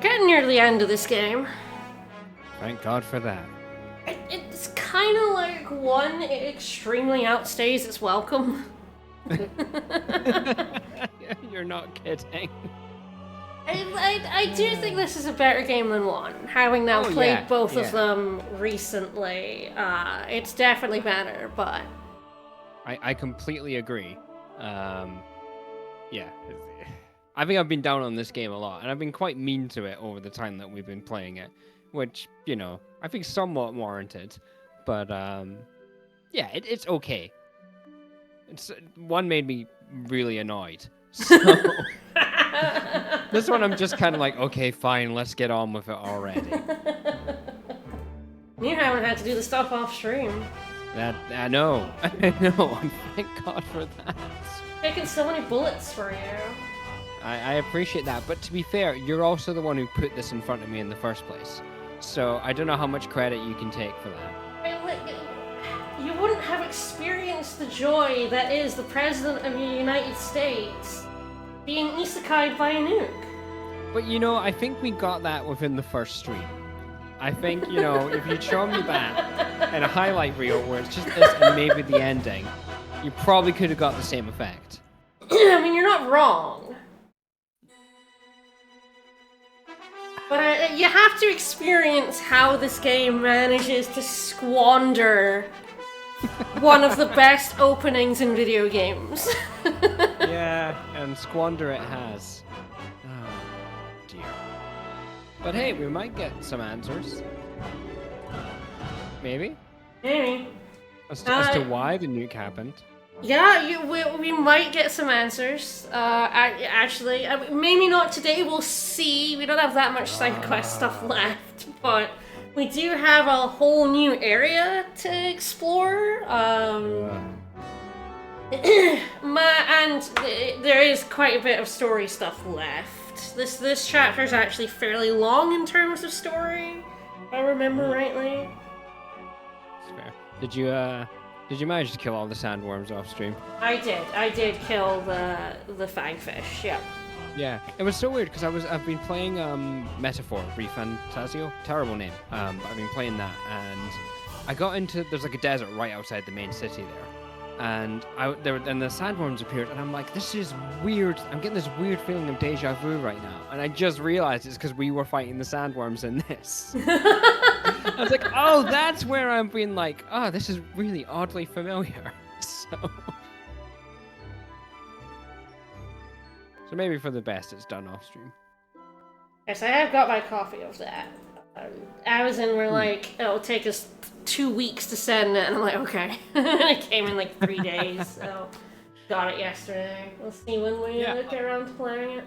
Getting near the end of this game. Thank God for that. It's kind of like one, it extremely outstays its welcome. You're not kidding. I do think this is a better game than one. Having now played both of them recently, it's definitely better, but... I completely agree. Yeah. I think I've been down on this game a lot, and I've been quite mean to it over the time that we've been playing it, which, you know, I think somewhat warranted. But, yeah, it's okay. One made me really annoyed. So... This one I'm just kind of like, okay, fine, let's get on with it already. You haven't had to do the stuff off stream. I know. Thank God for that. Taking so many bullets for you. I appreciate that, but to be fair, you're also the one who put this in front of me in the first place. So I don't know how much credit you can take for that. You wouldn't have experienced the joy that is the President of the United States being isekai'd by a nuke. But you know, I think we got that within the first stream. I think, you know, if you'd shown me that in a highlight reel where it's just this and maybe the ending, you probably could have got the same effect. I mean, you're not wrong. But you have to experience how this game manages to squander one of the best openings in video games. Yeah, and squander it has. Oh, dear. But hey, we might get some answers. Maybe? Maybe. As to why the nuke happened. Yeah, we might get some answers. Actually, maybe not today, we'll see. We don't have that much side quest stuff left, but we do have a whole new area to explore. And there is quite a bit of story stuff left. This chapter is actually fairly long in terms of story, if I remember rightly. That's fair. Did you manage to kill all the sandworms off stream? I did kill the fangfish, yeah. Yeah, it was so weird because I've been playing Metaphor Refantasio, terrible name. I've been playing that, and I got into there's like a desert right outside the main city there, and the sandworms appeared, and I'm like, this is weird. I'm getting this weird feeling of deja vu right now, and I just realized it's because we were fighting the sandworms in this. I was like, oh, that's where I'm being like, oh, this is really oddly familiar. So maybe for the best it's done off stream. Yes, I have got my copy of that. Amazon were like, it'll take us 2 weeks to send it, and I'm like, okay. It came in like 3 days, so got it yesterday. We'll see when we get around to playing it.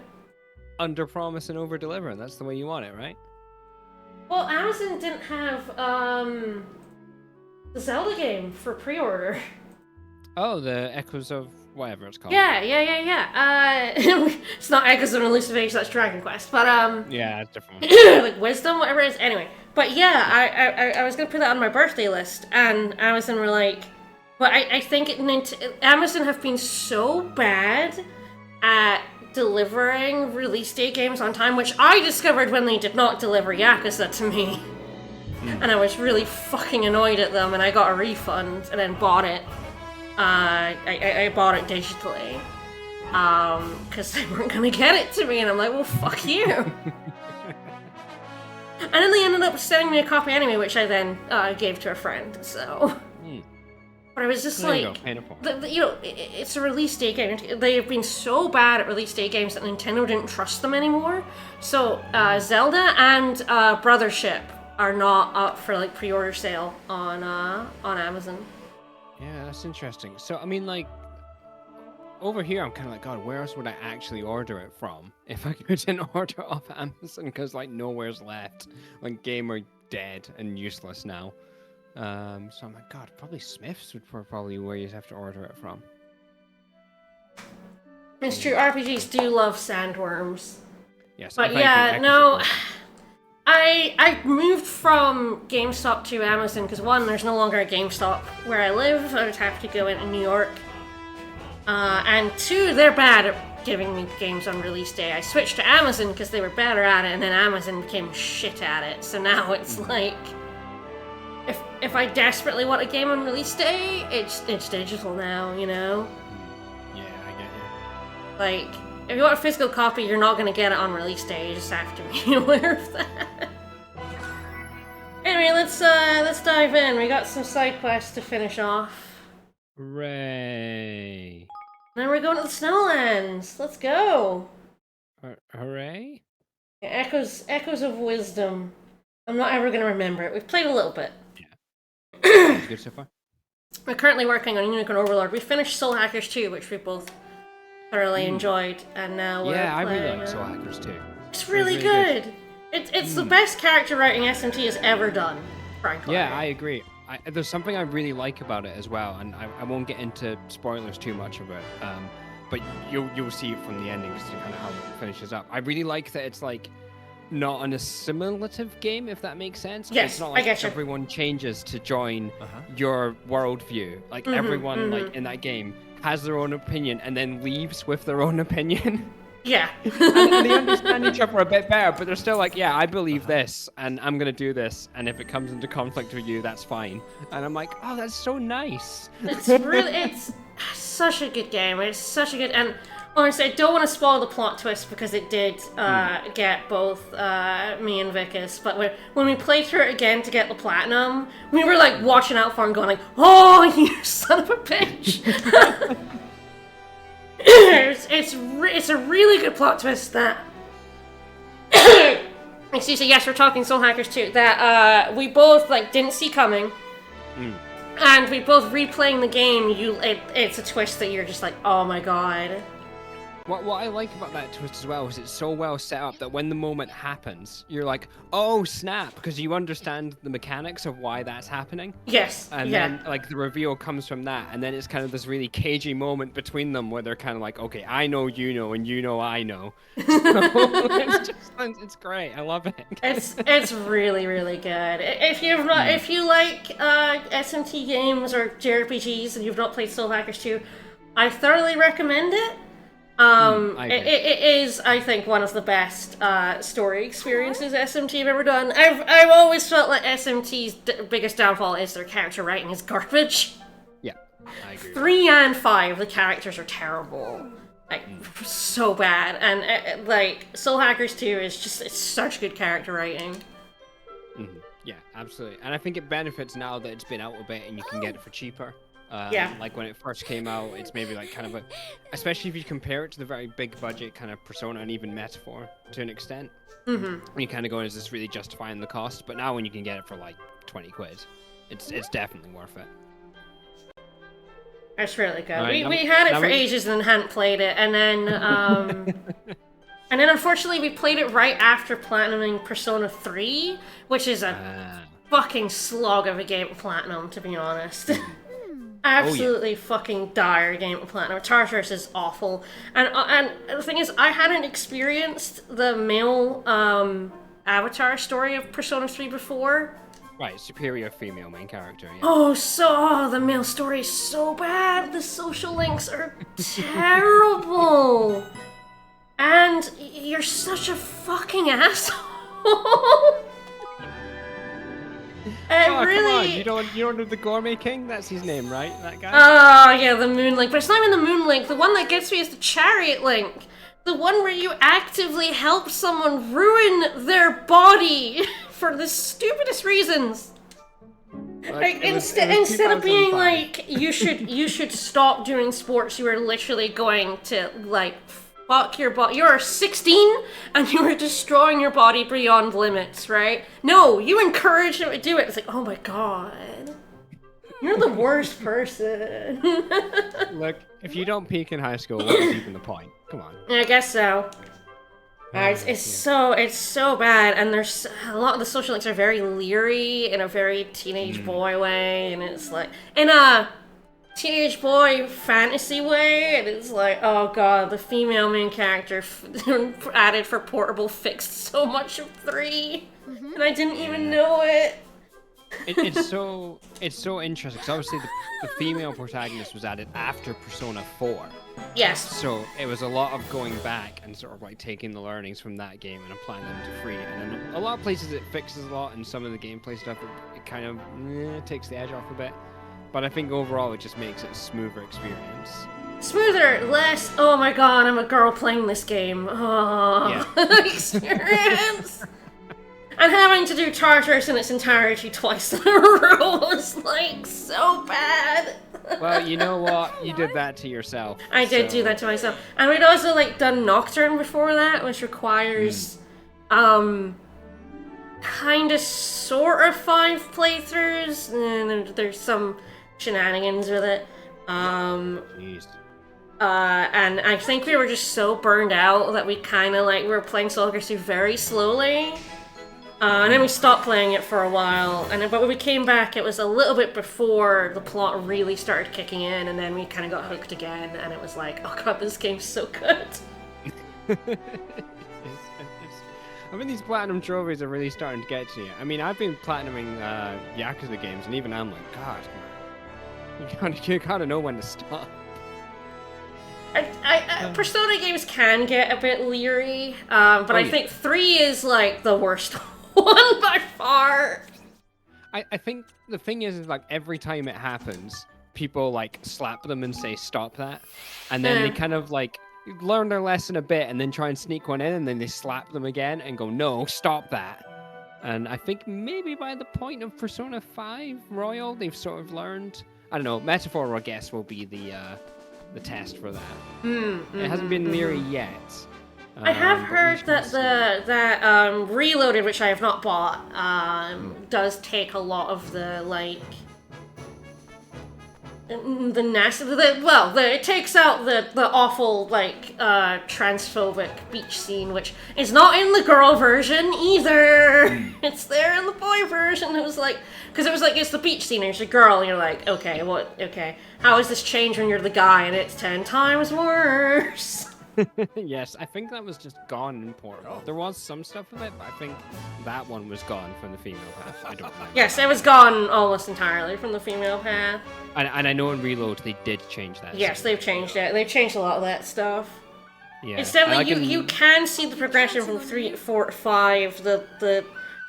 Under promise and over deliver, that's the way you want it, right? Well, Amazon didn't have the Zelda game for pre-order. Oh, the Echoes of whatever it's called. Yeah. It's not Echoes of an Elusive Age, that's Dragon Quest, but yeah, it's different. like Wisdom, whatever it is. Anyway, but yeah, I was gonna put that on my birthday list, and Amazon were like, but I think Amazon have been so bad at delivering release date games on time, which I discovered when they did not deliver Yakuza to me. And I was really fucking annoyed at them, and I got a refund and then bought it. I bought it digitally. Because they weren't gonna get it to me, and I'm like, well, fuck you. And then they ended up sending me a copy anyway, which I then gave to a friend, so... But I was just like, it's a release date game. They have been so bad at release date games that Nintendo didn't trust them anymore. So Zelda and Brothership are not up for like pre-order sale on Amazon. Yeah, that's interesting. So I mean, like over here, I'm kind of like, God, where else would I actually order it from if I couldn't order off Amazon? Because like nowhere's left. Like Gamer dead and useless now. So I'm like, God, probably Smith's would probably where you'd have to order it from. It's true, RPGs do love sandworms. Yes, but yeah, no, I moved from GameStop to Amazon because one, there's no longer a GameStop where I live. I would have to go into New York. And two, they're bad at giving me games on release day. I switched to Amazon because they were better at it, and then Amazon became shit at it. So now it's like, if I desperately want a game on release day, it's digital now, you know? Yeah, I get you. Like, if you want a physical copy, you're not going to get it on release day. You just have to be aware of that. Anyway, let's dive in. We got some side quests to finish off. Hooray! Then we're going to the Snowlands. Let's go. Hooray! Yeah, Echoes of Wisdom. I'm not ever going to remember it. We've played a little bit. Yeah. Good so far. We're currently working on Unicorn Overlord. We finished Soul Hackers 2, which we both thoroughly enjoyed, and now we're I playing, really like Soul Hackers too. It's really good. It's the best character writing SMT has ever done, frankly. Yeah, I agree. There's something I really like about it as well, and I won't get into spoilers too much of it, but you'll see it from the ending because kind of how it finishes up. I really like that it's like not an assimilative game, if that makes sense. Yes, it's not like I get you. everyone changes to join your worldview. Like everyone like in that game has their own opinion and then leaves with their own opinion. Yeah. and they understand each other a bit better, but they're still like, yeah, I believe this, and I'm gonna do this, and if it comes into conflict with you, that's fine. And I'm like, oh, that's so nice. It's such a good game. It's such a good, and honestly, I don't want to spoil the plot twist because it did get both me and Vicus, but when we played through it again to get the platinum, we were like watching out for him going like, oh, you son of a bitch. It's a really good plot twist that excuse me, yes, we're talking Soul Hackers 2, that we both like didn't see coming. And we both replaying the game, it's a twist that you're just like, oh my god. What I like about that twist as well is it's so well set up that when the moment happens, you're like, oh snap, because you understand the mechanics of why that's happening. Yes. And then like the reveal comes from that, and then it's kind of this really cagey moment between them where they're kind of like, okay, I know you know, and you know I know. It's great. I love it. It's really, really good. If you like SMT games or JRPGs and you've not played Soul Hackers 2, I thoroughly recommend it. It is, I think, one of the best story experiences SMT have ever done. I've always felt like SMT's biggest downfall is their character writing is garbage. Yeah, I agree. 3 and 5, the characters are terrible. Like, so bad. And, like, Soul Hackers 2 is just, it's such good character writing. Yeah, absolutely. And I think it benefits now that it's been out a bit and you can get it for cheaper. Like when it first came out, it's maybe like kind of especially if you compare it to the very big budget kind of Persona and even Metaphor to an extent. You kind of go, is this really justifying the cost? But now when you can get it for like 20 quid, it's definitely worth it. It's really good. Right, we had it for ages and hadn't played it, and then and then unfortunately we played it right after platinuming Persona 3, which is a fucking slog of a game of platinum, to be honest. Absolutely fucking dire game of platinum. Tartarus is awful, and the thing is, I hadn't experienced the male avatar story of Persona 3 before. Right, superior female main character. Yeah. Oh, the male story is so bad. The social links are terrible, and you're such a fucking asshole. Come on. You don't know the Gourmet King? That's his name, right? That guy? Oh, yeah, the Moon Link. But it's not even the Moon Link. The one that gets me is the Chariot Link. The one where you actively help someone ruin their body for the stupidest reasons. Like, instead of being like, you should stop doing sports, you are literally going to, like, fuck your body. You're 16 and you are destroying your body beyond limits, right? No, you encourage him to do it. It's like, oh my god. You're the worst person. Look, if you don't peak in high school, what is even the point? Come on. I guess so. It's so bad, and there's a lot of the social links are very leery in a very teenage boy way, and it's like in a teenage boy fantasy way, and it's like, oh god, the female main character added for portable fixed so much of 3, and I didn't even know it. It's so interesting because obviously the female protagonist was added after Persona 4. Yes. So it was a lot of going back and sort of like taking the learnings from that game and applying them to 3. And then a lot of places it fixes a lot, and some of the gameplay stuff it kind of takes the edge off a bit. But I think overall it just makes it a smoother experience. Smoother, less. Oh my god, I'm a girl playing this game. Oh, yeah. Experience. And having to do Tartarus in its entirety twice in a row was like so bad. Well, you know what? You did that to yourself. I did do that to myself. And we'd also like done Nocturne before that, which requires kind of sort of 5 playthroughs. And there's some shenanigans with it. Jeez. And I think we were just so burned out that we kind of like we were playing Soul Calibur 2 very slowly. And then we stopped playing it for a while, but when we came back, it was a little bit before the plot really started kicking in, and then we kind of got hooked again, and it was like, oh god, this game's so good. I mean, these platinum trophies are really starting to get to you. I mean, I've been platinuming Yakuza games, and even I'm like, god, man, you gotta know when to stop. Persona games can get a bit leery, but I think 3 is like the worst one by far. I think the thing is like every time it happens, people like slap them and say stop that, and then they kind of like learn their lesson a bit and then try and sneak one in, and then they slap them again and go no, stop that. And I think maybe by the point of Persona 5 Royal, they've sort of learned. I don't know. Metaphor, I guess, will be the test for that. It hasn't been leery yet. I have heard that Reloaded, which I have not bought, does take a lot of the like the nasty. It takes out the awful like transphobic beach scene, which is not in the girl version either. It's there in the boy version. It was like because it was like it's the beach scene and it's a girl, and you're like, okay, what? Okay, how is this change when you're the guy and it's 10 times worse? Yes, I think that was just gone in Portal. There was some stuff with it, but I think that one was gone from the female path. I don't remember. Yes, it was gone almost entirely from the female path. And I know in Reload they did change that. Yes, they've changed it. They've changed a lot of that stuff. Yeah. It's definitely you can see the progression from 3, 4, 5. There's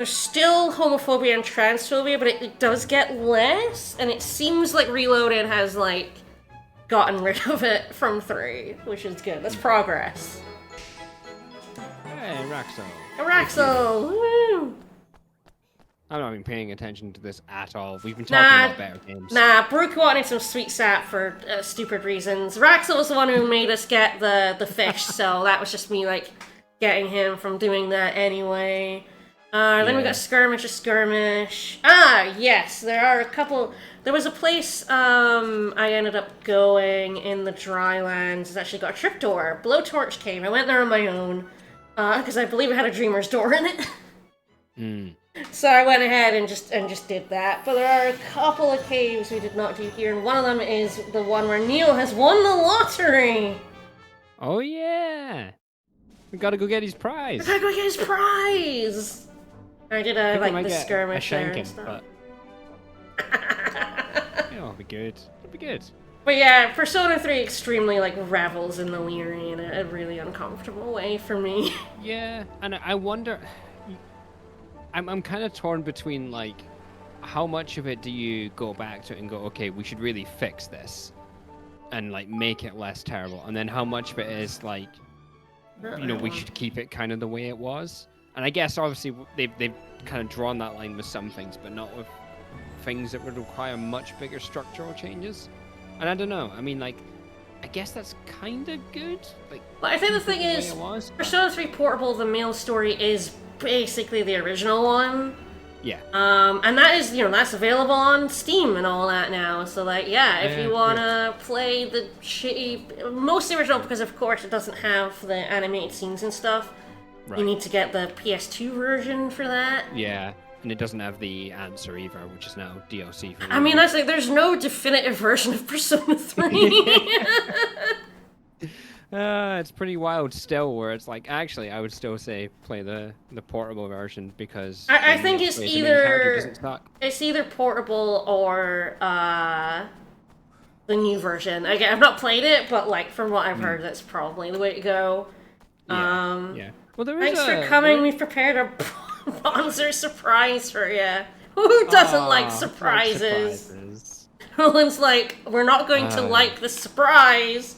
still homophobia and transphobia, but it does get less, and it seems like Reloaded has like gotten rid of it from 3, which is good. That's progress. Hey, Raxo. Raxo! Woo! I'm not even paying attention to this at all. We've been talking about better games. Nah, Brooke wanted some sweet sap for stupid reasons. Raxo was the one who made us get the fish, so that was just me like getting him from doing that anyway. Then we got Skirmish. Ah, yes, there are a couple. There was a place I ended up going in the Drylands. It's actually got a tripdoor, Blowtorch Cave. I went there on my own because I believe it had a Dreamer's Door in it. So I went ahead and just did that. But there are a couple of caves we did not do here, and one of them is the one where Neil has won the lottery. Oh yeah, we gotta go get his prize. I gotta go get his prize. I did the skirmish there and stuff. It'll be good. It'll be good. But yeah, Persona 3 extremely like revels in the leery in a really uncomfortable way for me. Yeah, and I wonder. I'm kind of torn between like, how much of it do you go back to it and go, okay, we should really fix this, and like make it less terrible, and then how much of it is like, we should keep it kind of the way it was. And I guess obviously they've kind of drawn that line with some things, but not with things that would require much bigger structural changes. And I don't know. I mean, like, I guess that's kind of good. Like, well, I think the thing is, Persona 3 Portable, the mail story is basically the original one. Yeah. And that is, that's available on Steam and all that now. So, like, yeah, if you want to play the shitty, mostly original, because of course it doesn't have the animated scenes and stuff. Right. You need to get the PS2 version for that. Yeah, and it doesn't have the answer either, which is now DLC for I mean, that's like, there's no definitive version of Persona 3. It's pretty wild still, where it's like, actually, I would still say play the portable version because I the think it's the main character doesn't either portable or the new version. Again, I've not played it, but like from what I've heard, that's probably the way to go. Yeah, yeah. Well, there is Thanks for coming. We've prepared a Bonzer surprise for you. Who doesn't like surprises? Roland's like, we're not going to like the surprise.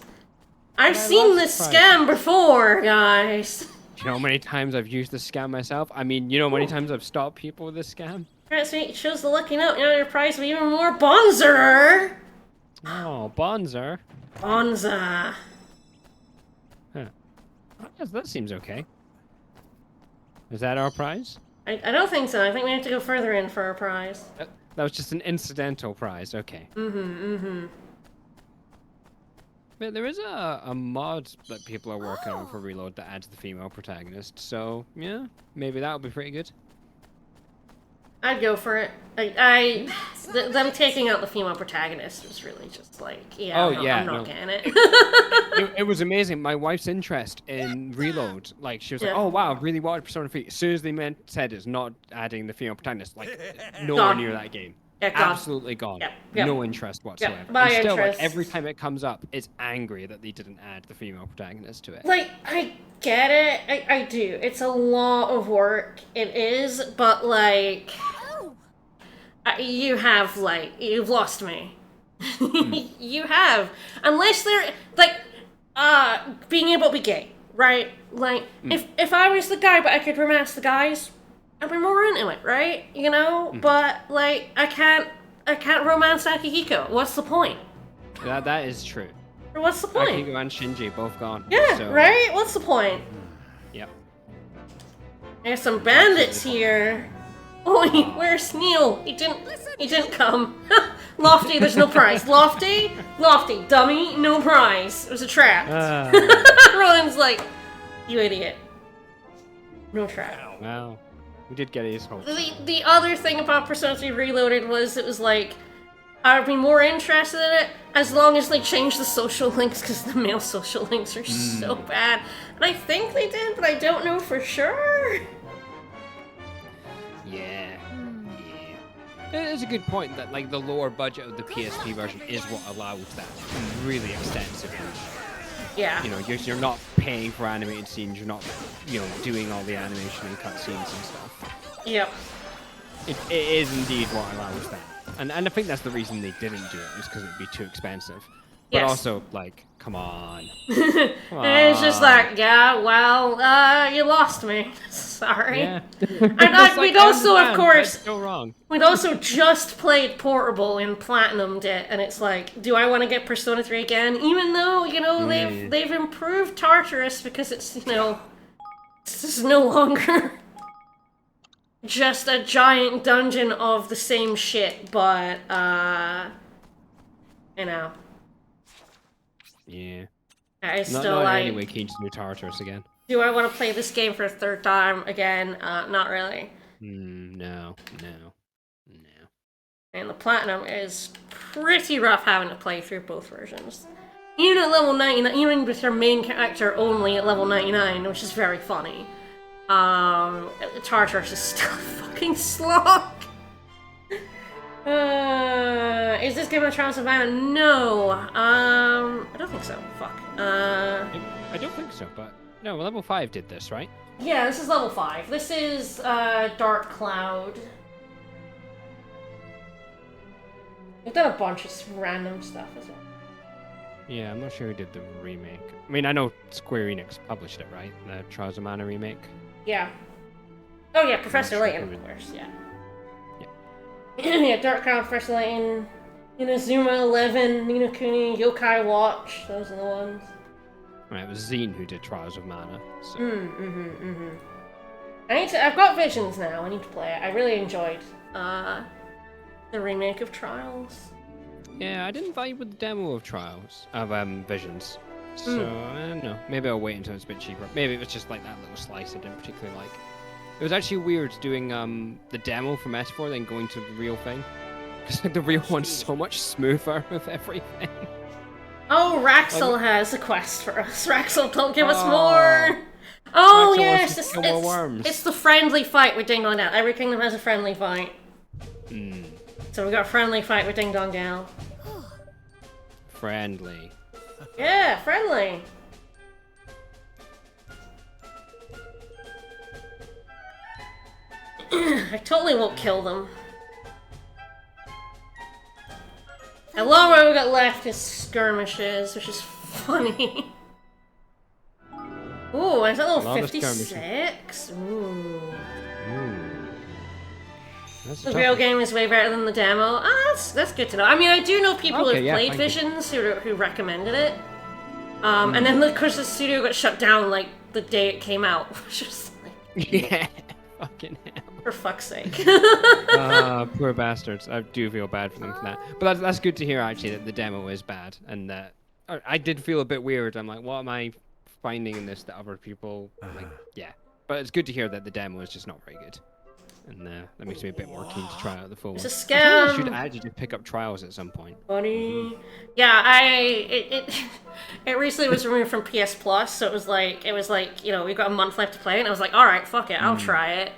I've seen this scam before, guys. Do you know how many times I've used this scam myself? I mean, you know how many times I've stopped people with this scam? That's me. Shows the lucky note. You know, your prize will be even more Bonzer. Oh, Bonzer. Bonza. Huh. Yes, that seems okay. Is that our prize? I don't think so. I think we have to go further in for our prize. That was just an incidental prize. Okay. But there is a mod that people are working on for Reload that adds the female protagonist, so yeah, maybe that would be pretty good. I'd go for it. Them taking out the female protagonist was really just like, yeah, I'm not getting it. It was amazing. My wife's interest in Reload, like she was like, "Oh wow, I really wanted Persona 3." As soon as they said it's not adding the female protagonist, like nowhere near that game. Yeah, absolutely gone. Yep. No interest whatsoever. Yep. And still, like every time it comes up, it's angry that they didn't add the female protagonist to it. Like, I get it. I do. It's a lot of work. It is, but like, you've lost me. You have. Unless they're like, being able to be gay, right? Like, if I was the guy, but I could romance the guys, I'd be more into it, right? You know? But, like, I can't romance Akihiko. What's the point? That is true. What's the point? Akihiko and Shinji both gone. Yeah, so... right? What's the point? Yep. There's some bandits here. Oh, where's Neil? He didn't come. Lofty, there's no prize. Lofty, dummy, no prize. It was a trap. Roland's like, you idiot. No trap. Wow. We did get his hopes. The other thing about Persona 3 Reloaded was it was like, I'd be more interested in it as long as they changed the social links, because the male social links are so bad. And I think they did, but I don't know for sure. Yeah. It is a good point that like the lower budget of the PSP version is what allows that really extensive. Yeah. You know, you're not paying for animated scenes. You're not, doing all the animation and cutscenes and stuff. Yep. It is indeed what allows that. And I think that's the reason they didn't do it, is because it'd be too expensive. But also, like, come on. And it's just like, yeah, well, you lost me. Sorry. Yeah. And we'd also, of course, go wrong. We'd also just played Portable and Platinumed it, and it's like, do I want to get Persona 3 again? Even though, they've improved Tartarus because it's, this is no longer just a giant dungeon of the same shit, but, Yeah. I still not anyway keen to do Tartarus again. Do I want to play this game for a third time again? Not really. No. And the Platinum is pretty rough having to play through both versions. Even at level 99, even with your main character only at level 99, which is very funny. Tartarus is still a fucking slog. Is this game of Trials of Mana? No. I don't think so. Fuck. I don't think so, but no, level 5 did this, right? Yeah, this is level 5. This is Dark Cloud. We've done a bunch of random stuff as well. Yeah, I'm not sure who did the remake. I mean, I know Square Enix published it, right? The Trials of Mana remake. Yeah. Oh yeah, Professor Layton, of course. Yeah. Yeah, Dark Cloud, Professor Layton, Inazuma 11, Ni no Kuni, Yokai Watch. Those are the ones. Right, it was Zine who did Trials of Mana. So. I've got Visions now. I need to play it. I really enjoyed the remake of Trials. Yeah, I didn't vibe with the demo of Visions. So I don't know. Maybe I'll wait until it's a bit cheaper. Maybe it was just like that little slice I didn't particularly like. It was actually weird doing the demo for Metaphor, then going to the real thing. Because like the real one's so much smoother with everything. Oh, Raxel has a quest for us. Raxel, don't give us more! Oh, Raxel yes! wants to kill more worms. It's the friendly fight with Ding Dong Dell. Every kingdom has a friendly fight. So we got a friendly fight with Ding Dong Dell. Friendly. Yeah, friendly. I totally won't kill them. And all we got left is skirmishes, which is funny. Ooh, is that level 56? Ooh. The real game is way better than the demo. Ah, that's good to know. I mean, I do know people who've played Visions who recommended it. And then, of course, the studio got shut down, like, the day it came out. Which was like... Yeah, fucking hell. For fuck's sake. Poor bastards. I do feel bad for them for that. But that's good to hear, actually, that the demo is bad. And I did feel a bit weird. I'm like, what am I finding in this that other people... Like, yeah. But it's good to hear that the demo is just not very good. And that makes me a bit more keen to try out the full one. It's a scam. I should actually just pick up trials at some point. Funny. Yeah, it recently was removed from PS Plus, so it was like, you know, we've got a month left to play, and I was like, alright, fuck it, I'll try it.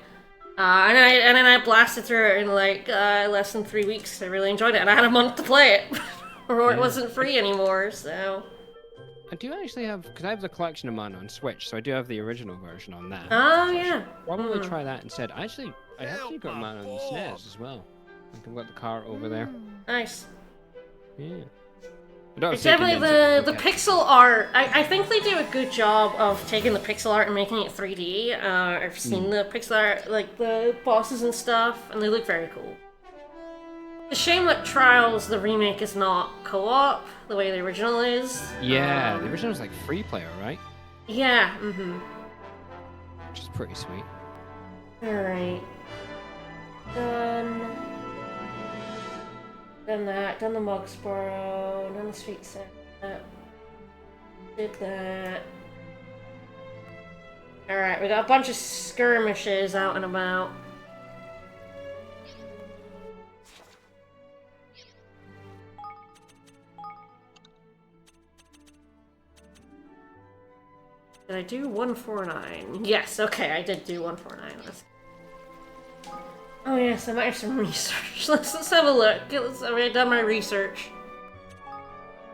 And then I blasted through it in like less than 3 weeks. I really enjoyed it, and I had a month to play it. Or it wasn't free anymore, so... I do actually have, because I have the collection of mine on Switch, so I do have the original version on that. Oh, yeah. Probably try that instead. I actually got mine on the SNES as well. I think I've got the cart over there. Nice. Yeah. It's definitely the pixel art. I think they do a good job of taking the pixel art and making it 3D. I've seen the pixel art, like the bosses and stuff, and they look very cool. It's a shame that Trials, the remake, is not co-op the way the original is. Yeah, the original was like free player, right? Yeah, Which is pretty sweet. Alright. Done that, done the Mugsboro, done the Street Set. Did that. Alright, we got a bunch of skirmishes out and about. Did I do 149? Yes, okay, I did do 149. Oh yes, I might have some research. Let's have a look. I've done my research.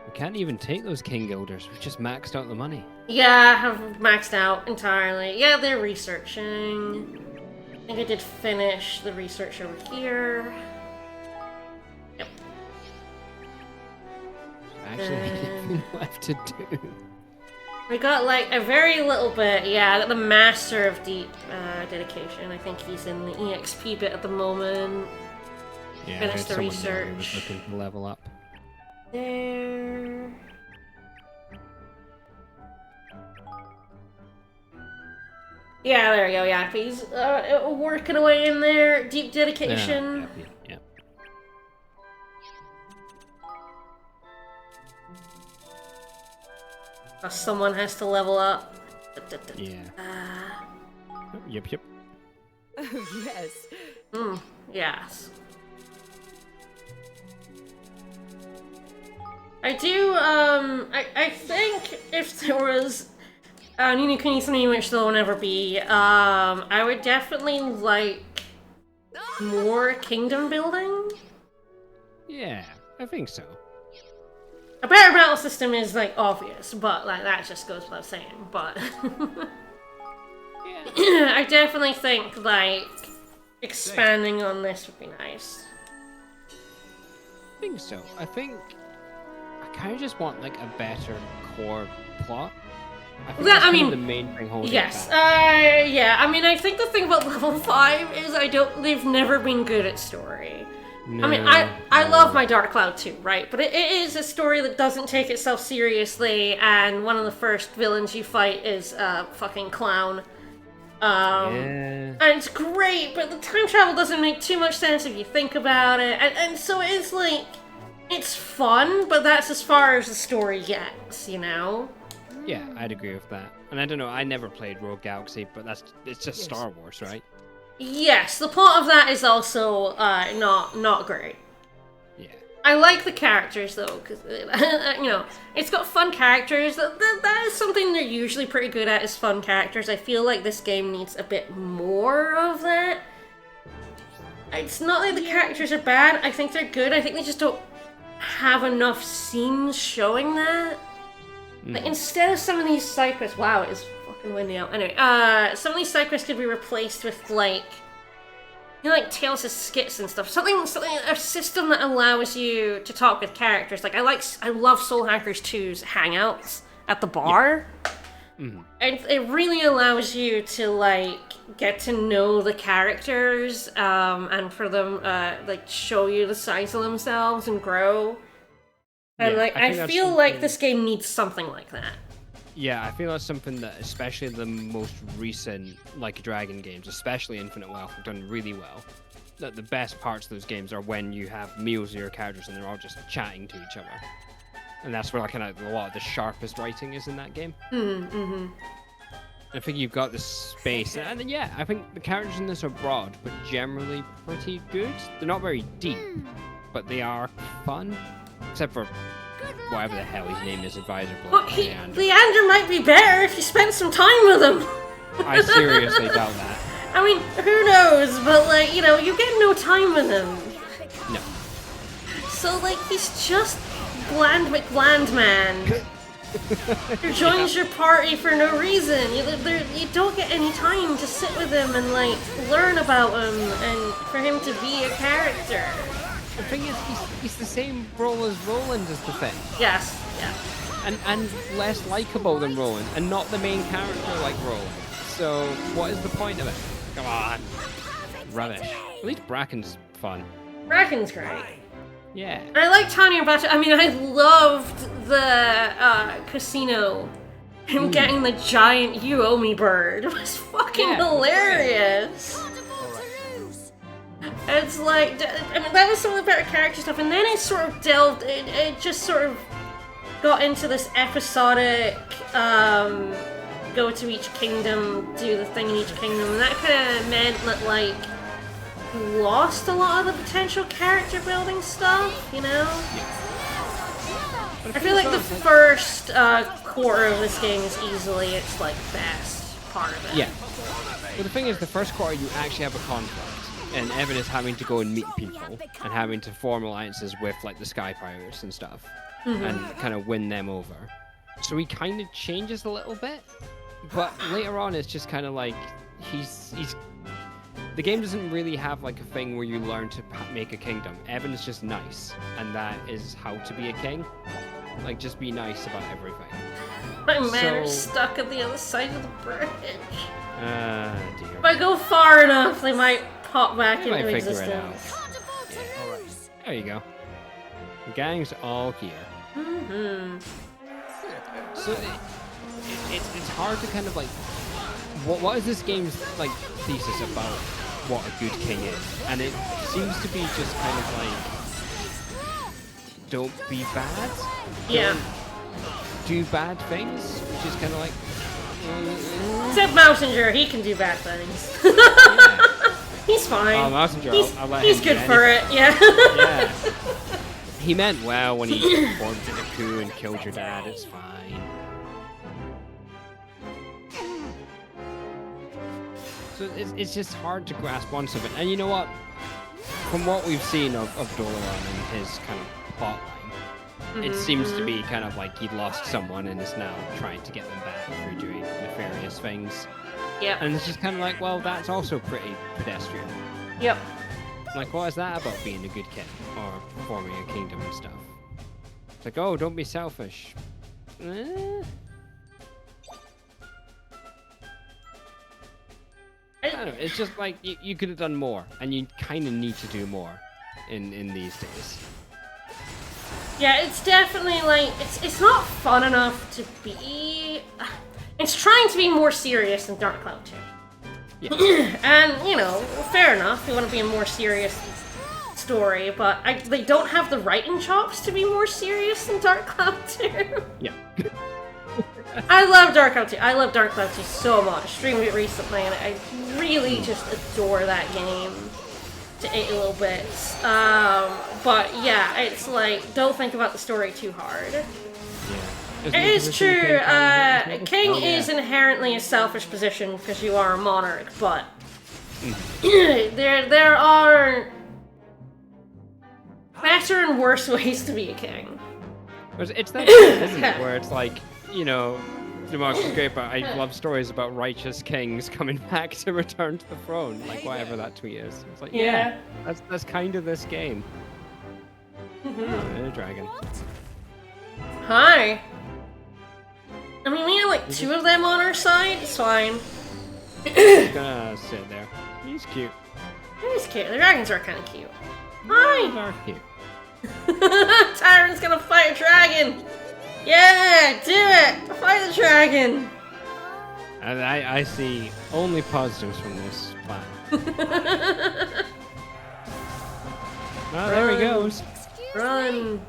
We can't even take those King Guilders. We've just maxed out the money. Yeah, I've maxed out entirely. Yeah, they're researching. I think I did finish the research over here. Yep. Actually, nothing left to do. We got like a very little bit, yeah, I got the Master of Deep Dedication. I think he's in the EXP bit at the moment. Yeah, finish the research. Was looking to level up. There. Yeah, there we go, yeah. He's working away in there. Deep Dedication. Yeah. Someone has to level up. Yeah. Yep. Oh, yes. Yes. I do, I think if there was Ni no Kuni something which there will never be, I would definitely like more kingdom building. Yeah, I think so. A better battle system is, like, obvious, but, like, that just goes without saying, but... Yeah. I definitely think, like, expanding on this would be nice. I think so. I think I kind of just want, like, a better core plot. I think that's kind of the main thing holding it back. Yeah, I mean, I think the thing about level 5 is they've never been good at story. No, I mean, I love my Dark Cloud too, right? But it is a story that doesn't take itself seriously, and one of the first villains you fight is a fucking clown. And it's great, but the time travel doesn't make too much sense if you think about it. And so it's like, it's fun, but that's as far as the story gets, you know? Yeah, I'd agree with that. And I don't know, I never played Rogue Galaxy, but it's just Star Wars, right? Yes, the plot of that is also not great. Yeah. I like the characters though, because it's got fun characters. That is something they're usually pretty good at, is fun characters. I feel like this game needs a bit more of that. It's not like the characters are bad. I think they're good. I think they just don't have enough scenes showing that. Like, instead of some of these side quests, wow, it is fucking windy out. Anyway, some of these side quests could be replaced with like Tales of skits and stuff. Something, a system that allows you to talk with characters. Like, I love Soul Hackers 2's hangouts at the bar. Mm-hmm. It really allows you to, like, get to know the characters, and for them, like, show you the size of themselves and grow. And, Yeah, like, I feel like this game needs something like that. Yeah, I feel that's something that, especially the most recent Like a Dragon games, especially Infinite Wealth, have done really well. That the best parts of those games are when you have meals with your characters and they're all just chatting to each other. And that's where, like, kind of a lot of the sharpest writing is in that game. I think you've got the space, and then I think the characters in this are broad, but generally pretty good. They're not very deep, but they are fun, except for whatever the hell his name is, Advisor Blood. Leander might be better if you spent some time with him. I seriously doubt that. I mean, who knows? But, like, you get no time with him. No. So, like, he's just bland McBland man who joins your party for no reason. You don't get any time to sit with him and, like, learn about him and for him to be a character. The thing is, he's the same role as Roland is the thing. Yes, yeah. And less likable than Roland, and not the main character like Roland. So, what is the point of it? Come on. Rubbish. At least Bracken's fun. Bracken's great. Yeah. I like Tanya Batcher. I mean, I loved the casino. Him getting the giant "you owe me" bird. It was fucking hilarious. It's like, I mean, that was some of the better character stuff, and then it sort of delved, it just sort of got into this episodic, go to each kingdom, do the thing in each kingdom, and that kind of meant that, like, you lost a lot of the potential character building stuff, you know? I feel like the first quarter of this game is easily its, like, best part of it. Yeah. Well, the thing is, the first quarter you actually have a conflict. And Evan is having to go and meet people and having to form alliances with, like, the Sky Pirates and stuff, and kind of win them over. So he kind of changes a little bit, but later on it's just kind of like he's. The game doesn't really have, like, a thing where you learn to make a kingdom. Evan is just nice, and that is how to be a king. Like, just be nice about everything. My men are stuck at the other side of the bridge. Dear. If I go far enough, they might pop back You might into figure it out. existence. Yeah. All right. There you go. The gang's all here. So it's hard to kind of, like, what is this game's, like, thesis about what a good king is? And it seems to be just kind of like, don't be bad. Yeah. Don't do bad things, which is kind of like. Except Mountanger, he can do bad things. Yeah. He's fine. Oh, Mountanger, I'll let he's him good do for it, yeah. Yeah. He meant well when he formed a coup and killed your dad. It's fine. So it's just hard to grasp onto it. And you know what? From what we've seen of Dolaran and his kind of plot line, it seems to be kind of like he'd lost someone and is now trying to get them back through doing nefarious things. Yep. And it's just kind of like, well, that's also pretty pedestrian. Yep. Like, what is that about being a good king or forming a kingdom and stuff? It's like, oh, don't be selfish. I don't know. It's just like you could have done more, and you kind of need to do more in these days. Yeah, it's definitely like it's not fun enough to be. It's trying to be more serious than Dark Cloud 2. Yeah. And, you know, fair enough, we want to be a more serious story, but they don't have the writing chops to be more serious than Dark Cloud 2. Yeah. I love Dark Cloud 2. I love Dark Cloud 2 so much. I streamed it recently, and I really just adore that game. to 80 little bits. But yeah, it's like, don't think about the story too hard. Yeah. It is true, King Oh, yeah. is inherently a selfish position because you are a monarch, but there are better and worse ways to be a king. It's that thing, isn't it? Where it's like, you know, democracy's great, but I love stories about righteous kings coming back to return to the throne, like whatever that tweet is. It's like, yeah, that's kind of this game. Oh, dragon. Hi. I mean, we have like 2 of them on our side. It's fine. He's gonna sit there. He's cute. He's cute. The dragons are kind of cute. They Hi. are cute. Tyrant's gonna fight a dragon. Yeah, do it. Fight the dragon. And I see only positives from this plan. Oh, there he goes. Run.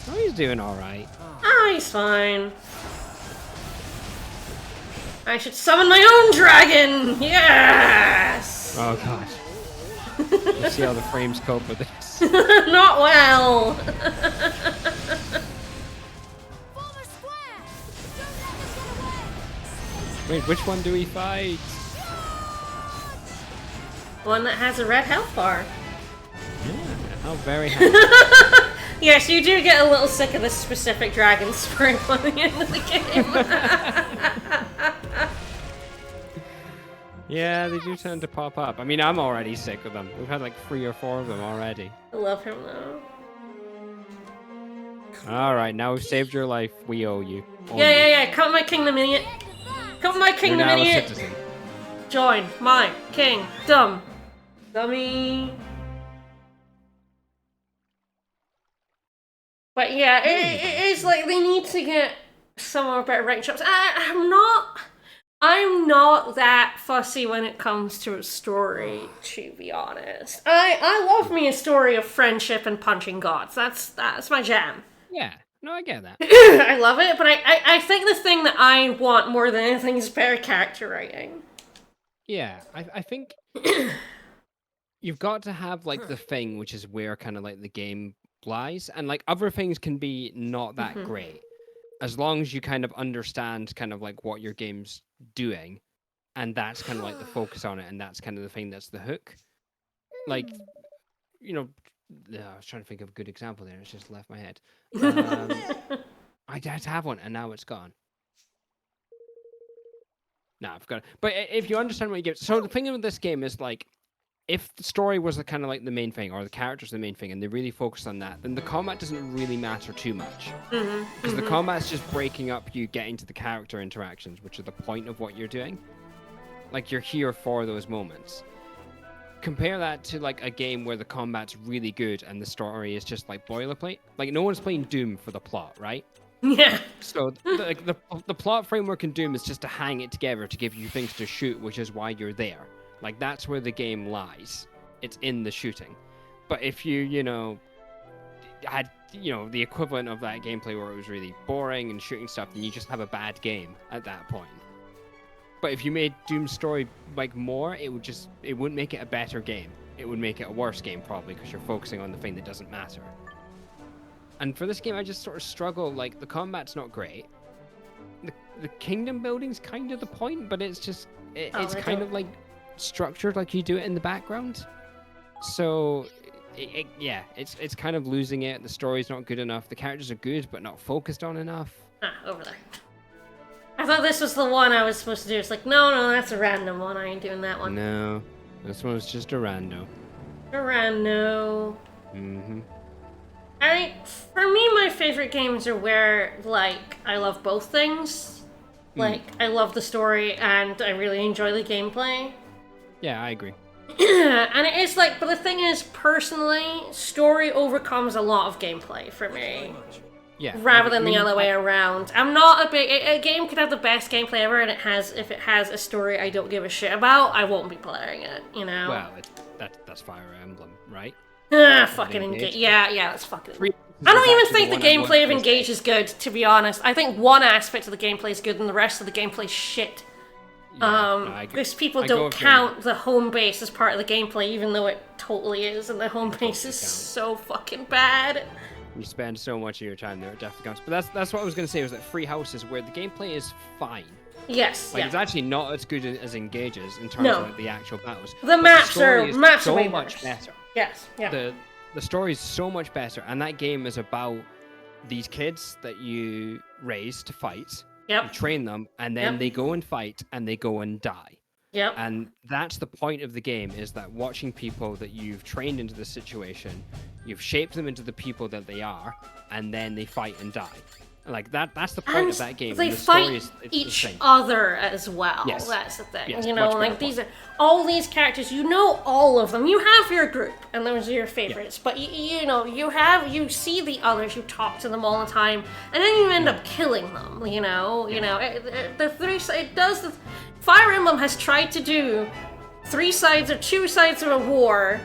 Oh, he's doing all right. Oh, he's fine. I should summon my own dragon. Yes. Oh god. Let's see how the frames cope with this. Not well. Wait, which one do we fight? One that has a red health bar. Yeah, how very happy. Yes, you do get a little sick of this specific dragon sprinkle at the end of the game. Yeah, they do tend to pop up. I mean, I'm already sick of them. We've had like 3 or 4 of them already. I love him though. Alright, now we've saved your life. We owe you. Yeah. Come my kingdom, idiot. Come my You're kingdom, now a idiot. citizen. Join my kingdom. Dummy. But yeah, it is like they need to get some more better rank shops. I'm not that fussy when it comes to a story, to be honest. I love me a story of friendship and punching gods. That's my jam. Yeah, no, I get that. I love it, but I think the thing that I want more than anything is better character writing. Yeah, I think you've got to have like the thing, which is where kind of like the game lies, and like other things can be not that great, as long as you kind of understand kind of like what your game's doing, and that's kind of like the focus on it, and that's kind of the thing that's the hook. Like, you know, I was trying to think of a good example there. It's just left my head. I did have one, and now it's gone. No, I've got it. But if you understand what you get, so the thing with this game is like, if the story was the kind of like the main thing, or the characters the main thing, and they really focus on that, then the combat doesn't really matter too much. Because the combat's just breaking up you getting to the character interactions, which are the point of what you're doing. Like, you're here for those moments. Compare that to like a game where the combat's really good and the story is just like boilerplate. Like, no one's playing Doom for the plot, right? Yeah. So the plot framework in Doom is just to hang it together to give you things to shoot, which is why you're there. Like, that's where the game lies. It's in the shooting. But if you know, had, you know, the equivalent of that gameplay where it was really boring and shooting stuff, then you just have a bad game at that point. But if you made Doom's story, like, more, it wouldn't make it a better game. It would make it a worse game, probably, because you're focusing on the thing that doesn't matter. And for this game, I just sort of struggle. Like, the combat's not great. The kingdom building's kind of the point, but it's just... it's kind of, like, structured like you do it in the background. So, yeah, it's kind of losing it. The story's not good enough. The characters are good, but not focused on enough. Ah, over there. I thought this was the one I was supposed to do. It's like, no, that's a random one. I ain't doing that one. No, this one's just a rando. A rando. Mm-hmm. I mean, for me, my favorite games are where, like, I love both things. Like, I love the story and I really enjoy the gameplay. Yeah, I agree. And it is like, but the thing is, personally, story overcomes a lot of gameplay for me. Yeah. Rather than the other way around. I'm not a big... A game could have the best gameplay ever, and if it has a story I don't give a shit about, I won't be playing it, you know? Well, that's Fire Emblem, right? Fucking Engage. Yeah, that's fucking... I don't even think the gameplay of Engage is good, to be honest. I think one aspect of the gameplay is good, and the rest of the gameplay is shit. Because people I go don't with count the home base as part of the gameplay, even though it totally is, and the home base is counts. so fucking bad. You spend so much of your time there, it definitely counts. But that's what I was going to say, was that free houses where the gameplay is fine. Yes, Like, yeah. it's actually not as good as Engages in terms No. of like, the actual battles. The But maps story are is so way much worse. better. Yes, yeah. The story is so much better, and that game is about these kids that you raise to fight. Yep. You train them, and then Yep. they go and fight, and they go and die. Yep. And that's the point of the game, is that watching people that you've trained into the situation, you've shaped them into the people that they are, and then they fight and die. Like that's the point And of that game. they and the story fight is it's each insane. other as well. Yes. That's the thing. Yes, You know, much better like these point. are all these characters. You know all of them. You have your group, and those are your favorites. But you know you see the others. You talk to them all the time, and then you end up killing them. You know. It does. Fire Emblem has tried to do 3 sides or 2 sides of a war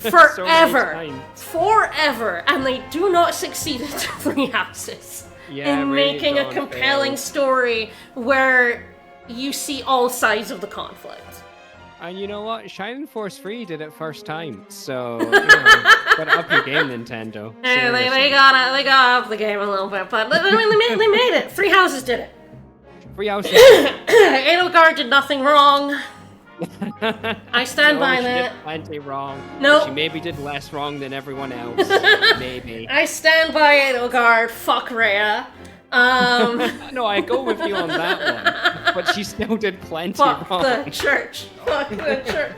forever, times. forever, and they do not succeed in 3 houses Yeah, in really making a don't compelling fail. story where you see all sides of the conflict. And you know what? Shining Force 3 did it first time, so gotta up your game, Nintendo. And they Seriously. got up the game a little bit, but I mean, they made it. 3 houses did it. Free houses. Edelgard did nothing wrong. I stand by she that. did plenty wrong. Nope. She maybe did less wrong than everyone else. Maybe. I stand by Edelgard. Fuck Rhea. No, I go with you on that one. But she still did plenty Fuck wrong. the church. Fuck the church.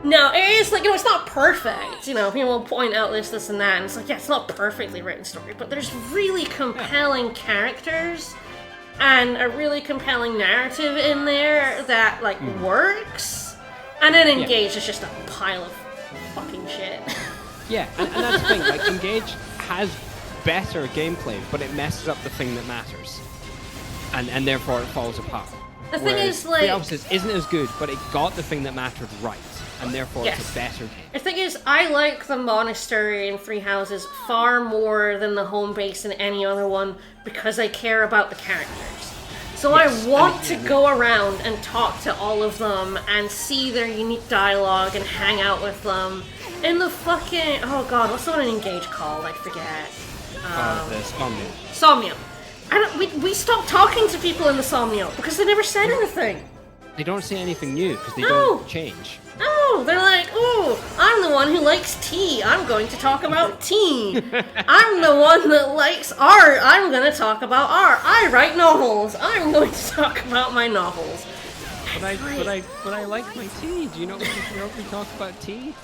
No, it is like, it's not perfect. People will point out this, and that, and it's like, yeah, it's not a perfectly written story, but there's really compelling characters and a really compelling narrative in there that, like, works. And then Engage is just a pile of fucking shit. Yeah, and that's the thing. Like, Engage has better gameplay, but it messes up the thing that matters. And therefore it falls apart. The thing Whereas is, like... Free Houses isn't as good, but it got the thing that mattered right. And therefore it's a better game. The thing is, I like the monastery in 3 Houses far more than the home base in any other one because I care about the characters. So Yes, I want to go around and talk to all of them and see their unique dialogue and hang out with them. In the fucking... Oh god, what's the one in Engage called? I forget. The Somnium. Somnium. We stopped talking to people in the Somnium because they never said anything. They don't say anything new because they No. don't change. Oh, they're like, ooh, I'm the one who likes tea. I'm going to talk about tea. I'm the one that likes art. I'm going to talk about art. I write novels. I'm going to talk about my novels. But I like my tea. Do you know what we talk about tea?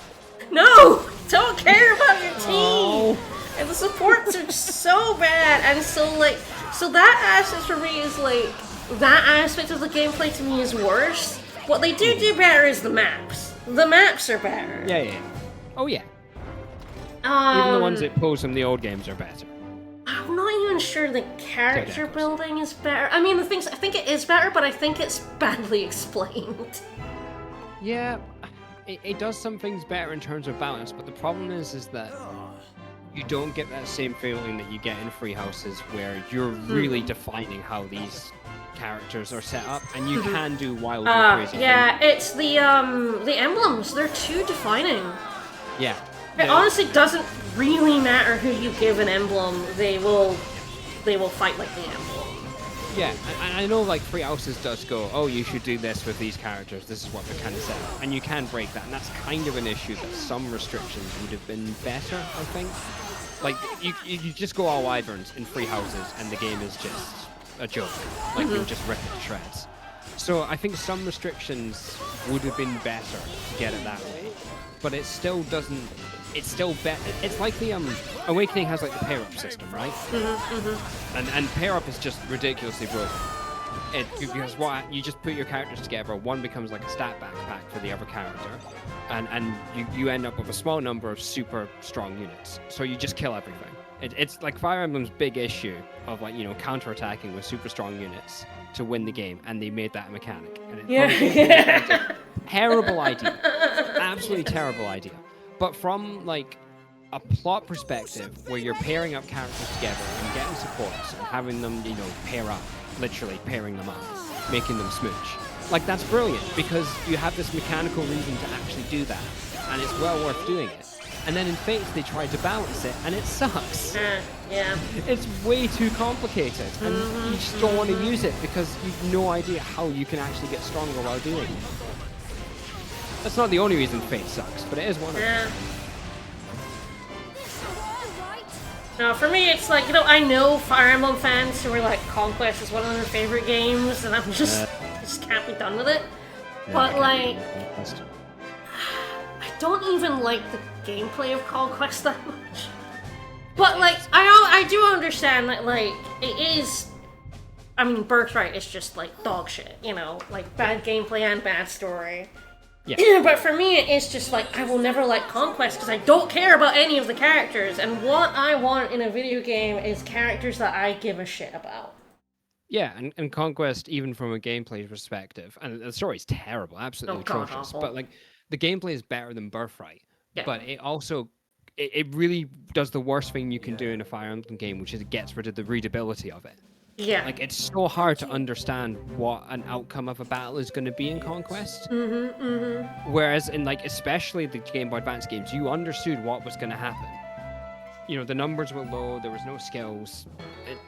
No, don't care about your tea. Oh. And the supports are so bad, and so that aspect for me is like, that aspect of the gameplay to me is worse. What they do better is the maps. The maps are better. Yeah. Oh yeah. Even the ones that pose from the old games are better. I'm not even sure the character building is better. I mean, I think it is better, but I think it's badly explained. Yeah, it does some things better in terms of balance, but the problem is that you don't get that same feeling that you get in Free Houses, where you're really defining how these characters are set up, and you can do wild and crazy Yeah, things. it's the emblems. They're too defining. Yeah. It honestly doesn't really matter who you give an emblem. They will fight like the emblem. Yeah, and I know like Free Houses does go, oh, you should do this with these characters, this is what they're kind of set up, and you can break that, and that's kind of an issue that some restrictions would have been better, I think. Like, you just go all wyverns in Free Houses, and the game is just a joke. Like, you'll just rip it to shreds. So I think some restrictions would have been better to get it that way, but it still doesn't. It's still better. It's like the Awakening has like the pair-up system, right? And pair-up is just ridiculously broken. Because what you just put your characters together, one becomes like a stat backpack for the other character, and you end up with a small number of super strong units. So you just kill everything. It's like Fire Emblem's big issue of like counterattacking with super strong units to win the game, and they made that a mechanic. And terrible idea, absolutely terrible idea. But from like a plot perspective, where you're pairing up characters together and getting supports and having them, pair up, literally pairing them up, making them smooch. Like, that's brilliant, because you have this mechanical reason to actually do that, and it's well worth doing it. And then in Fates, they tried to balance it, and it sucks. Yeah. It's way too complicated, and you just don't want to use it because you've no idea how you can actually get stronger while doing it. That's not the only reason Fate sucks, but it is one of them. No, for me, it's like, I know Fire Emblem fans who are like, Conquest is one of their favorite games, and I'm just can't be done with it. No, but like, I don't even like the gameplay of Conquest that much. But like, I do understand that like it is. I mean, Birthright is just like dog shit, like bad gameplay and bad story. Yeah. But for me, it is just like, I will never like Conquest because I don't care about any of the characters, and what I want in a video game is characters that I give a shit about. Yeah, and Conquest, even from a gameplay perspective, and the story's terrible, absolutely atrocious, but like the gameplay is better than Birthright. Yeah. But it also, it really does the worst thing you can do in a Fire Emblem game, which is it gets rid of the readability of it. Yeah. Like, it's so hard to understand what an outcome of a battle is going to be in Conquest. Whereas in, like, especially the Game Boy Advance games, you understood what was going to happen. The numbers were low, there was no skills,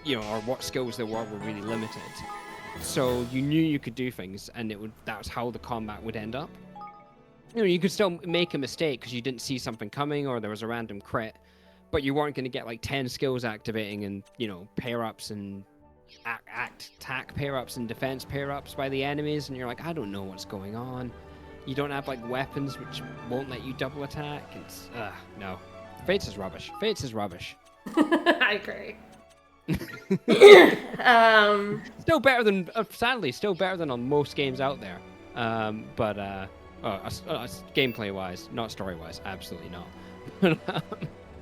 or what skills there were really limited. So you knew you could do things, and that's how the combat would end up. You could still make a mistake because you didn't see something coming, or there was a random crit, but you weren't going to get, like, 10 skills activating and, pair-ups and attack pair-ups and defense pair-ups by the enemies, and you're like, I don't know what's going on. You don't have, like, weapons which won't let you double attack. It's no. Fates is rubbish. Fates is rubbish. I agree. Still better than, sadly, still better than on most games out there. But gameplay-wise, not story-wise, absolutely not.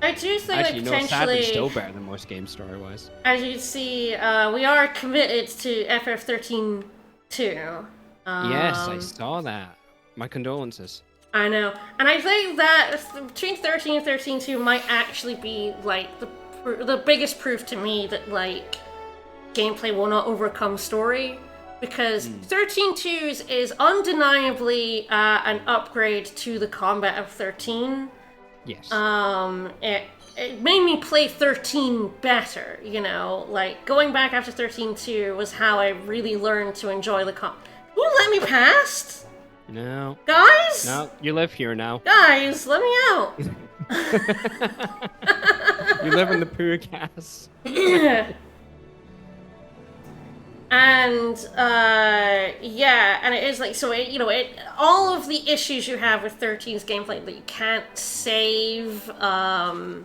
I do think actually, that potentially, sadly, still better than most games story-wise. As you see, we are committed to FF13 too. Yes, I saw that. My condolences. I know, and I think that between 13 and 13.2 might actually be like the biggest proof to me that like gameplay will not overcome story, because 13.2 is undeniably an upgrade to the combat of 13. Yes. It made me play 13 better, like going back after 13.2 was how I really learned to enjoy the Can you let me past? No. Guys? No, you live here now. Guys, let me out. You live in the poo gas. And and it is like, so all of the issues you have with 13's gameplay, that you can't save, not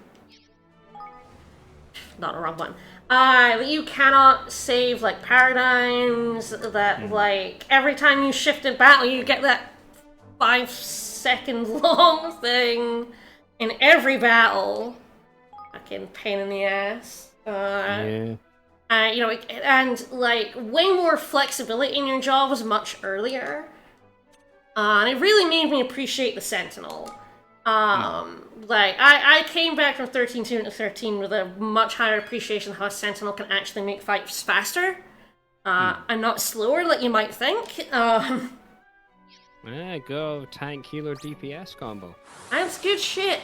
a wrong one, that you cannot save like paradigms, that like every time you shift in battle you get that 5-second long thing in every battle. Fucking pain in the ass. Yeah. And like way more flexibility in your jobs much earlier. And it really made me appreciate the Sentinel. Like I came back from 13.2 into 13 with a much higher appreciation of how a Sentinel can actually make fights faster, and not slower like you might think. Yeah, go tank healer DPS combo. That's good shit.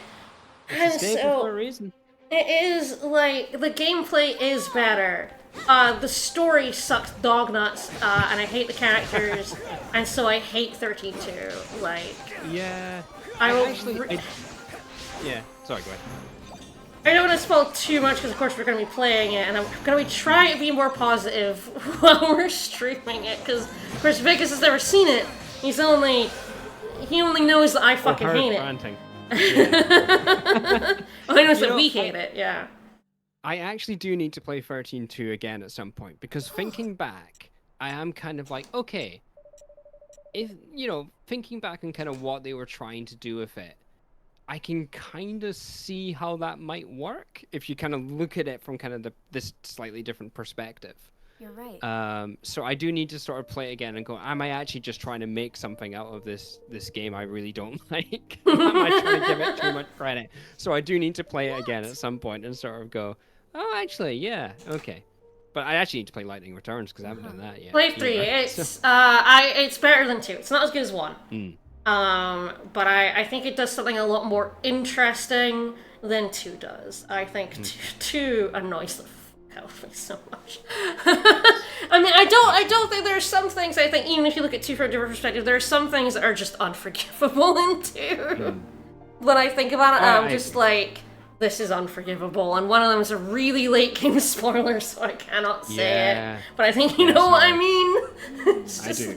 It's And stable for a reason. it is like the gameplay is better. The story sucks dog nuts, and I hate the characters, and so I hate 13.2. Like, yeah, I will. Yeah, sorry, go ahead. I don't want to spoil too much because, of course, we're going to be playing it, and I'm going to be trying to be more positive while we're streaming it. Because, of course, Vegas has never seen it. He only knows that I fucking hate it. Yeah. Well, he knows that we hate it. Yeah. I actually do need to play 13.2 again at some point, because thinking back, I am kind of like, okay, if, thinking back on kind of what they were trying to do with it, I can kind of see how that might work if you kind of look at it from kind of this slightly different perspective. You're right. So I do need to sort of play it again and go, am I actually just trying to make something out of this game I really don't like? Am I trying to give it too much credit? So I do need to play it again at some point and sort of go, oh, actually, yeah, okay. But I actually need to play Lightning Returns because I haven't done that yet. Play 3. either. It's better than 2. It's not as good as 1. But I think it does something a lot more interesting than 2 does. I think 2 annoys the fuck out of me so much. I mean, I don't think there are some things. I think even if you look at 2 from a different perspective, there are some things that are just unforgivable in 2. When I think about it, I'm just like, this is unforgivable. And one of them is a really late game spoiler, so I cannot say it. But I think you know what I mean. It's just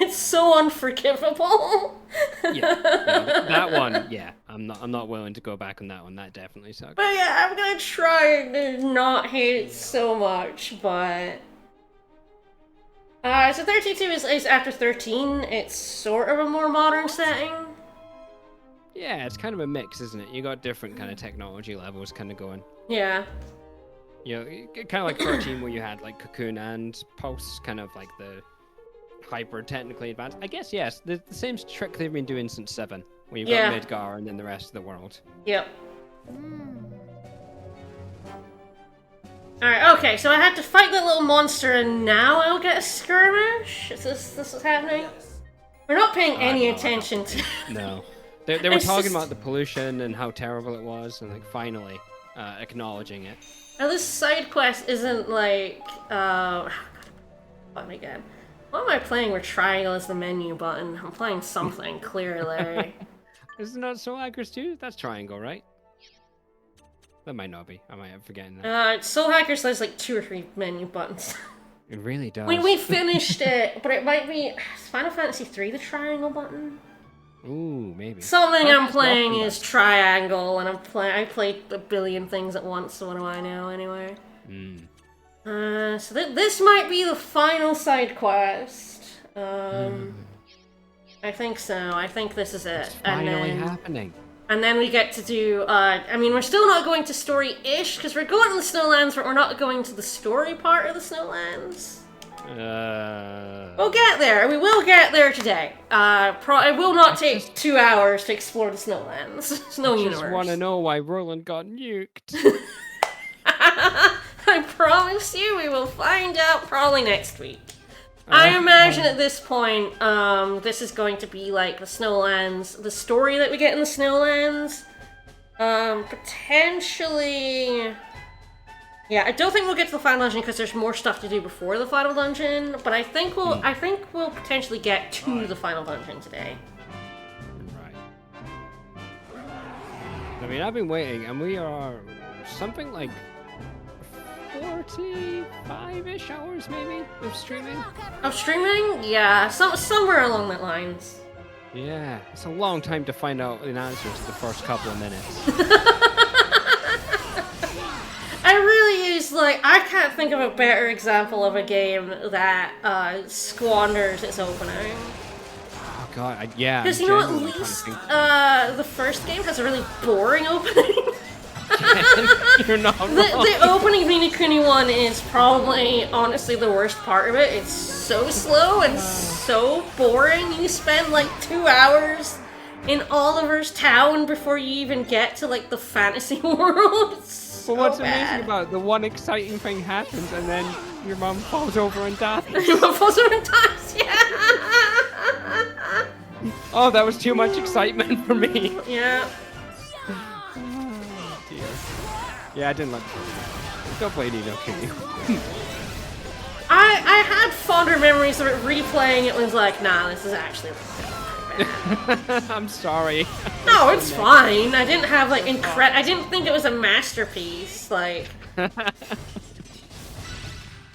it's so unforgivable. That one. Yeah, I'm not willing to go back on that one. That definitely sucks. But yeah, I'm gonna try to not hate it so much. But so 32 is after 13. It's sort of a more modern setting. Yeah, it's kind of a mix, isn't it? You got different kind of technology levels kind of going. Yeah. You know, kind of like 13 where you had like Cocoon and Pulse, kind of like the hyper technically advanced. I guess, yes, the same trick they've been doing since 7, where you've got Midgar and then the rest of the world. Yep. Alright, okay, so I had to fight that little monster and now I'll get a skirmish? Is this is happening? We're not paying any attention to... No. They were talking about the pollution and how terrible it was, and like finally acknowledging it. Now this side quest isn't like button again. What am I playing where triangle is the menu button? I'm playing something clearly. Isn't that Soul Hackers 2? That's triangle, right? That might not be. I might have forgotten that. Soul Hackers has like 2 or 3 menu buttons. It really does. We finished it, but it might be Final Fantasy 3 the triangle button. Ooh, maybe. Something I'm playing is triangle, and I played a billion things at once, so what do I know anyway? So this might be the final side quest. I think so. I think this is it. It's finally happening. And then we get to do, I mean, we're still not going to story-ish, because we're going to the Snowlands, but we're not going to the story part of the Snowlands. We'll get there. We will get there today. It will not take 2 hours to explore the Snowlands. Snow Universe. I just want to know why Roland got nuked. I promise you, we will find out probably next week. I imagine at this point, this is going to be like the Snowlands, the story that we get in the Snowlands. Potentially... Yeah, I don't think we'll get to the final dungeon because there's more stuff to do before the final dungeon, but I think we'll potentially get to the final dungeon today. Right. I mean, I've been waiting, and we are something like 45-ish hours, maybe, of streaming. Of streaming? Yeah, somewhere along that lines. Yeah, it's a long time to find out an answer to the first couple of minutes. I really use, like, I can't think of a better example of a game that squanders its opening. Oh god, yeah. Because you know, at least the first game has a really boring opening. You're not wrong. The opening of Ni no Kuni 1 is probably, honestly, the worst part of it. It's so slow and so boring. You spend, like, 2 hours in Oliver's town before you even get to, like, the fantasy world. But what's amazing about it, the one exciting thing happens and then your mum falls over and dies. Your mum falls over and dies, yeah! Oh, that was too much excitement for me. Yeah. Oh, dear. Yeah, I didn't like it. Don't play Ni no Kuni. I had fonder memories of it replaying. It was like, nah, this is actually I'm sorry. No, it's fine. I didn't have like I didn't think it was a masterpiece. Like,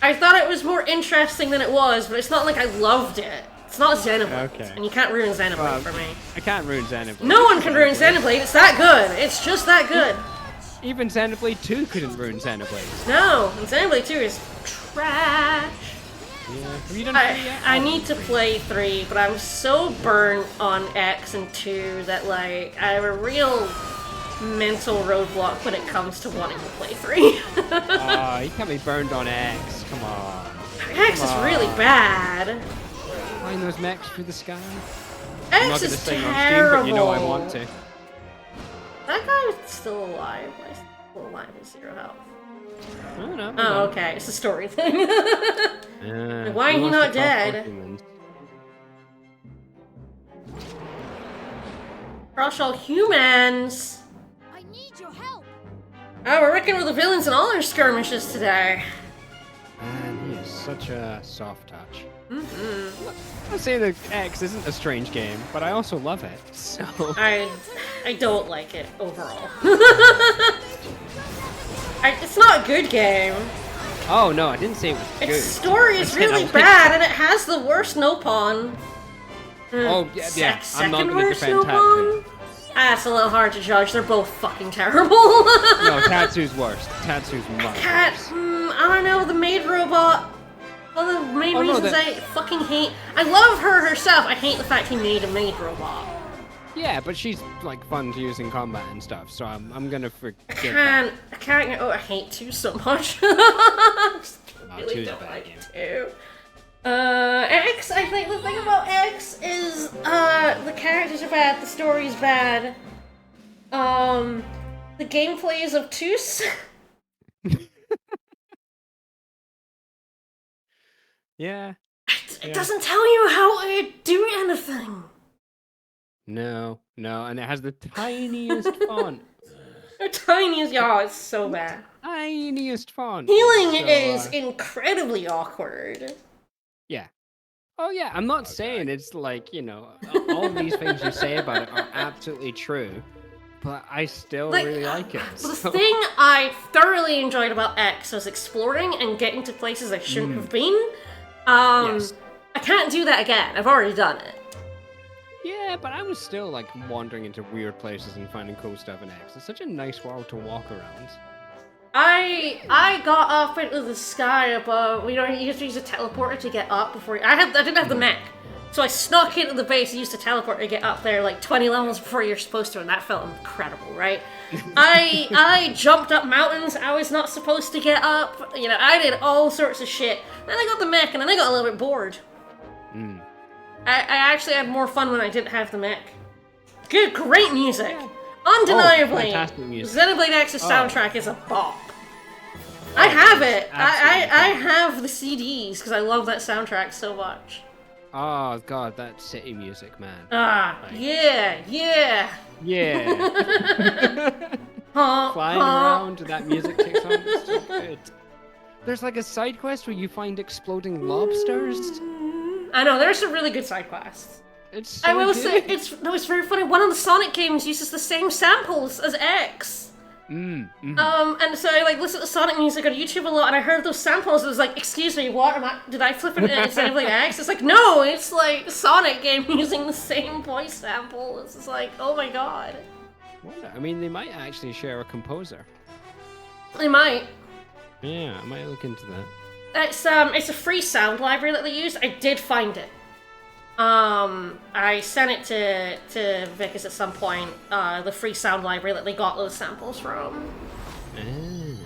I thought it was more interesting than it was, but it's not like I loved it. It's not Xenoblade, okay. And you can't ruin Xenoblade for me. I can't ruin Xenoblade. No one can ruin Xenoblade. It's that good. It's just that good. Even Xenoblade 2 couldn't ruin Xenoblade. No, and Xenoblade 2 is trash. Yeah. Have you done 3 yet? I need to play 3, but I'm so burnt on X and 2 that, like, I have a real mental roadblock when it comes to wanting to play 3. You can't be burned on X. Come on. X is really bad. Flying those mechs through the sky. X I'm not gonna is sing terrible. on Steam, but you know I want to. That guy is still alive. He's still alive with 0 health. Oh, no. Oh, okay. It's a story thing. Yeah, Why he are you wants to not talk dead? about humans. Crush all humans. I need your help. Oh, we're working with the villains in all our skirmishes today. Man, he is such a soft touch. Mm-hmm. I'm not saying that X isn't a strange game, but I also love it. So I don't like it overall. It's not a good game. oh no, I didn't say it was good. Its story I is said really I liked bad, it. and it has the worst Nopon. Oh yeah. I'm not Second gonna worst defend Nopon? Tatsu. That's a little hard to judge. They're both fucking terrible. No, Tatsu's worse. Tatsu's much Cat, worse. I don't know, the maid robot. One of the main Oh, no, reasons I fucking hate. I love her herself. I hate the fact he made a maid robot. Yeah, but she's like fun to use in combat and stuff, so I'm gonna forgive I that. can't. Oh, I hate 2 so much. Really 2's a don't bad like game. 2. X. I think the thing about X is the characters are bad, the story's bad. The gameplay is obtuse. Yeah. It doesn't tell you how to do anything. No, and it has the tiniest font. The tiniest, y'all, it's so bad. Tiniest font. Healing So, is incredibly awkward. yeah. Oh yeah, I'm not saying it's like, all of these things you say about it are absolutely true, but I still really like it. The so- thing I thoroughly enjoyed about X was exploring and getting to places I shouldn't have been. Yes. I can't do that again. I've already done it. Yeah, but I was still like wandering into weird places and finding cool stuff in X. It's such a nice world to walk around. I got up into the sky above. You used to use a teleporter to get up before. I didn't have the mech, so I snuck into the base and used a teleporter to get up there like 20 levels before you're supposed to, and that felt incredible, right? I jumped up mountains I was not supposed to get up. I did all sorts of shit. Then I got the mech, and then I got a little bit bored. I actually had more fun when I didn't have the mech. Great music. Undeniably, fantastic music. Xenoblade X's soundtrack is a bop. I have it. I have the CDs because I love that soundtrack so much. Oh god, that city music, man. Yeah. Yeah. Flying around to that music kicks on. It's so good. There's like a side quest where you find exploding lobsters. I know, there's some really good side quests. It's so I will good. say, it's very funny. One of the Sonic games uses the same samples as X. And so I listen to Sonic music on YouTube a lot, and I heard those samples. And I was like, "Excuse me, what? Did I flip it instead of like X?" It's like, no, it's like Sonic game using the same voice sample. It's just like, oh my god. I mean, they might actually share a composer. They might. Yeah, I might look into that. It's a free sound library that they use. I did find it. I sent it to Vickers at some point, the free sound library that they got those samples from.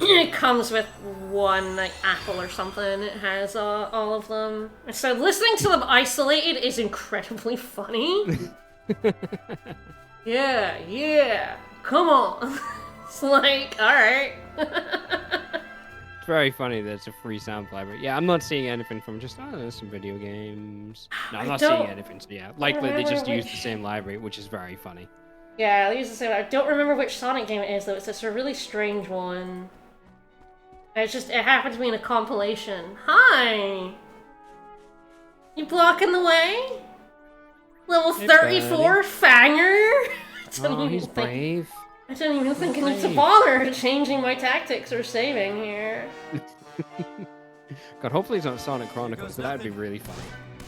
It comes with one, Apple or something. It has all of them. So listening to them isolated is incredibly funny. Yeah. Come on. It's like, alright. It's very funny that it's a free sound library. Yeah, I'm not seeing anything from just, there's some video games. No, I'm not seeing anything, so yeah. Likely they just use the same library, which is very funny. Yeah, they use the same. I don't remember which Sonic game it is, though. It's just a really strange one. It happened to be in a compilation. Hi! You blocking the way? Level 34, Fanger? Oh, he's brave. I didn't even think I need to bother changing my tactics or saving here. God, hopefully it's not Sonic Chronicles, but that'd be really funny.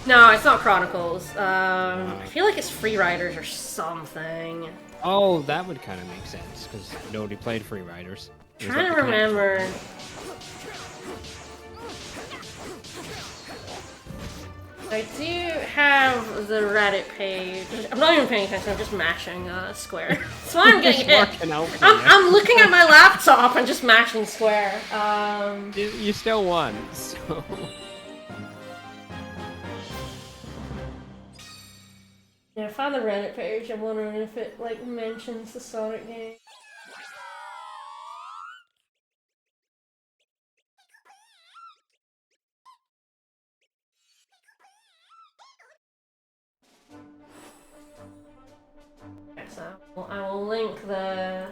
No, it's not Chronicles. I feel like it's Free Riders or something. Oh, that would kind of make sense, because nobody played Free Riders. It was Trying like to the connection. remember. I do have the Reddit page. I'm not even paying attention. I'm just mashing square. So I'm getting hit. Working out for you. I'm looking at my laptop and just mashing square. You still won, so... Yeah, I found the Reddit page. I'm wondering if it mentions the Sonic game. Well, I will link the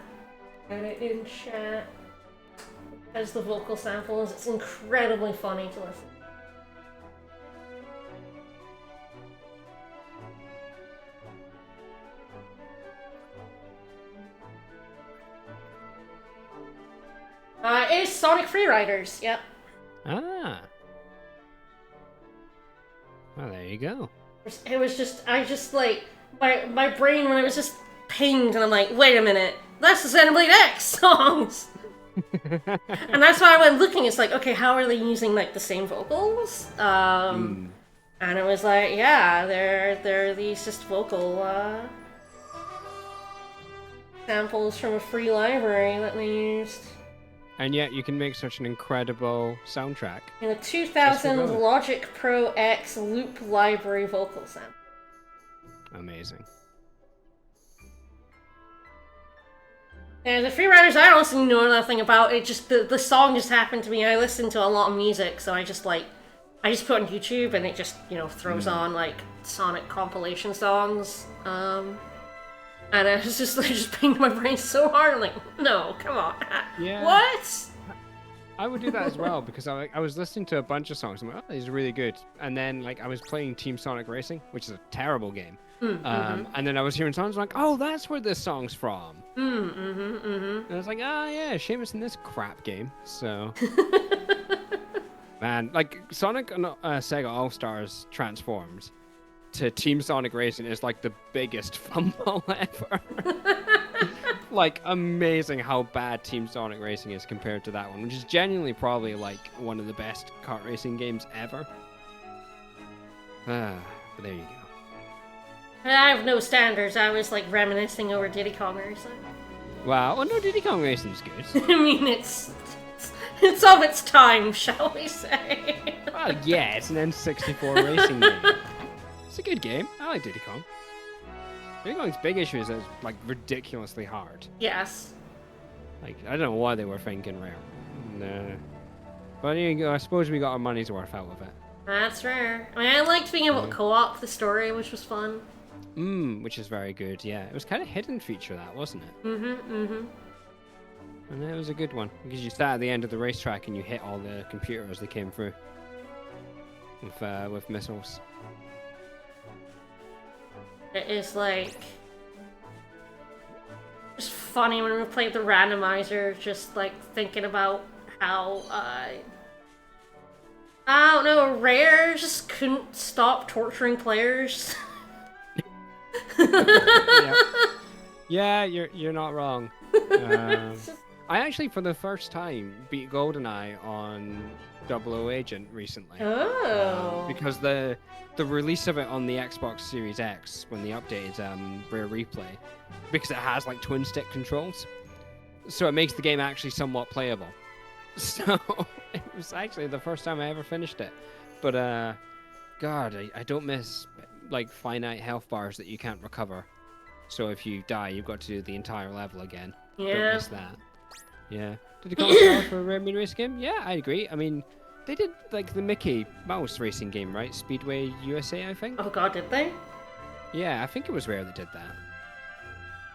edit in chat as the vocal samples. It's incredibly funny to listen. It is Sonic Freeriders, yep. Ah. Well, there you go. It was just, my brain, when it was just pinged, and I'm like, wait a minute, that's the Xenoblade X songs! And that's why I went looking, it's like, okay, how are they using, like, the same vocals? And it was like, yeah, they're these just vocal, samples from a free library that they used. And yet you can make such an incredible soundtrack. In the 2000 Logic Pro X Loop Library vocal sample. Amazing. And the Freeriders, I honestly know nothing about. It just, the song just happened to me. I listen to a lot of music, so I just put it on YouTube, and it just, throws on, like, Sonic compilation songs. And it was just, just pinged my brain so hard. I'm like, no, come on. Yeah. What? I would do that as well, because I was listening to a bunch of songs. I'm like, oh, these are really good. And then, like, I was playing Team Sonic Racing, which is a terrible game. And then I was hearing songs like, oh, that's where this song's from. And I was like, oh, yeah, Seamus in this crap game. So, man, like, Sonic and Sega All-Stars Transformed to Team Sonic Racing is like the biggest fumble ever. Like, amazing how bad Team Sonic Racing is compared to that one, which is genuinely probably like one of the best kart racing games ever. But there you go. I have no standards. I was like reminiscing over Diddy Kong Racing. Wow, well, no, Diddy Kong Racing's good. I mean, it's of its time, shall we say? Well, yeah, it's an N64 racing game. It's a good game. I like Diddy Kong. Diddy Kong's big issue is that it's like ridiculously hard. Yes. Like, I don't know why they were thinking rare. Nah. But there you go. I suppose we got our money's worth out of it. That's rare. I mean, I liked being able to co-op the story, which was fun. Which is very good, yeah. It was kind of hidden feature, that, wasn't it? And it was a good one. Because you start at the end of the racetrack and you hit all the computers as they came through. With missiles. It is like just funny when we played the randomizer, just like thinking about how I don't know, Rare just couldn't stop torturing players. Yeah, you're not wrong. I actually, for the first time, beat GoldenEye on 00 Agent recently. Oh. Because the release of it on the Xbox Series X, when they updated Rare Replay, because it has like twin stick controls, so it makes the game actually somewhat playable. So it was actually the first time I ever finished it. But God, I don't miss like finite health bars that you can't recover. So if you die, you've got to do the entire level again. Yeah. Don't miss that. Yeah. Did it come out for a Rare Mini Race game? Yeah, I agree. I mean, they did like the Mickey Mouse racing game, right? Speedway USA, I think. Oh God, did they? Yeah, I think it was Rare that did that.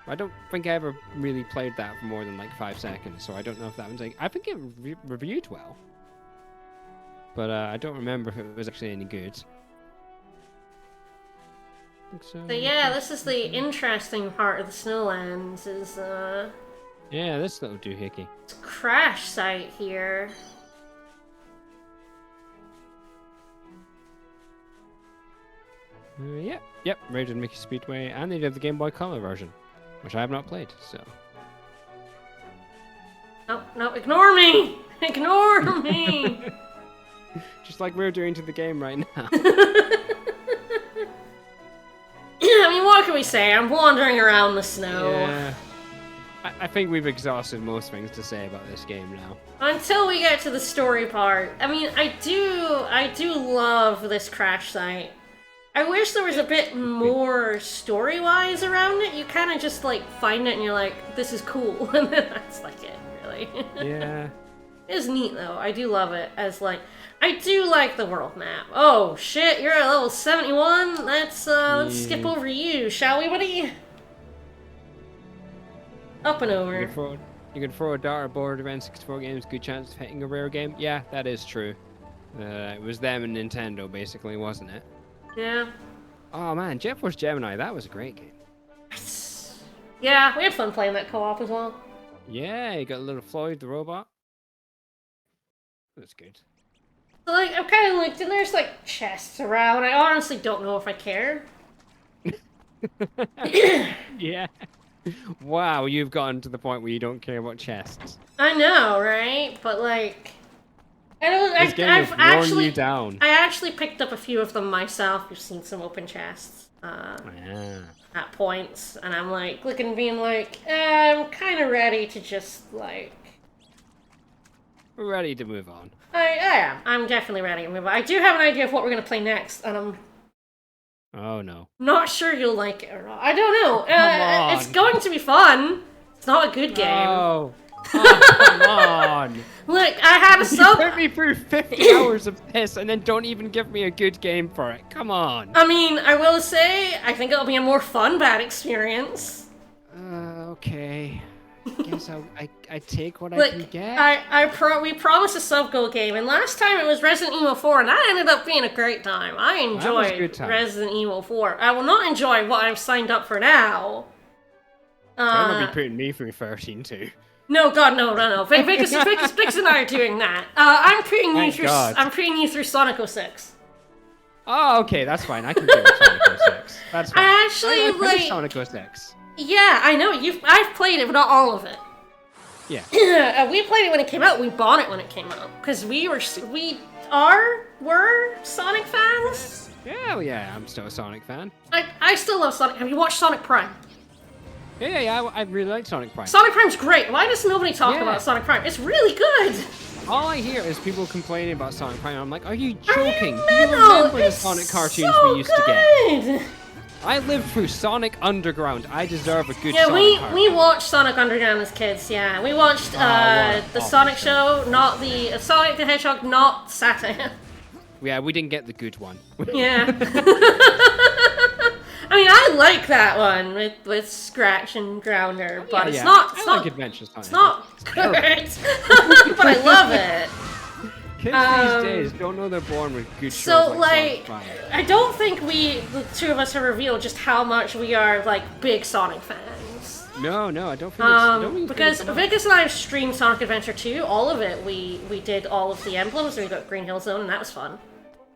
I don't think I ever really played that for more than like 5 seconds, so I don't know if that one's like. I think it reviewed well, but I don't remember if it was actually any good. I think so. So yeah, this is the interesting part of the Snowlands. Is Yeah, this little doohickey. it's a crash site here. Yep, rated Mickey Speedway, and they did the Game Boy Color version, which I have not played, so. No, ignore me! Ignore me! Just like we're doing to the game right now. I mean, what can we say? I'm wandering around the snow. Yeah. I think we've exhausted most things to say about this game now. Until we get to the story part. I mean, I do love this crash site. I wish there was a bit more story-wise around it. You kind of just, like, find it and you're like, this is cool. And then that's, like, it, really. Yeah. It's neat, though. I do love it as, like... I do like the world map. Oh, shit, you're at level 71? Let's skip over you, shall we, buddy? Up and You over. can throw a dartboard around 64 games, good chance of hitting a rare game. Yeah, that is true. It was them and Nintendo, basically, wasn't it? Yeah. Oh man, Jet Force Gemini, that was a great game. Yeah, we had fun playing that co-op as well. Yeah, you got a little Floyd the robot. That's good. So, like, I'm kind of like, there's like chests around. I honestly don't know if I care. Yeah. Wow, you've gotten to the point where you don't care about chests. I know, right? But like, I don't. This game I've has worn actually, you down. I actually picked up a few of them myself. You've seen some open chests Yeah. at points, and I'm like looking, being like, I'm kind of ready to just like. We're ready to move on. I am. I'm definitely ready to move on. I do have an idea of what we're gonna play next, and I'm Oh no. not sure you'll like it or not. I don't know. Come It's on. going to be fun. It's not a good game. Oh. Oh, come on. Look, I had a You sub. put me through 50 hours of this and then don't even give me a good game for it. Come on. I mean, I will say, I think it'll be a more fun bad experience. Okay. I guess I take what I Look, can get. we promised a sub-goal game, and last time it was Resident Evil 4, and that ended up being a great time. I That was a enjoyed good time. Resident Evil 4. I will not enjoy what I've signed up for now. You're gonna be putting me through 13 too. No, God, no. Vicus and I are doing that. I'm putting you Thank through. God. I'm putting you through Sonic 06. Oh, okay, that's fine. I can do it Sonic 06. That's fine. I actually, I finished like- Sonic 06. Yeah, I know. I've played it, but not all of it. Yeah. We played it when it came out. We bought it when it came out because we're Sonic fans. Yeah, I'm still a Sonic fan. I still love Sonic. Have you watched Sonic Prime? Yeah, I really like Sonic Prime. Sonic Prime's great. Why does nobody talk Yeah. about Sonic Prime? It's really good. All I hear is people complaining about Sonic Prime. I'm like, are you joking? Do you Mental. remember the It's Sonic cartoons so we used to get? good. I lived through Sonic Underground. I deserve a good Yeah, Sonic cartoon. we watched Sonic Underground as kids. Yeah, we watched what an the awful Sonic show. show, not the Sonic the Hedgehog, not Satan. Yeah, we didn't get the good one. Yeah. I mean, I like that one with Scratch and Grounder, but Yeah, it's yeah. not. I It's like not. Adventure Sonic. It's not terrible. good, but I love it. Kids Um, these days don't know they're born with good shows So, like like, Sonic Prime. I don't think the two of us have revealed just how much we are like big Sonic fans. No, I don't think I don't think it's Because gonna come out. Vicus and I have streamed Sonic Adventure 2, all of it. We did all of the emblems, and we got Green Hill Zone, and that was fun.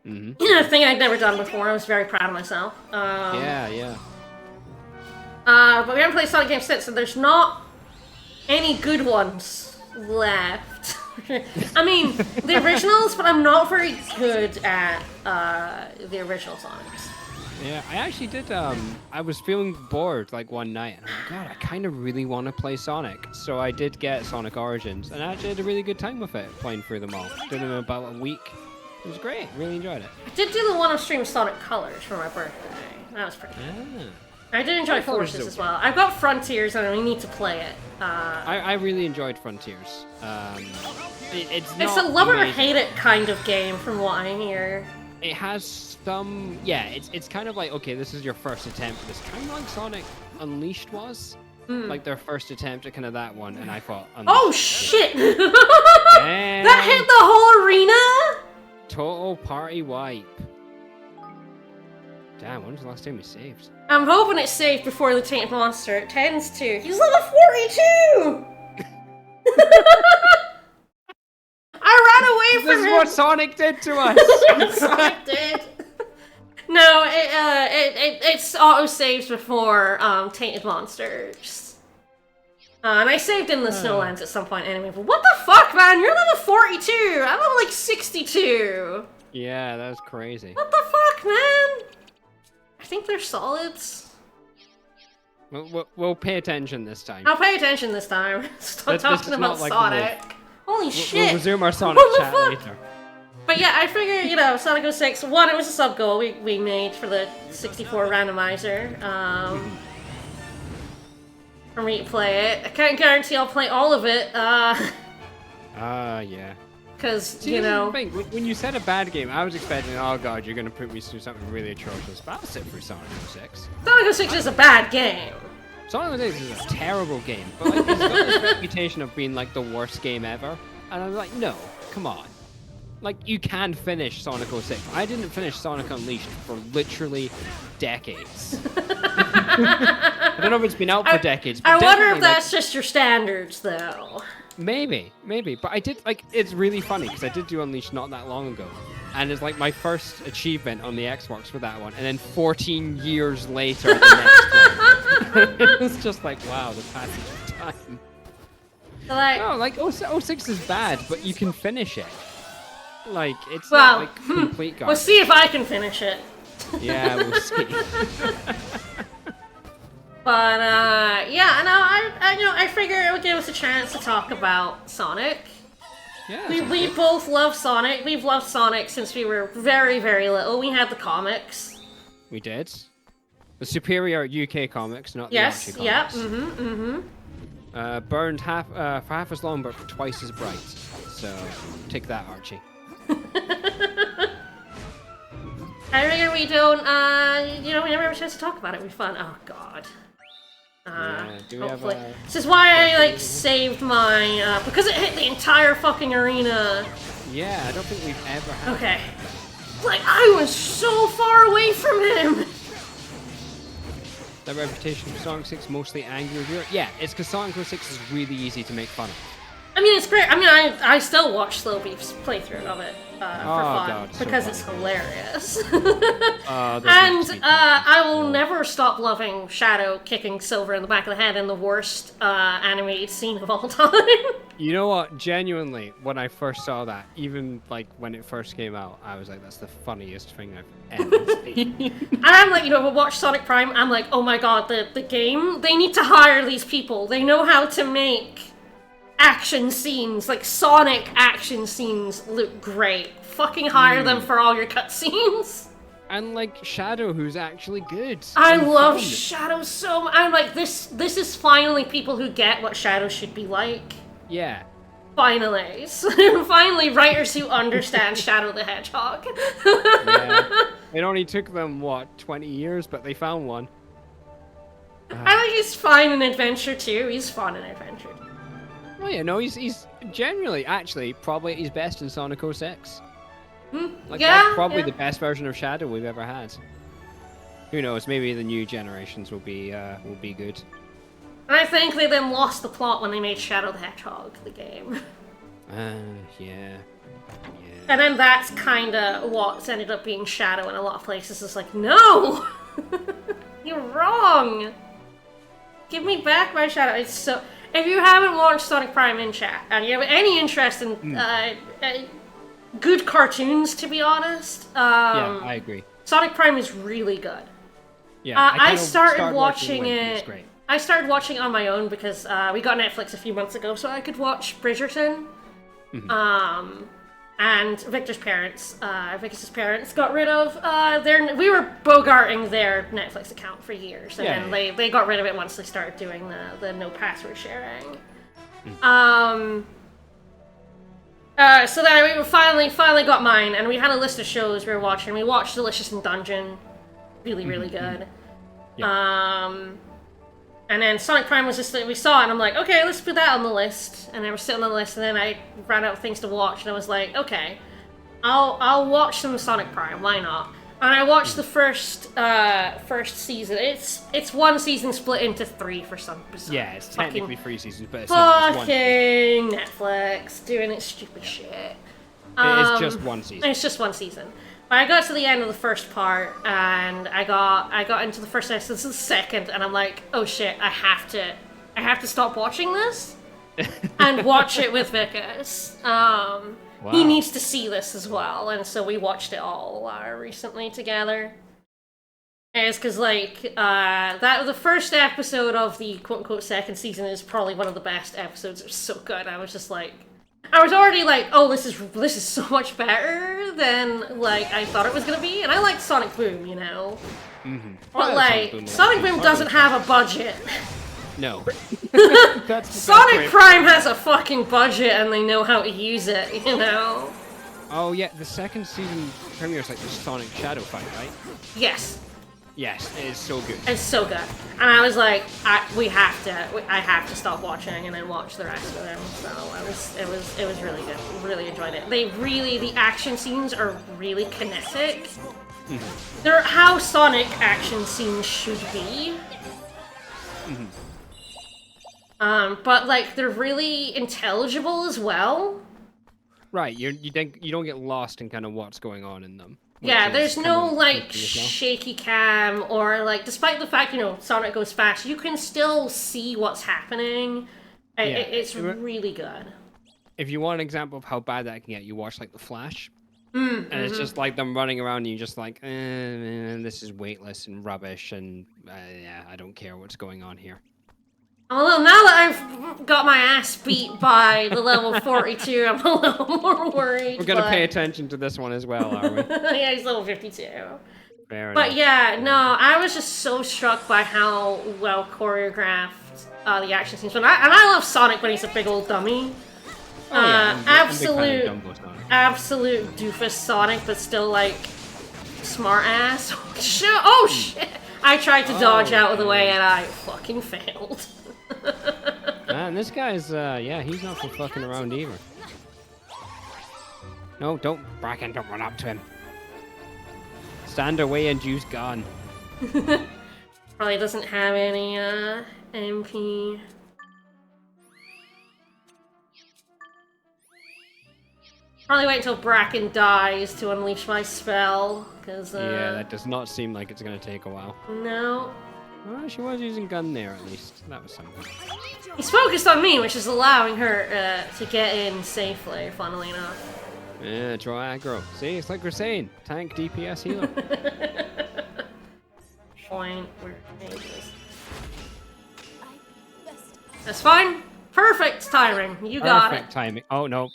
Mm-hmm. A thing I'd never done before. I was very proud of myself. Yeah. But we haven't played Sonic games since, so there's not any good ones left. I mean, the originals, but I'm not very good at the original Sonics. Yeah, I actually did. I was feeling bored like one night, and I'm like, God, I kind of really want to play Sonic. So I did get Sonic Origins, and I actually had a really good time with it, playing through them all. Did them in about a week. It was great. Really enjoyed it. I did do the one of stream Sonic Colors for my birthday. That was pretty good. Yeah. I did enjoy Forces Forces as okay. well. I've got Frontiers, and we need to play it. I really enjoyed Frontiers. It's It's not a love it or amazing. hate it kind of game, from what I hear. It has some, yeah. It's kind of like, okay, this is your first attempt. It's kind of like Sonic Unleashed was, like their first attempt at kind of that one, and I thought, Oh Unleashed shit! Damn. That hit the whole arena. Total party wipe. Damn, when was the last time we saved? I'm hoping it's saved before the Tainted Monster. It tends to. He's level 42. I ran away This from is him. what Sonic did to us! Sonic did. No, it's auto saves before Tainted Monsters. And I saved in the Snowlands at some point anyway. But what the fuck, man? You're level 42. I'm level like 62. Yeah, that's crazy. What the fuck, man? I think they're solids. We'll pay attention this time. I'll pay attention this time. Stop This talking is about not like the Sonic. Holy We'll shit. resume our Sonic What the chat fuck? later. But yeah, I figure, Sonic 06, one, it was a sub goal we made for the 64 randomizer. For me to play it. I can't guarantee I'll play all of it, Yeah. because, See, you this is the know. thing. When you said a bad game, I was expecting, oh god, you're gonna put me through something really atrocious. But I'll sit through Sonic 06. Sonic 06 is a bad game. Sonic 06 is a terrible game, but like, it's got this reputation of being like the worst game ever. And I'm like, no, come on. Like, you can finish Sonic 06. I didn't finish Sonic Unleashed for literally decades. I don't know if it's been out for decades. But I wonder if definitely, that's just your standards, though. Maybe. But I did, like, it's really funny because I did do Unleashed not that long ago. And it's like my first achievement on the Xbox for that one. And then 14 years later, the next one. It was just like, wow, the passage of time. Like, No, like, 06 is bad, but you can finish it. Like, it's well, not, like, complete garbage. we'll see if I can finish it. Yeah, we'll see. But, yeah, no, I figure it would give us a chance to talk about Sonic. Yeah, We both love Sonic. We've loved Sonic since we were very, very little. We had the comics. we did. The superior UK comics, not Yes, the Archie yeah, comics. Burned for half as long, but twice as bright. So, take that, Archie. I figure we don't, we never have a chance to talk about it. It'd be fun. Oh, God. Do we have Hopefully. a... This is why I, like, saved my, because it hit the entire fucking arena. Yeah, I don't think we've ever had... Okay. Like, I was so far away from him! That reputation for Sonic 6 mostly angry reviewer? Yeah, it's because Sonic 06 is really easy to make fun of. I mean, it's great. I mean, I still watch Slow Beef's playthrough of it for fun God, so because funny. it's hilarious. And I will never stop loving Shadow kicking Silver in the back of the head in the worst animated scene of all time. You know what? Genuinely, when I first saw that, even like when it first came out, I was like, that's the funniest thing I've ever seen. And I'm like, we'll watch Sonic Prime. I'm like, oh my god, the game, they need to hire these people. They know how to make action scenes, like Sonic action scenes, look great. Fucking hire them for all your cutscenes. And like Shadow, who's actually good. I and love fun. Shadow so much. I'm like, this is finally people who get what Shadow should be like. Yeah. Finally. Finally writers who understand Shadow the Hedgehog. Yeah. It only took them, what, 20 years, but they found one. I think he's fine in Adventure too. He's fun in Adventure. Oh yeah, no, he's generally, actually, probably at his best in Sonic 06. Like, Yeah, that's probably yeah. the best version of Shadow we've ever had. Who knows, maybe the new generations will be good. And I think they then lost the plot when they made Shadow the Hedgehog the game. Yeah. And then that's kinda what's ended up being Shadow in a lot of places. It's like, no! You're wrong! Give me back my Shadow. It's so... If you haven't watched Sonic Prime in chat, and you have any interest in good cartoons, to be honest, Yeah, I agree. Sonic Prime is really good. Yeah, I started watching It's it. great. I started watching it on my own because we got Netflix a few months ago, so I could watch Bridgerton. And Victor's parents, Victor's parents got rid of we were bogarting their Netflix account for years, and then they got rid of it once they started doing the no password sharing. So then we finally got mine, and we had a list of shows we were watching. We watched Delicious in Dungeon, really good. And then Sonic Prime was just that we saw it, and I'm like, okay, let's put that on the list. And I was sitting on the list, and then I ran out of things to watch, and I was like, okay, I'll watch some Sonic Prime. Why not? And I watched the first season. It's one season split into 3 for some bizarre. Yeah, it's technically 3 seasons, but it's not. It's one. Fucking Netflix doing its stupid shit. It is just one season. It's just one season. But I got to the end of the first part, and I got into the first episode, this is the second, and I'm like, oh shit, I have to stop watching this and watch it with Vickers. He needs to see this as well, and so we watched it all recently together. And it's because the first episode of the quote unquote second season is probably one of the best episodes. It's so good. I was already like, oh, this is so much better than like I thought it was gonna be, and I liked Sonic Boom, you know. But like, Sonic Boom doesn't have a budget. No. Sonic Prime has a fucking budget, and they know how to use it, you know. Oh yeah, the second season premieres like the Sonic Shadow fight, right? Yes. Yes, it is so good. It's so good. And I was like, I have to stop watching and then watch the rest of them. So it was really good. Really enjoyed it. The action scenes are really kinetic. They're how Sonic action scenes should be. But like they're really intelligible as well. Right, you don't get lost in kind of what's going on in them. Yeah, there's no like shaky cam or like, despite the fact Sonic goes fast, you can still see what's happening. It's really good. If you want an example of how bad that can get, you watch like The Flash, and it's just like them running around, and you're just like, this is weightless and rubbish, and yeah, I don't care what's going on here. Although now that I've got my ass beat by the level 42, I'm a little more worried. We're gonna pay attention to this one as well, are we? Yeah, he's level 52. Fair enough. But yeah, no, I was just so struck by how well choreographed the action scenes. And I love Sonic when he's a big old dummy. Absolute doofus Sonic, but still like smart ass. Oh shit! I tried to dodge out of the way and I fucking failed. Man, this guy's, he's not for fucking around either. No, Bracken, don't run up to him. Stand away and use gun. Probably doesn't have any, MP. Probably wait until Bracken dies to unleash my spell, because, yeah, that does not seem like it's gonna take a while. No. Well, she was using gun there, at least. That was something. He's focused on me, which is allowing her to get in safely, funnily enough. Yeah, draw aggro. See, it's like we're saying. Tank, DPS, healer. Point. Where is That's fine. Perfect timing. You got it. Perfect timing. Oh, no.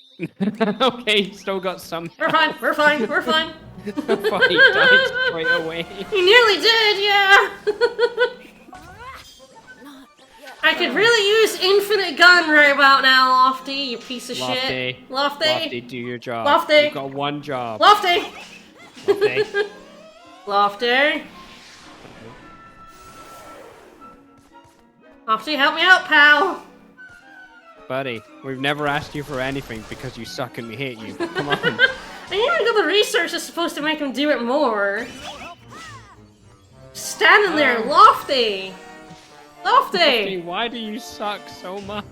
Okay, still got some. We're fine. We're fine. We're fine. He died straight away. He nearly did, yeah. I could really use infinite gun right about now, Lofty, you piece of shit. Lofty. Lofty, do your job. Lofty. You've got one job. Lofty. Lofty. Lofty. Lofty, help me out, pal. Buddy, we've never asked you for anything because you suck and we hate you. Come on. I even got the research that's supposed to make him do it more. Standing there, Lofty! Lofty! Lofty, why do you suck so much?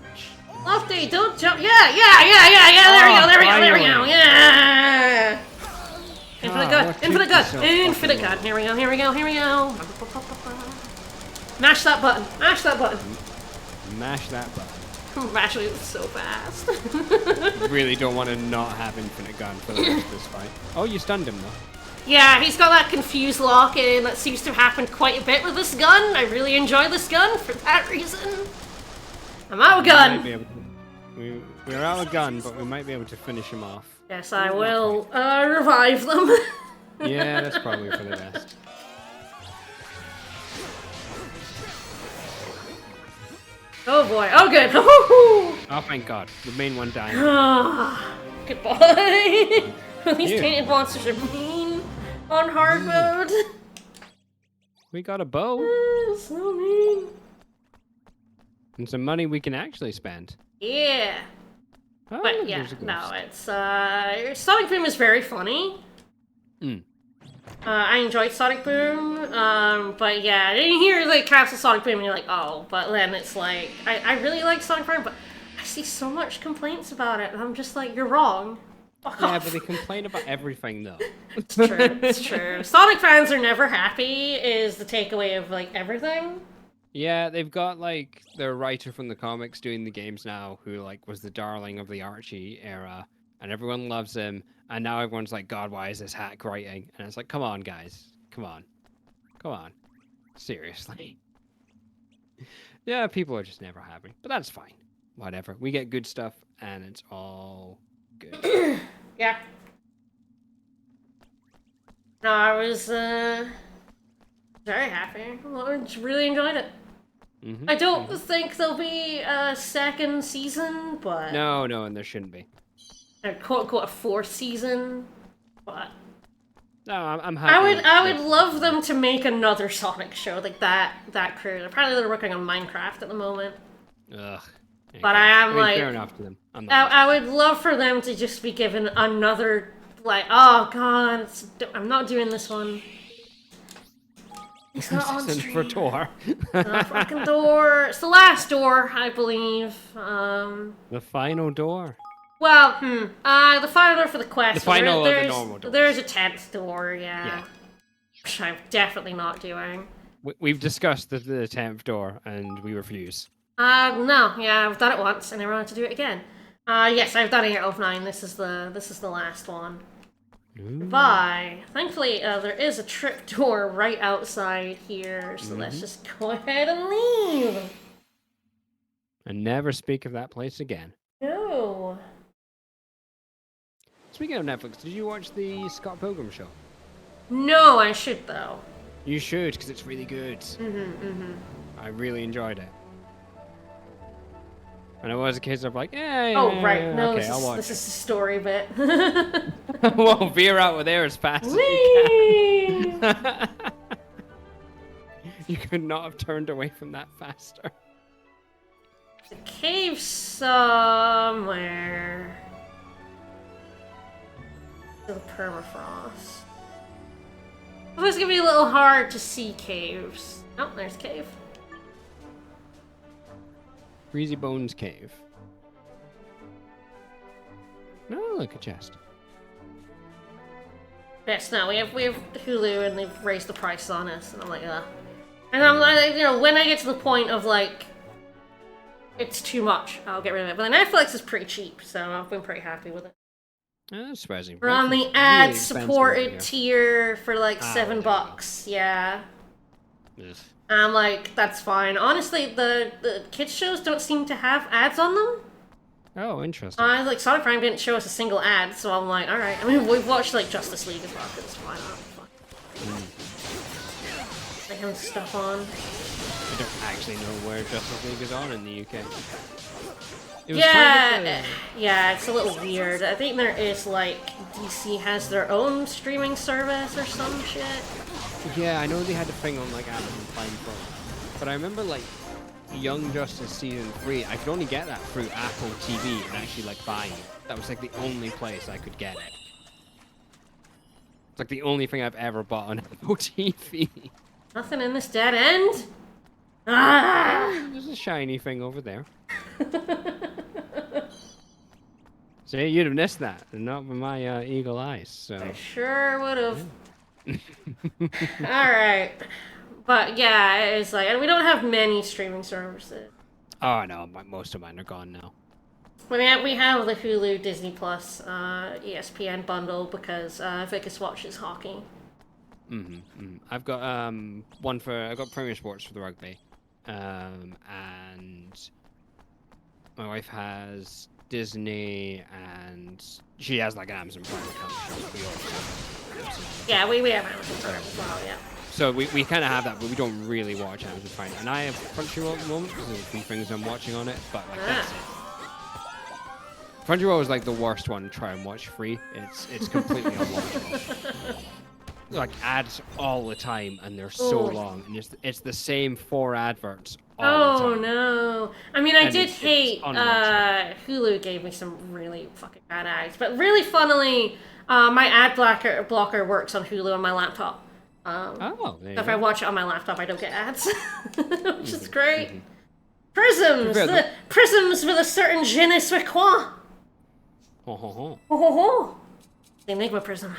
Lofty, don't jump. Yeah, there we go, yeah! Infinite gun. Here we go. Mash that button. Mash that button. Mash it so fast. Really don't want to not have infinite gun for the rest of this fight. Oh, you stunned him though. Yeah, he's got that confused lock in that seems to happen quite a bit with this gun. I really enjoy this gun for that reason. I'm out of gun. We're out of gun, but we might be able to finish him off. Yes, I will revive them. Yeah, that's probably for the best. Oh boy, oh good. Oh, thank God. The main one died. Goodbye. These painted monsters are mean on hard mode. We got a bow. So mean. And some money we can actually spend. Yeah. Oh, But yeah, no, it's Sonic Boom is very funny. I enjoyed Sonic Boom, but yeah, and you hear like Castle Sonic Boom and you're like, oh, but then it's like, I really like Sonic Boom, but I see so much complaints about it, and I'm just like, you're wrong. Fuck Yeah, off. but they complain about everything though. It's true, it's true. Sonic fans are never happy is the takeaway of like everything. Yeah, they've got like their writer from the comics doing the games now, who like was the darling of the Archie era, and everyone loves him. And now everyone's like, God, why is this hack writing? And it's like, come on, guys, come on, seriously. Yeah, people are just never happy, but that's fine. Whatever, we get good stuff, and it's all good. Yeah. No, I was very happy. I really enjoyed it. I don't think there'll be a second season, but No, and there shouldn't be. Or quote unquote a fourth season, but No, I'm happy. I would love them to make another Sonic show like that crew. Apparently they're working on Minecraft at the moment. Ugh. But I am like, fair enough to them. I'm not I would love for them to just be given another, like, oh god, I'm not doing this one. It's not on stream. For door. Fucking door. It's the last door, I believe. The final door. Well, the final door for the quest. The final of the normal door. There's a 10th door, yeah. Which I'm definitely not doing. We've discussed the 10th door, and we refuse. No, yeah, I've done it once, and I wanted to do it again. Yes, I've done it at Elf 9. This is the last one. Bye. Thankfully, there is a trip door right outside here, so let's just go ahead and leave. And never speak of that place again. No. Speaking of Netflix, did you watch the Scott Pilgrim show? No, I should though. You should, because it's really good. I really enjoyed it. And it was a case of like, oh right, no, okay, I'll watch this is the story bit. Well, veer out of there as fast as you can. You could not have turned away from that faster. The cave somewhere. The permafrost. It was gonna be a little hard to see caves. Oh, there's a cave. Breezy Bones Cave. No, look, a chest. Yes, no, we have Hulu and they've raised the price on us, and I'm like, ugh. And I'm like, you know, when I get to the point of like, it's too much, I'll get rid of it. But the Netflix is pretty cheap, so I've been pretty happy with it. That's surprising. We're on the ad-supported tier for like $7. Yeah. Ugh. I'm like, that's fine. Honestly, the kids shows don't seem to have ads on them. Oh, interesting. Like Sonic Prime didn't show us a single ad, so I'm like, all right. I mean, we've watched like Justice League as well, because why not? Fuck. They have stuff on. I don't actually know where Justice League is on in the UK. Yeah, it's a little weird. I think there is like DC has their own streaming service or some shit. Yeah, I know they had a thing on like Amazon Prime Pro, but I remember like Young Justice Season 3, I could only get that through Apple TV and actually like buying it. That was like the only place I could get it. It's like the only thing I've ever bought on Apple TV. Nothing in this dead end? Ah! There's a shiny thing over there. See, you'd have missed that, and not with my eagle eyes, so... I sure would have. Yeah. Alright. But yeah, it's like, and we don't have many streaming services. Oh no, most of mine are gone now. We have the Hulu, Disney Plus, ESPN bundle because Vickers watches hockey. I've got I've got Premier Sports for the rugby, and my wife has Disney, and she has like an Amazon Prime account. Yeah, we have Amazon Prime as well, yeah. So we kind of have that, but we don't really watch Amazon Prime. And I have Crunchyroll at the moment because there's a few things I'm watching on it, but like that's it. Crunchyroll is like the worst one to try and watch free. It's completely unwatchable. Like ads all the time, and they're so long, and it's the same 4 adverts all the time. No! I mean, I did hate Hulu gave me some really fucking bad ads, but really funnily, my ad blocker works on Hulu on my laptop. So if I watch it on my laptop, I don't get ads, which is great. Prisms, prisms with a certain je ne sais quoi. The Enigma prism.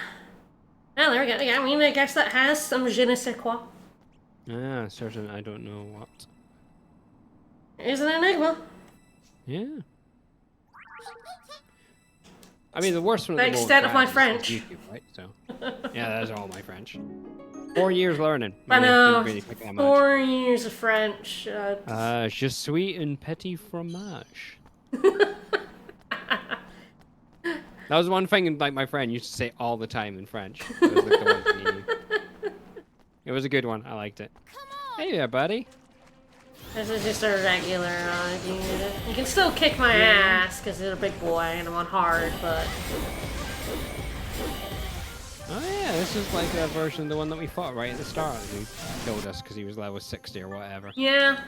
Oh, there we go. Yeah, I mean, I guess that has some je ne sais quoi. Yeah, certain. I don't know what. It's an enigma. Yeah. I mean, the worst one. The extent of my French. YouTube, right? So, yeah, that's all my French. 4 years learning. I know. Really 4 years of French. Je suis un petit fromage. That was one thing like my friend used to say all the time in French. It was, like, the one thing he knew. It was a good one. I liked it. Hey there, buddy. This is just a regular dude. You can still kick my ass because you're a big boy and I'm on hard, but... Oh yeah, this is like a version of the one that we fought right at the start. Who killed us because he was level 60 or whatever. Yeah.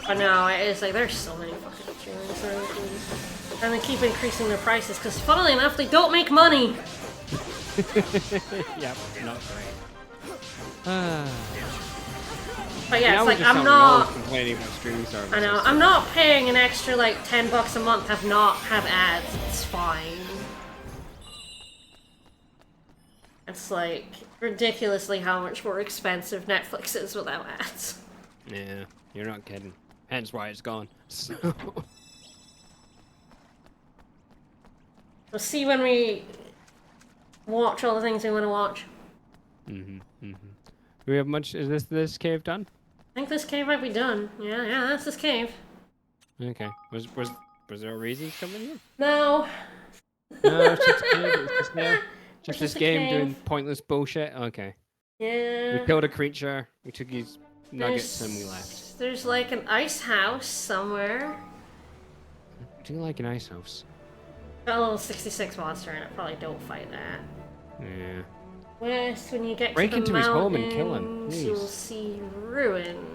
I know, it's like there's so many fucking streamers. And they keep increasing their prices because, funnily enough, they don't make money. Yep, not great. But yeah, now it's like we're just I'm not. complaining about streaming services. I know, I'm not paying an extra like $10 a month to not have ads. It's fine. It's like ridiculously how much more expensive Netflix is without ads. Yeah, you're not kidding. Hence why it's gone. So. We'll see when we watch all the things we want to watch. Do we have much? Is this cave done? I think this cave might be done. Yeah, that's this cave. Okay. Was there a reason to come in here? No. No, it's just a cave. It's just there. Just this just a game cave. doing pointless bullshit. Okay. Yeah. We killed a creature. We took his nuggets and we left. There's like an ice house somewhere. Do you like an ice house? Got a level 66 monster in it. Probably don't fight that. Yeah. West, when you get Break to the into his home and kill him, mountains, you'll please. see ruin.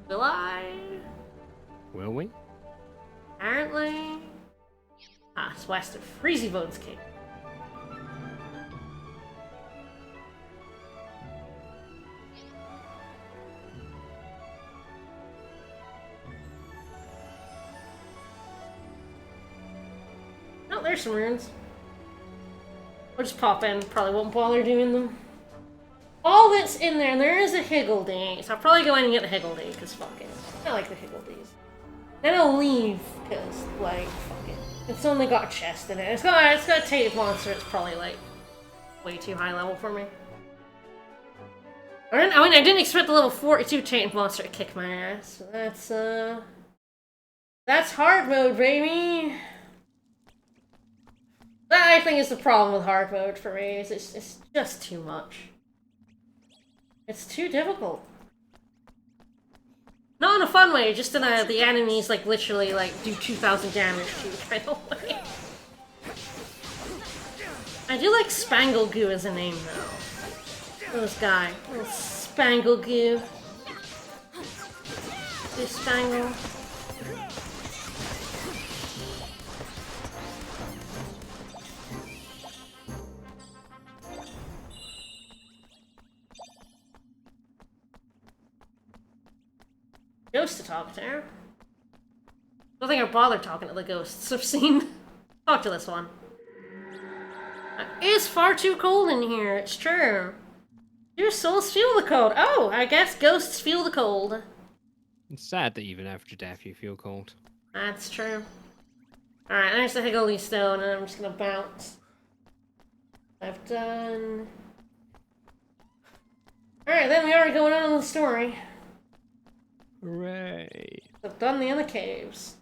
Will I? Will we? Apparently. Ah, it's west of Freezy Bones Cave. Oh, there's some runes. We'll just pop in. Probably won't bother doing them. All that's in there, and there is a Higgledy, so I'll probably go in and get the Higgledy, because fuck it. I like the Higgledies. Then I'll leave, because, like, fuck it. It's only got a chest in it. It's got a tape monster, it's probably, like, way too high level for me. I didn't expect the level 42 tape monster to kick my ass. That's hard mode, baby! That, I think, is the problem with hard mode for me, is it's just too much. It's too difficult. Not in a fun way, just in a, the enemies, like, literally, like, do 2,000 damage to you kind of way. I do like Spangle Goo as a name, though. This guy. Little Spangle Goo. This Spangle. Ghost to talk to. I don't think I bothered talking to the ghosts I've seen. Talk to this one. It is far too cold in here, it's true. Your souls feel the cold. Oh, I guess ghosts feel the cold. It's sad that even after death you feel cold. That's true. Alright, there's the Higgledy Stone, and I'm just gonna bounce. I've done... Alright, then we are going on with the story. Hooray! I've done the other caves.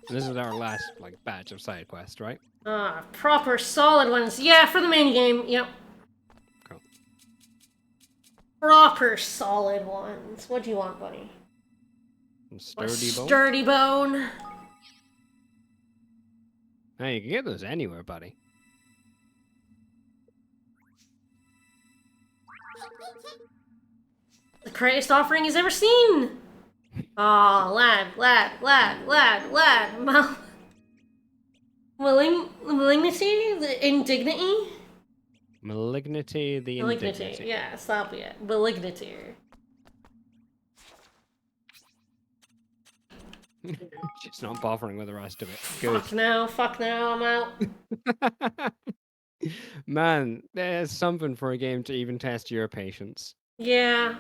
And this is our last, like, batch of side quests, right? Proper solid ones. Yeah, for the main game, yep. Cool. Proper solid ones. What do you want, buddy? Sturdy bone? Sturdy bone. Hey, you can get those anywhere, buddy. The greatest offering he's ever seen! Aw, lad. Malignity? The indignity? Malignity, the indignity. Yes, that'll be it. Malignity. Just not bothering with the rest of it. Good. Fuck no, I'm out. Man, there's something for a game to even test your patience. Yeah.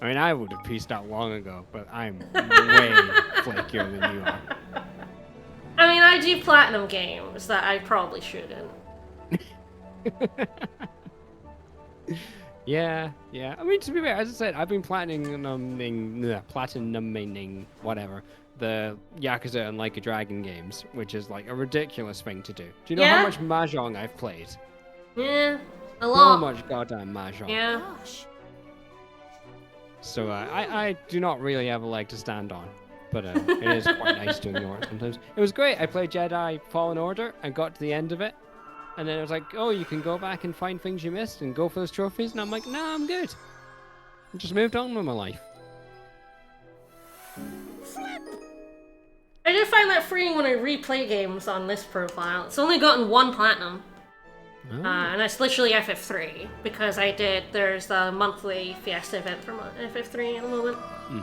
I mean, I would have pieced out long ago, but I'm way flakier than you are. I mean, I do platinum games that I probably shouldn't. Yeah. I mean, to be fair, as I said, I've been platinuming, whatever, the Yakuza and Like a Dragon games, which is like a ridiculous thing to do. Do you know how much Mahjong I've played? Yeah, a So lot. much goddamn Mahjong. Yeah. Gosh. So I do not really have a leg to stand on. but it is quite nice to ignore it sometimes. It was great. I played Jedi Fallen Order and got to the end of it, and then it was like, oh, you can go back and find things you missed and go for those trophies, and I'm like, nah, I'm good. I just moved on with my life. I do find that freeing when I replay games on this profile. It's only gotten 1 platinum. Oh. And that's literally FF3, because there's the monthly Fiesta event from FF3 at the moment. Mm-hmm.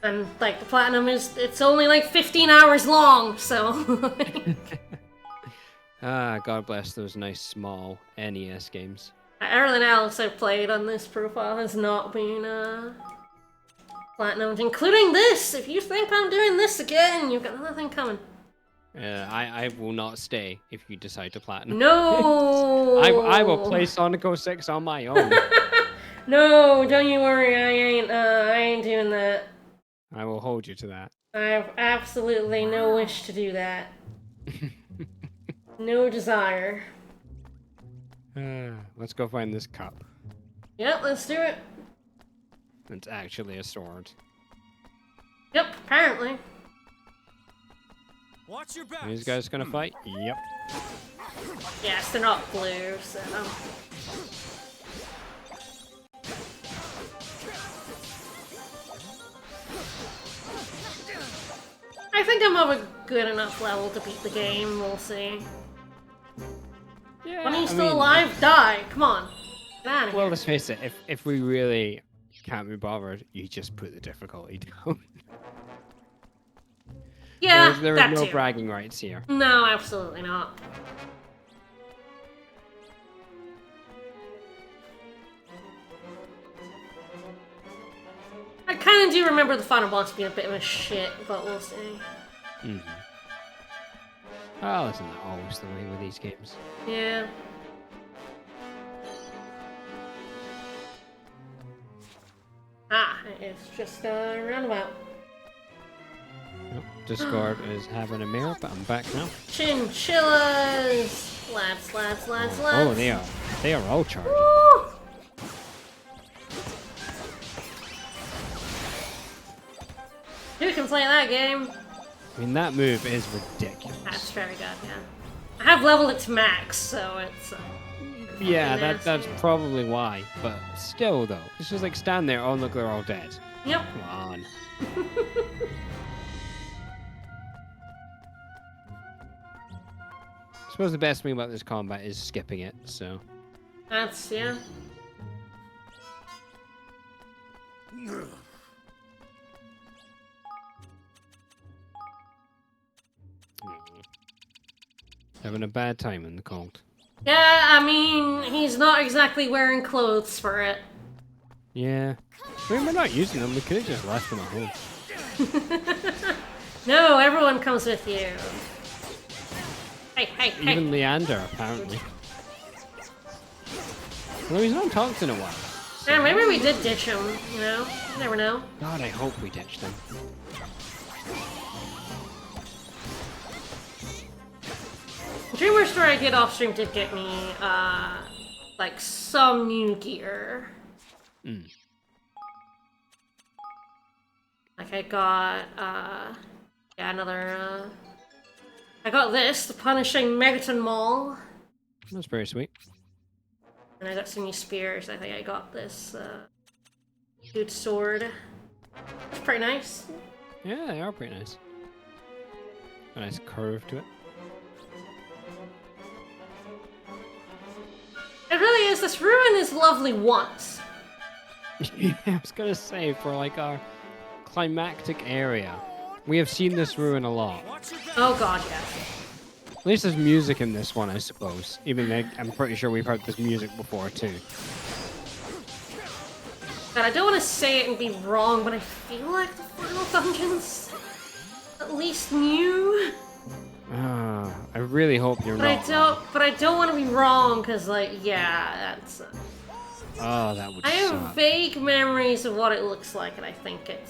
And, like, the platinum it's only like 15 hours long, so... God bless those nice small NES games. Everything else I've played on this profile has not been, platinum, including this! If you think I'm doing this again, you've got nothing coming. I will not stay if you decide to platinum. No! I will play Sonic 06 on my own. No, don't you worry, I ain't doing that. I will hold you to that. I have absolutely no wish to do that. No desire. Let's go find this cup. Yep, let's do it. It's actually a sword. Yep, apparently. Watch your back. Are these guys gonna fight? Yep. Yes, they're not blue, so... I think I'm of a good enough level to beat the game, we'll see. Yeah. When are you still alive? Die! Come on. Get out of Well, here. let's face it. If we really can't be bothered, you just put the difficulty down. Yeah, there that are no too. bragging rights here. No, absolutely not. I kind of do remember the final boss being a bit of a shit, but we'll see. Mm-hmm. Oh, isn't that always the way with these games? Yeah. Ah, it's just a roundabout. Nope. Discord is having a mirror, but I'm back now. Chinchillas! Lads, lads, lads, lads. Oh, they are all charging. Woo! Who can play that game? I mean, that move is ridiculous. That's very good, yeah. I have leveled it to max, so it's... Yeah, nasty. that's probably why. But still, though, it's just like stand there. Oh, look, they're all dead. Yep. Come on. I suppose the best thing about this combat is skipping it. So. That's, yeah. Having a bad time in the cold. Yeah, I mean, he's not exactly wearing clothes for it. Yeah. I mean, we're not using them. We could have just left them at home. No, everyone comes with you. Hey, hey, hey. Even Leander, apparently. Well, he's not talked in a while. Yeah, maybe we did ditch him, you know? You never know. God, I hope we ditched him. Dreamer Store I did off stream did get me, like, some new gear. Mm. Like, I got, yeah, another, I got this, the Punishing Megaton Maul. That's very sweet. And I got some new spears. I think I got this, good sword. It's pretty nice. Yeah, they are pretty nice. A nice curve to it. It really is. This ruin is lovely once. Yeah, I was gonna say, for like our climactic area, we have seen this ruin a lot. Oh god, yeah. At least there's music in this one, I suppose. Even though I'm pretty sure we've heard this music before too. God, I don't want to say it and be wrong, but I feel like the final dungeon's at least new. I really hope you're not. But I don't want to be wrong, because, like, yeah, that's... Oh, that would I have suck. vague memories of what it looks like, and I think it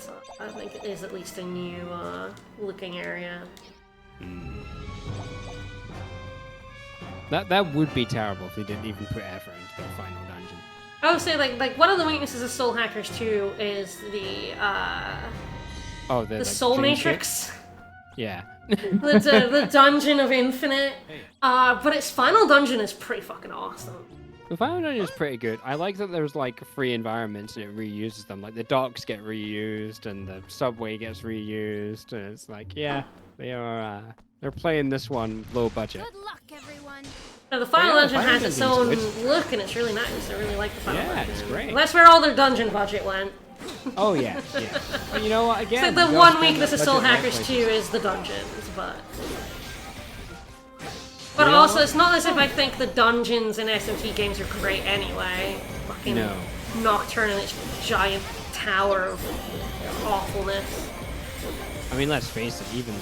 is at least a new, looking area. Mm. That would be terrible if they didn't even put effort into the final dungeon. I would say, like one of the weaknesses of Soul Hackers 2 is the, Oh, The like, Soul dream ship? Matrix. Yeah. The Dungeon of Infinite. But its final dungeon is pretty fucking awesome. The final dungeon is pretty good. I like that there's like free environments and it reuses them. Like the docks get reused and the subway gets reused, and it's like, yeah, they're playing this one low budget. Good luck, everyone. Now, the final the dungeon final has its dungeon's own good. look, and it's really nice. I really like the final Yeah, dungeon. it's great. That's where all their dungeon budget went. Oh yeah, yeah. But you know what? Again, It's like the you gotta one spend weakness that of Soul budget right Hackers 2 places. is the dungeons, but You know also what? it's not as if I think the dungeons in SMT games are great anyway. Fucking No. Nocturne and its giant tower of awfulness. I mean, let's face it. Even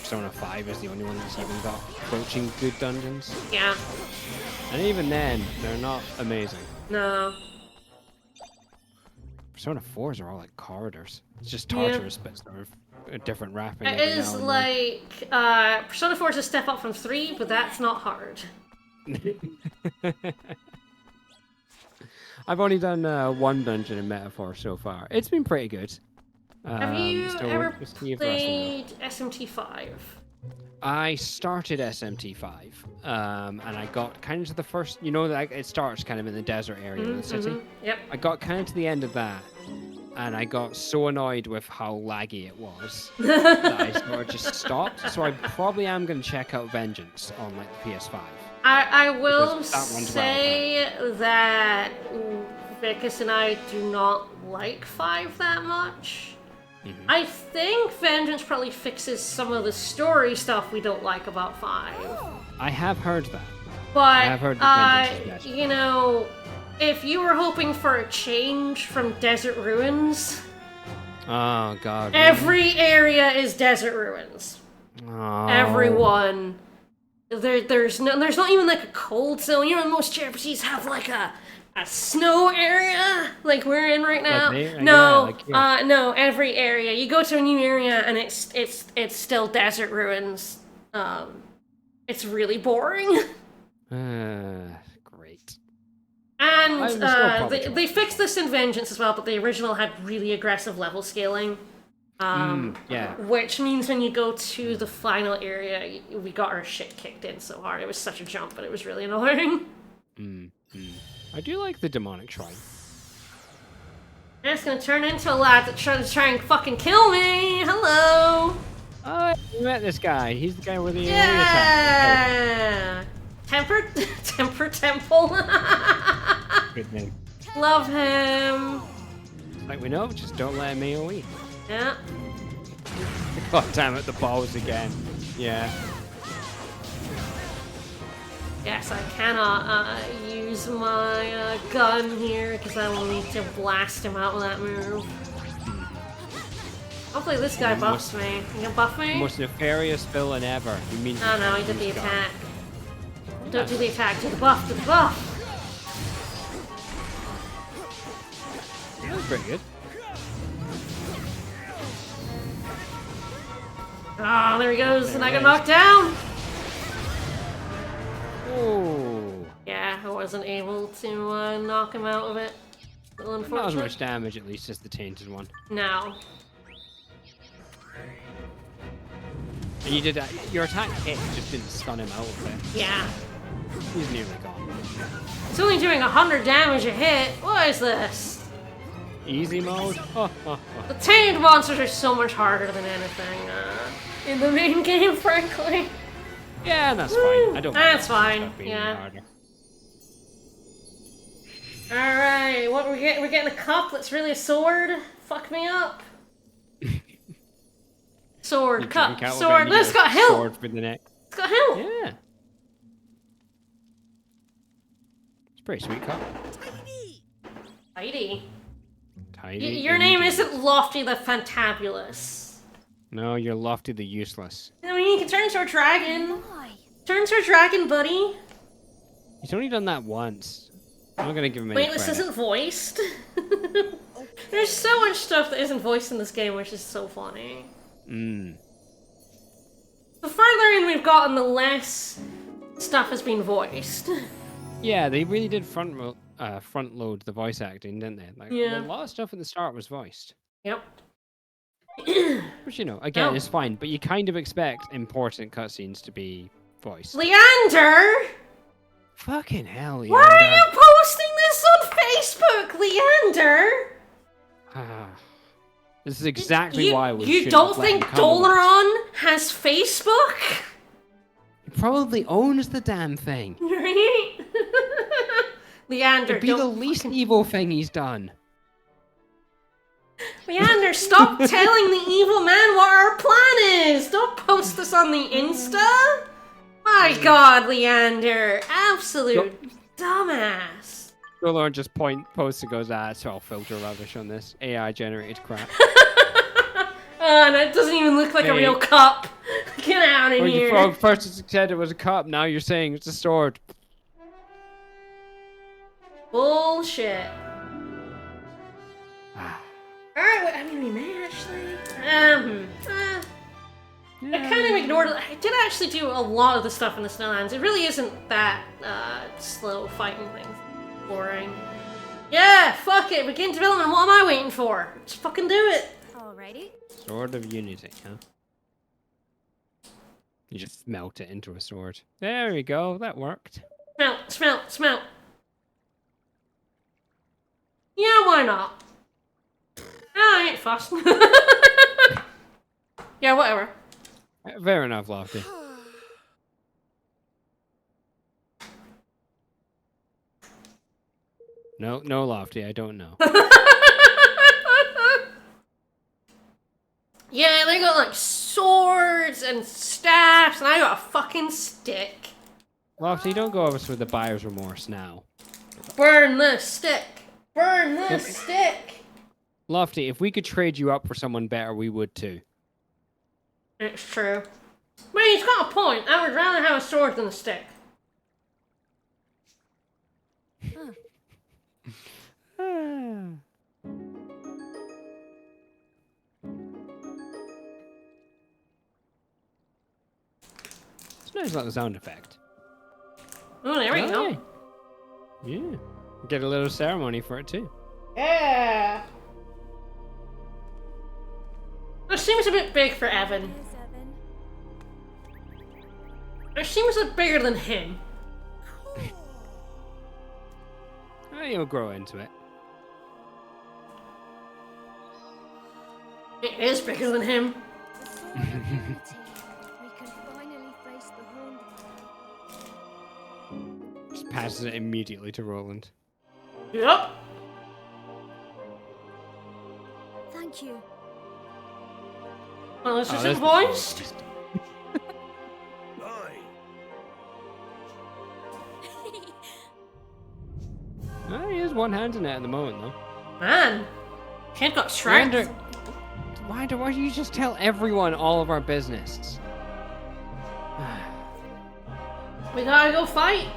Persona 5 is the only one that's even got approaching good dungeons, Yeah, and even then, they're not amazing. no. Persona 4s are all like corridors. It's just Yeah. torturous, but sort of a different wrapping. It every is now and like Persona 4 is a step up from 3, but that's not hard. then. I've only done one dungeon in Metaphor so far. It's been pretty good. Have you still ever want to see if the rest of them- played SMT5? I started SMT5, and I got kind of to the first. You know, that it starts kind of in the desert area of the city. Yep. I got kind of to the end of that, and I got so annoyed with how laggy it was that I sort of just stopped. So I probably am going to check out Vengeance on like the PS5. I will Because that runs say that Vicus and I do not like 5 that much. Mm-hmm. I think Vengeance probably fixes some of the story stuff we don't like about 5. I have heard that. But, have heard that Vengeance is better. you know, if you were hoping for a change from Desert Ruins, Oh God. really? every area is Desert Ruins. Oh. Everyone. There's not even like a cold zone. You know, most JRPGs have like a snow area like we're in right now. No, every area. You go to a new area and it's still Desert Ruins. It's really boring. Great. And I will still probably try. they fixed this in Vengeance as well, but the original had really aggressive level scaling. Yeah. Which means when you go to the final area, we got our shit kicked in so hard. It was such a jump, but it was really annoying. I do like the demonic shrine. And it's gonna turn into a lad that's trying to try and fucking kill me. Hello. Oh, you met this guy. He's the guy with the AoE attack. Yeah. Temper Temple. Good name. Love him. Like we know, just don't let him AoE. Yeah. God damn it, the balls again. Yeah. Yes, I cannot use my gun here because I will need to blast him out with that move. Hopefully this guy buffs me. You can buff me? Most nefarious villain ever. You mean? Oh no, he did the He's gone. attack. Don't do the attack, do the buff, do the buff! That was pretty good. Oh, there he goes, and I got There knocked down! Oh. Yeah, I wasn't able to knock him out of it. A little Not as unfortunate. much damage, at least, as the tainted one. No. And you did that. Your attack hit, just didn't stun him out of it. Yeah. He's nearly gone. It's only doing 100 damage a hit. What is this? Easy mode. Oh, The tamed monsters are so much harder than anything in the main game, frankly. Yeah, that's fine. I don't. mind That's fine. stuff being Yeah. harder. Alright, what we're getting? We're getting a cup that's really a sword? Fuck me up. Sword, You cup, drink out of it sword. and you It's get a got hilt! Sword for the neck. It's got hilt! Yeah. It's a pretty sweet cup. Heidi. Tidy. Your name indeed. isn't Lofty the Fantabulous. No, you're Lofty the Useless. I mean, you can turn into a dragon. Why? Turn into a dragon, buddy. He's only done that once. I'm not gonna give him any Wait, this credit. isn't voiced? There's so much stuff that isn't voiced in this game, which is so funny. Mm. The further in we've gotten, the less stuff has been voiced. Yeah, they really did front load the voice acting, didn't they? Like, Yeah. a lot of stuff at the start was voiced. Yep. Which, you know, again, No. is fine, but you kind of expect important cutscenes to be voiced. Leander! Fucking hell, Leander. Why are you posting this on Facebook, Leander? This is exactly why we You shouldn't don't let him think come with us. Dolaron has Facebook? He probably owns the damn thing. Right? Leander, It'd be the don't least fucking... evil thing he's done. Leander, stop telling the evil man what our plan is! Don't post this on the Insta! My god, Leander! Absolute dumbass! Dolaron just posts and goes, it's all filter rubbish on this AI-generated crap. Oh, and it doesn't even look like a real cup! Get out of Well, here! first you said it was a cup, now you're saying it's a sword. Bullshit. Alright, I mean, we may actually... I kind of ignored it. I did actually do a lot of the stuff in the Snowlands. It really isn't that slow fighting things. Boring. Yeah, fuck it. Begin development. What am I waiting for? Just fucking do it. Alrighty. Sword of Unity, huh? You just melt it into a sword. There we go, that worked. Smelt. Yeah, why not? I ain't fussed. Yeah, whatever. Fair enough, Lofty. No, Lofty, I don't know. Yeah, they got like swords and staffs, and I got a fucking stick. Lofty, don't go over with the buyer's remorse now. Burn the stick. Burn the stick. Lofty, if we could trade you up for someone better, we would too. It's true. But he's got a point. I would rather have a sword than a stick. It's nice like the sound effect. Oh, there we go. Yeah. Get a little ceremony for it too. Yeah. It seems a bit big for Evan. Here's Evan. It seems a bit bigger than him. You'll grow into it. It is bigger than him. The sword of unity. We can finally face the horned. Just passes it immediately to Roland. Yep. Thank you. Well, this Oh, is that's voiced. He has one hand in it at the moment, though. Man, kid got strength. Why do you just tell everyone all of our business? We gotta go fight.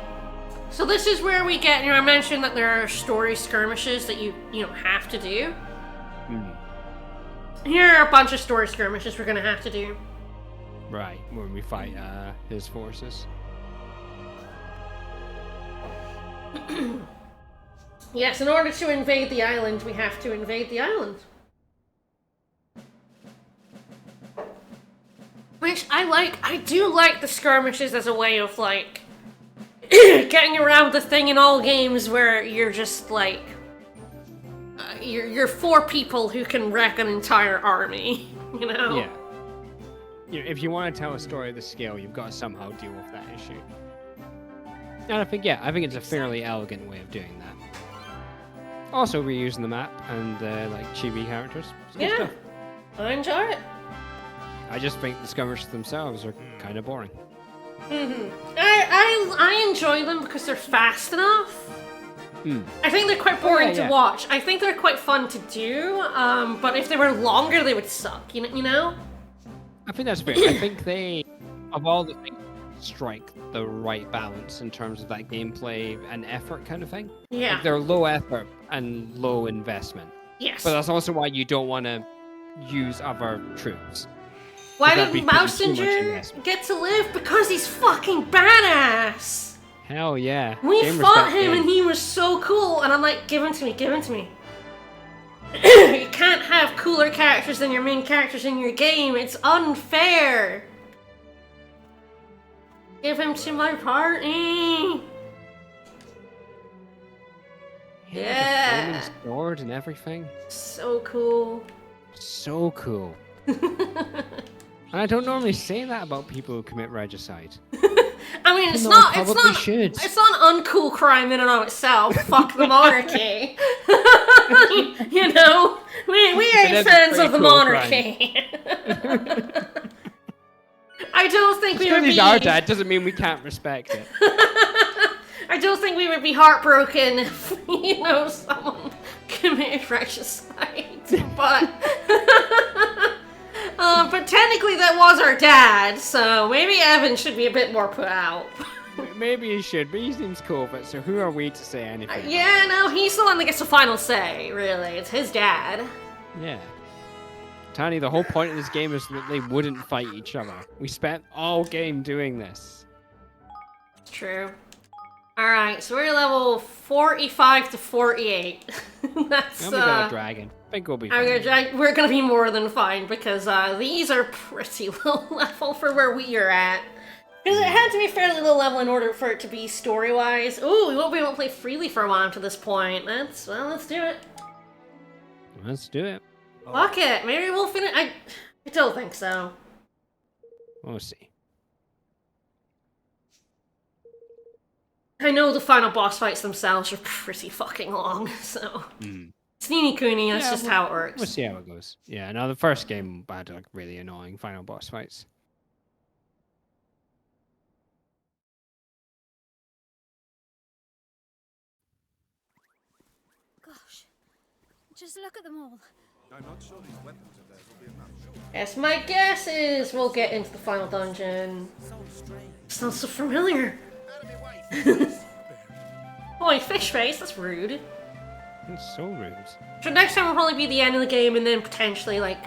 So this is where we get, I mentioned that there are story skirmishes that you have to do. Here are a bunch of story skirmishes we're gonna have to do. Right, when we fight his forces. Yes, in order to invade the island, we have to invade the island. Which I do like the skirmishes as a way of, like, getting around the thing in all games where you're just, like, you're four people who can wreck an entire army, you know? Yeah. If you want to tell a story of the scale, you've got to somehow deal with that issue. And I think it's a fairly elegant way of doing that. Also reusing the map and, like, chibi characters. It's good Yeah, stuff. I enjoy it. I just think the skirmishes themselves are kind of boring. I enjoy them because they're fast enough. I think they're quite boring to watch. I think they're quite fun to do, but if they were longer, they would suck, you know? I think that's fair. I think they, of all the things, strike the right balance in terms of that gameplay and effort kind of thing. Yeah. Like, they're low effort and low investment. Yes. But that's also why you don't want to use other troops. Why that'd didn't be too much Mousinger investment. get to live? Because he's fucking badass! Hell yeah. We Game fought respect him game. and he was so cool, and I'm like, give him to me, give him to me. You can't have cooler characters than your main characters in your game. It's unfair. Give him to my party. Yeah. The flaming sword and everything. So cool. So cool. I don't normally say that about people who commit regicide. I mean, it's No, not. I It's probably not. should. It's not an uncool crime in and of itself. Fuck the monarchy. You know, we ain't is a fans pretty of the cool monarchy. I don't think we would Because be. he's our dad doesn't mean we can't respect it. I don't think we would be heartbroken if, you know, someone committed regicide. But technically that was our dad, so maybe Evan should be a bit more put out. Maybe he should, but he seems cool. But so who are we to say anything? Yeah, no, he's the one that gets the final say, really. It's his dad. Yeah. Tiny, the whole point of this game is that they wouldn't fight each other. We spent all game doing this. True. Alright, so we're level 45 to 48. That's, And we got a dragon. I think we'll be fine. we're gonna be more than fine, because these are pretty low level for where we are at. Because it had to be fairly low level in order for it to be story-wise. Ooh, we won't be able to play freely for a while to this point. Let's do it. Let's do it. Fuck it, maybe we'll finish. I don't think so. We'll see. I know the final boss fights themselves are pretty fucking long, so. It's Nini Kuni, that's just how it works. We'll see how it goes. Yeah, no, the first game had like really annoying final boss fights. Gosh, just look at them all. I'm not sure these weapons of theirs will be enough. Yes, my guess is we'll get into the final dungeon. Sounds so familiar. Boy, fish face, that's rude. It's so rude. So next time will probably be the end of the game and then potentially like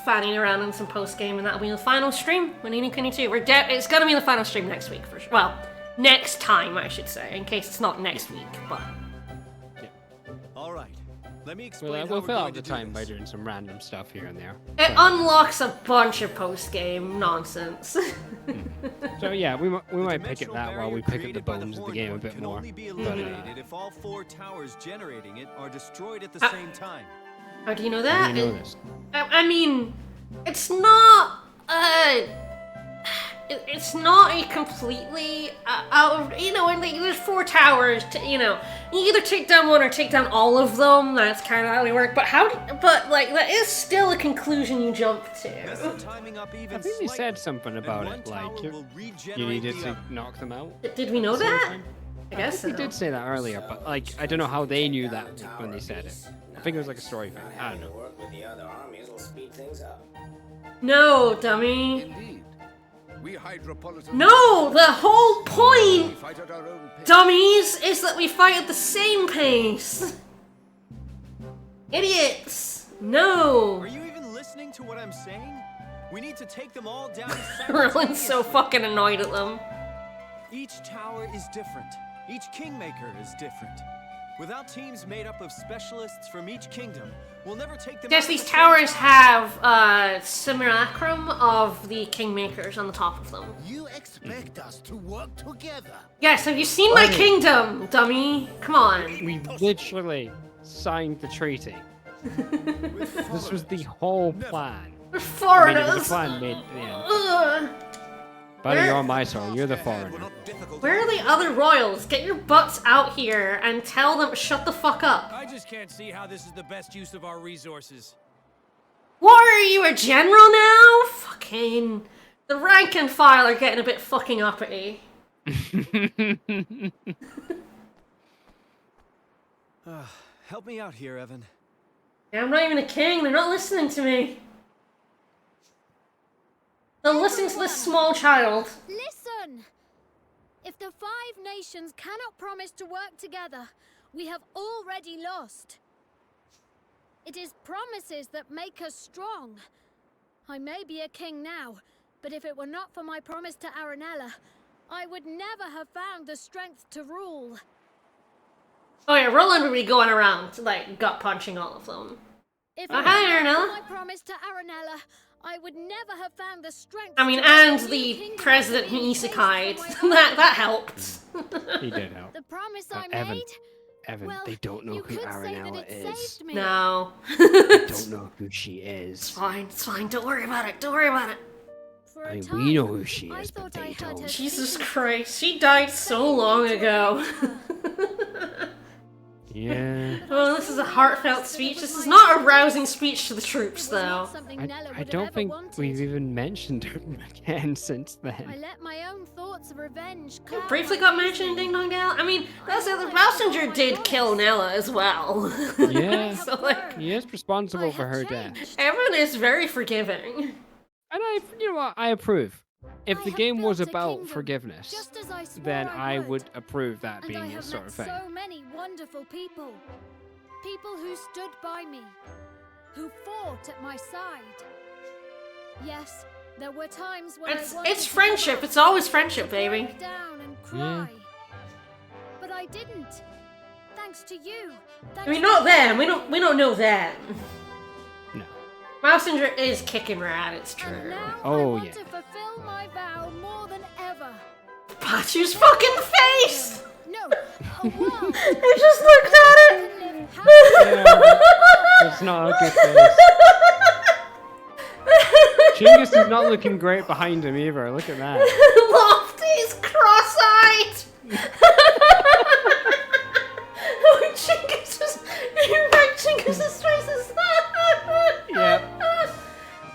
fanning around in some post game, and that'll be the final stream when Nini Kuni 2. It's gonna be the final stream next week for sure. Well, next time I should say, in case it's not next week, but. All right. Let me explain. We'll fill out the time by doing some random stuff here and there. It unlocks a bunch of post game nonsense. So yeah, we might pick at that while we pick at the bones of the game a bit more. Only be But eliminated if all 4 towers generating it are destroyed at the same time. How do you know how that? do you know this? I mean, it's not. It's not a completely out of, you know, and there's 4 towers. You know, you either take down one or take down all of them. That's kind of how they work. But like that is still a conclusion you jump to. Mess the timing up even I think they slightly, said something about and it, one like tower will you regenerate needed the to other. knock them out. Did we know at the same that? time. I guess so. They did say that earlier, but like I don't know how they knew that when they said it. I think it was like a story thing. I don't know. Work with the other armies will speed things up. No, dummy. Indeed. We Hydropolitans. No, the whole We point, fight at our own pace. dummies, is that we fight at the same pace. Idiots. No. Are you even listening to what I'm saying? We need to take them all down. Roland's so fucking annoyed at them. Each tower is different. Each kingmaker is different. Without teams made up of specialists from each kingdom, we'll never take them. Yes, out these at the towers same have simulacrum of the kingmakers on the top of them. You expect us to work together? Yes, have you seen my kingdom, dummy? Come on. We literally signed the treaty. This was the whole plan. We're I mean, it was foreigners. the plan made at the end. Ugh. Buddy, Where- you're on my soil. You're the foreigner. Where are the other royals? Get your butts out here and tell them shut the fuck up. I just can't see how this is the best use of our resources. What are you, a general now? Fucking. The rank and file are getting a bit fucking uppity. Help me out here, Evan. Yeah, I'm not even a king. They're not listening to me. They'll listen to this small child. Listen! If the 5 nations cannot promise to work together, we have already lost. It is promises that make us strong. I may be a king now, but if it were not for my promise to Aranella, I would never have found the strength to rule. Oh yeah, Roland would be going around, like, gut punching all of them. If Oh, it hi, weren't for Aranella. my promise to Aranella, I would never have found the strength. I mean, to build and a new the kingdom president who being faced isekai'd. for my own. that helped. He did help. The promise I Evan, made. Evan, Well, they don't know you who could say that Aranella it is. saved me. No. They don't know who she It's is. fine, it's fine. Don't worry about it. Don't worry about it. For I a mean, time, we know who she I is, but thought I they heard her don't. Jesus speaking. Christ, she died so long ago. Yeah. Well, this is a heartfelt speech. This is not a rousing speech to the troops, It was though. not something Nella I would have don't ever think wanted. we've even mentioned her again since I then. let my own thoughts of revenge It cloud briefly my got mentioned in reasoning. Ding Dong Dell. I mean, that's the other. I Messenger forgot my did kill promise. Nella as well. Yeah. So, like, He is responsible I for have her death. changed. everyone is very forgiving. And you know what? I approve. If I the have game was built a about kingdom, forgiveness, just as I swore then I I would approve that And being I a have sort met of thing. so many wonderful people. People who stood by me. Who fought at my side. Yes, there were times when I wanted It's to friendship. give up, It's always friendship, to baby. break down and cry. But I didn't. Thanks to you. I mean, not them. We don't know them. No. Messenger is kicking rat. It's And true. now I Oh, want yeah. to fulfill my vow more than ever. Pachu's fucking face. No, a world. I just looked at it. can live happily. That's not a good face. Chingus is not looking great behind him either. Look at that. Lofty's cross-eyed. Oh, Chingus's face is Yep.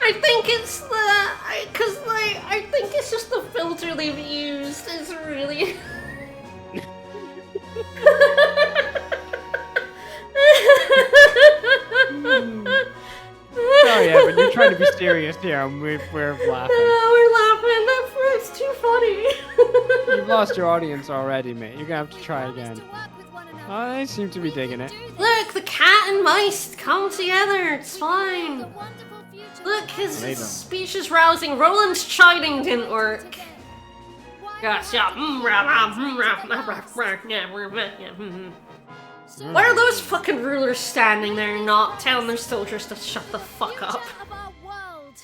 I think it's I think it's just the filter they've used. It's really. Oh yeah, but you're trying to be serious here, and we're laughing. We're laughing. That's too funny. You've lost your audience already, mate. You're gonna have to try Promise again. to work with one another. Oh, they seem to be digging it. Do this. Look, the cat and mice come together. It's The fine. wonderful future Look, that his They don't. speech is rousing. Roland's chiding didn't work. today. Why Gosh, do I yeah. have to Why are those fucking rulers standing there not telling their soldiers to shut the fuck up? future of our world?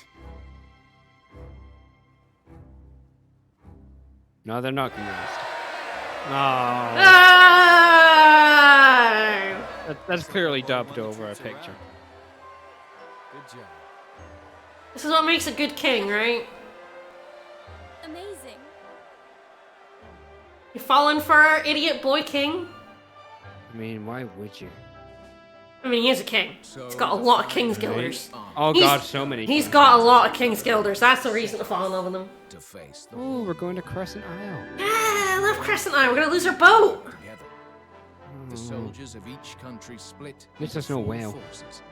No, they're not convinced. No, Ah! that's clearly dubbed over a picture. Good job. This is what makes a good king, right? Amazing. You falling for our idiot boy king? I mean, why would you? I mean, he is a king. He's got a lot of king's guilders. Oh He's- god, so many. He's got a lot of king's guilders. That's the reason to fall in love with him. To face the Oh, we're going to Crescent Isle. Yeah, I love Crescent Isle. We're gonna lose our boat. together. The soldiers of each country split This into is no 4 whale. forces.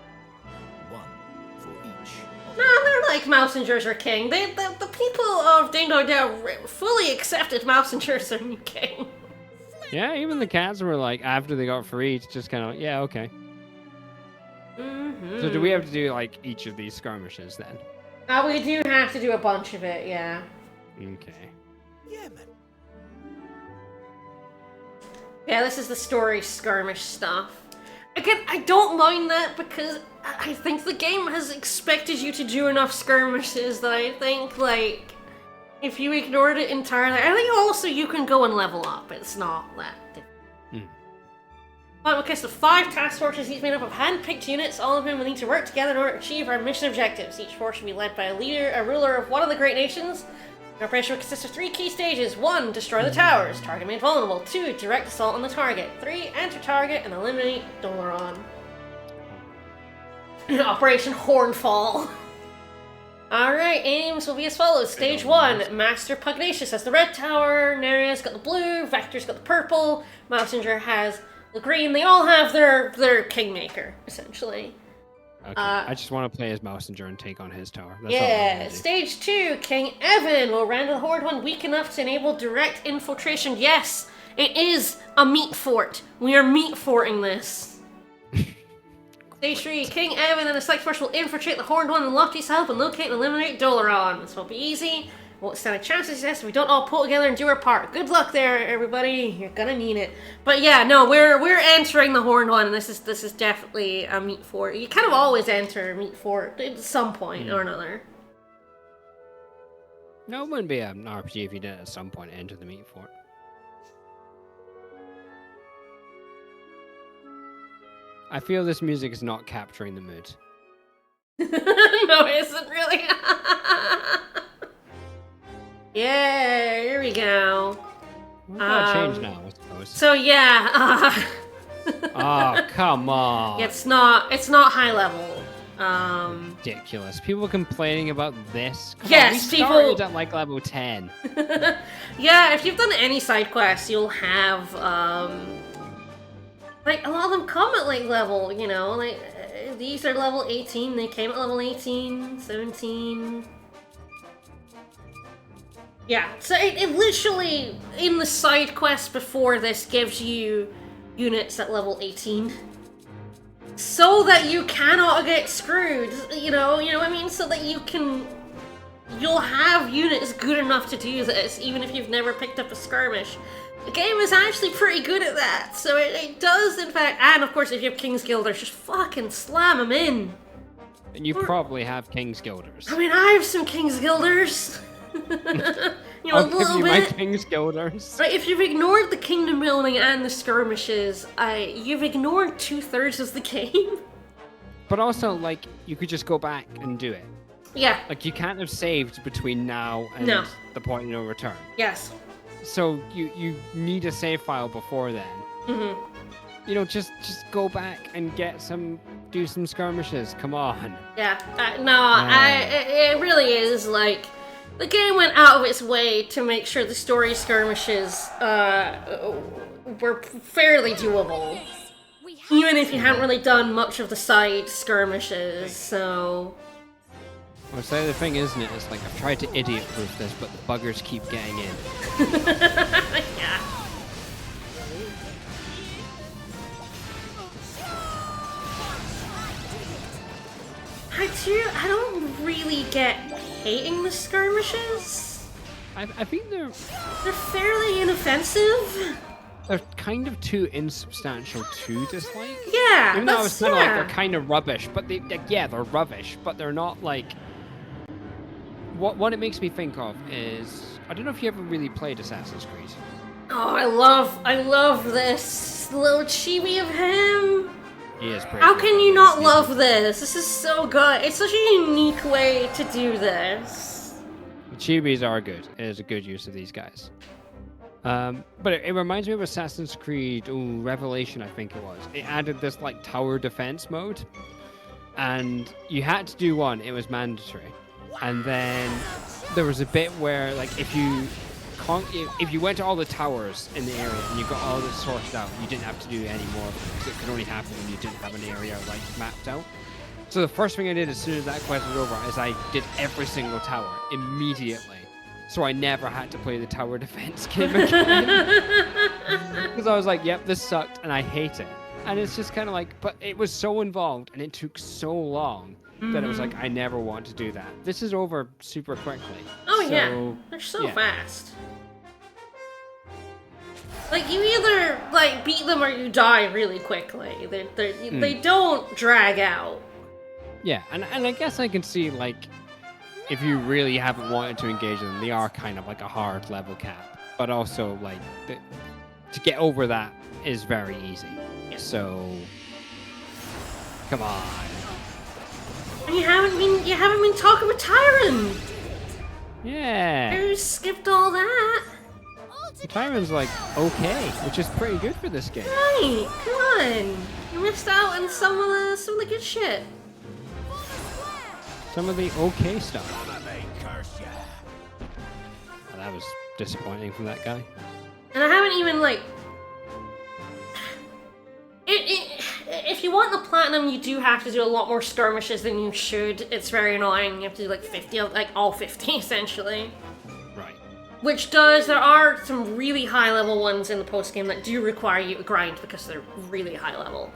One for each. of No, they're like Mousengers are king. The people of Ding Dong Dell fully accepted Mousengers as their new king. Yeah, even the cats were like, after they got freed, just kind of, yeah, okay. Mm-hmm. So do we have to do like each of these skirmishes then? We do have to do a bunch of it, yeah. Okay. Yeah, man. Yeah, this is the story skirmish stuff. Again, I don't mind that because I think the game has expected you to do enough skirmishes that I think, like, if you ignored it entirely, I think also you can go and level up. It's not that difficult. Final cast of 5 task forces, each made up of hand-picked units, all of whom will need to work together in order to achieve our mission objectives. Each force should be led by a leader, a ruler of one of the great nations. The operation will consist of 3 key stages. 1. Destroy the towers. Target made vulnerable. 2. Direct assault on the target. 3. Enter target and eliminate Dolaran. Operation Hornfall. Alright, aims will be as follows. Stage 1. Master Pugnacious has the red tower. Neria's got the blue. Vector's got the purple. Messenger has the green. They all have their Kingmaker, essentially. Okay. I just want to play as Mousinger and take on his tower. That's all I Yeah, wanna do. stage 2, King Evan will render the Horde one weak enough to enable direct infiltration. Yes, it is a meat fort. We are meat forting this. Stage 3, King Evan and the select force will infiltrate the Horde one and Lofty's help and locate and eliminate Dolaran. This won't be easy. won't stand a chance of success if we don't all pull together and do our part. Good luck there, everybody. You're gonna need it. But yeah, no, we're entering the Horned One, and this is definitely a meat fort. You kind of always enter a meat fort at some point or another. No, it wouldn't be an RPG if you didn't at some point enter the meat fort. I feel this music is not capturing the mood. No, it isn't really. Yeah, here we go. We've got to change now, I suppose. So yeah. Oh, come on. It's not high level. Ridiculous. People complaining about this. Come Yes, on, we people- started at like level 10. Yeah, if you've done any side quests, you'll have like a lot of them come at like level, you know, like these are level 18. They came at level 18, 17. Yeah, so it literally in the side quest before this gives you units at level 18. So that you cannot get screwed, you know what I mean? So that you'll have units good enough to do this, even if you've never picked up a skirmish. The game is actually pretty good at that, so it does, in fact, and of course if you have King's Guilders, just fucking slam them in. And you probably have King's Guilders. I mean, I have some King's Guilders. You know, I'll a give little you my bit. King's Guilders. Right, if you've ignored the kingdom building and the skirmishes, you've ignored 2/3 of the game. But also, like, you could just go back and do it. Yeah, Like, you can't have saved between now and No. the point of no return. yes. So you need a save file before then. Mm-hmm. You know, just go back and do some skirmishes. Come on. Yeah, it really is, like, the game went out of its way to make sure the story skirmishes were fairly doable. We have Even if you hadn't really done much of the side skirmishes, so... Well, so the thing, isn't it? It's like I've tried to idiot-proof this, but the buggers keep getting in. Yeah. I don't really get hating the skirmishes. I think they're They're fairly inoffensive. kind of too insubstantial to dislike. Yeah, Even though I was kind of like, they're yeah. kind of rubbish, but they're rubbish, but they're not like... What it makes me think of is... I don't know if you ever really played Assassin's Creed. Oh, I love this little chibi of him. He is pretty How good. can you not love this? This is so good. It's such a unique way to do this. The chibis are good. It is a good use of these guys. But it reminds me of Assassin's Creed Revelation, I think it was. It added this like tower defense mode, and you had to do one. It was mandatory, and then there was a bit where like if you went to all the towers in the area and you got all this sorted out, you didn't have to do any more because it could only happen when you didn't have an area like mapped out. So the first thing I did as soon as that quest was over is I did every single tower immediately. So I never had to play the tower defense game again. Because I was like, yep, this sucked and I hate it. And it's just kind of like, but it was so involved and it took so long that it was like, I never want to do that. This is over super quickly. Oh yeah, So, they're so yeah. fast. Like you either like beat them or you die really quickly. They don't drag out. Yeah, and I guess I can see, like, if you really haven't wanted to engage them, they are kind of like a hard level cap. But also, like, to get over that is very easy. So, come on. And you haven't been talking with Tyron. Yeah. You skipped all that. Tyron's like, okay, which is pretty good for this game. Right, come on. You missed out on some of the good shit. Some of the okay stuff. Well, that was disappointing from that guy. And I haven't even like. If you want the platinum, you do have to do a lot more skirmishes than you should. It's very annoying. You have to do like 50, like all 50 essentially. Right. Which there are some really high level ones in the post game that do require you to grind because they're really high level.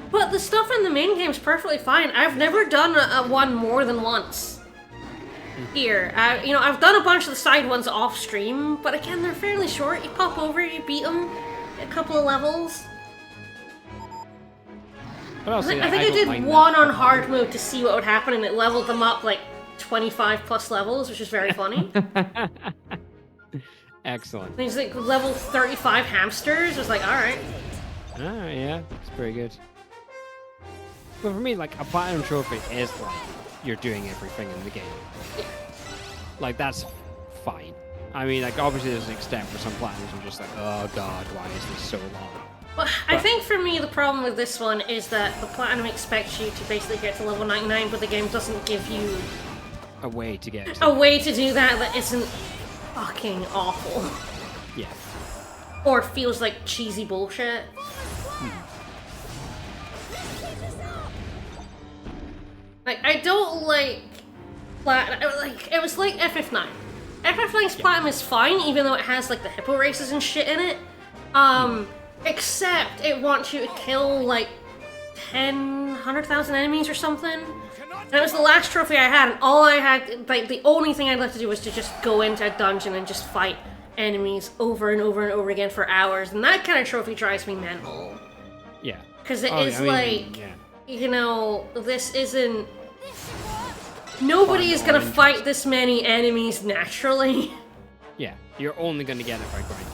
But the stuff in the main game is perfectly fine. I've never done a one more than once. here. You know, I've done a bunch of the side ones off stream, but again, they're fairly short. You pop over, you beat them, a couple of levels. But I'll say I think I did one on hard mode to see what would happen, and it leveled them up like 25 plus levels, which is very funny. Excellent. There's like level 35 hamsters. It was like, alright. Yeah, it's pretty good. But for me, like, a platinum trophy is like you're doing everything in the game. Yeah. Like, that's fine. I mean, like, obviously there's an extent where some platinums are just like, oh god, why is this so long? Well, I think for me the problem with this one is that the platinum expects you to basically get to level 99, but the game doesn't give you A way to get a way to do that isn't fucking awful. Yeah. Or feels like cheesy bullshit. Like, I don't like it was like FF9. FF9's platinum is fine, even though it has like the hippo races and shit in it. Except it wants you to kill like 100,000 enemies or something. And it was the last trophy I had, and all I had, like, the only thing I'd left to do was to just go into a dungeon and just fight enemies over and over and over again for hours, and that kind of trophy drives me mental. Yeah. Because it Oh, is I mean, like, yeah. you know, this isn't... Nobody is gonna fight this many enemies naturally. Yeah, you're only gonna get it by grinding.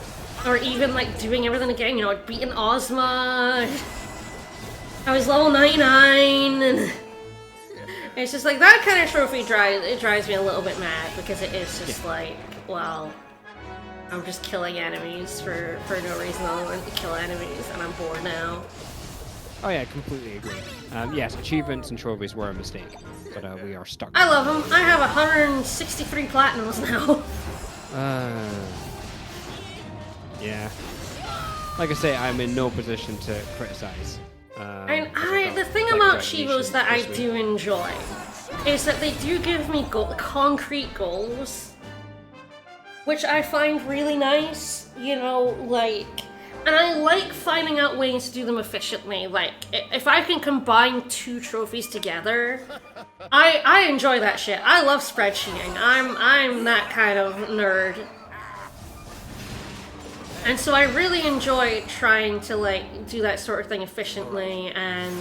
Or even, like, doing everything again, you know, like beating Ozma. I was level 99, and... It's just like, that kind of trophy drives me a little bit mad, because it is just like, well, I'm just killing enemies for no reason other than to kill enemies, and I'm bored now. Oh yeah, completely agree. Yes, achievements and trophies were a mistake, but we are stuck. I love them. I have 163 platinums now. Yeah. Like I say, I'm in no position to criticize. And the thing about Shivos that I do enjoy is that they do give me concrete goals, which I find really nice, you know, like, and I like finding out ways to do them efficiently. Like, if I can combine 2 trophies together, I enjoy that shit. I love spreadsheeting. I'm that kind of nerd. And so I really enjoy trying to, like, do that sort of thing efficiently, and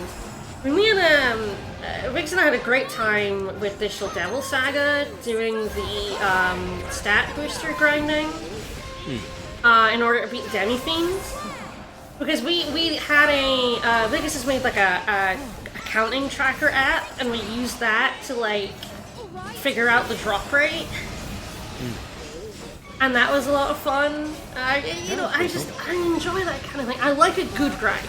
me and Riggs and I had a great time with Digital Devil Saga doing the stat booster grinding in order to beat Demi-Fiends. Because we had Vegas has made like a accounting tracker app, and we used that to, like, figure out the drop rate. And that was a lot of fun. I enjoy that kind of thing. I like a good grind.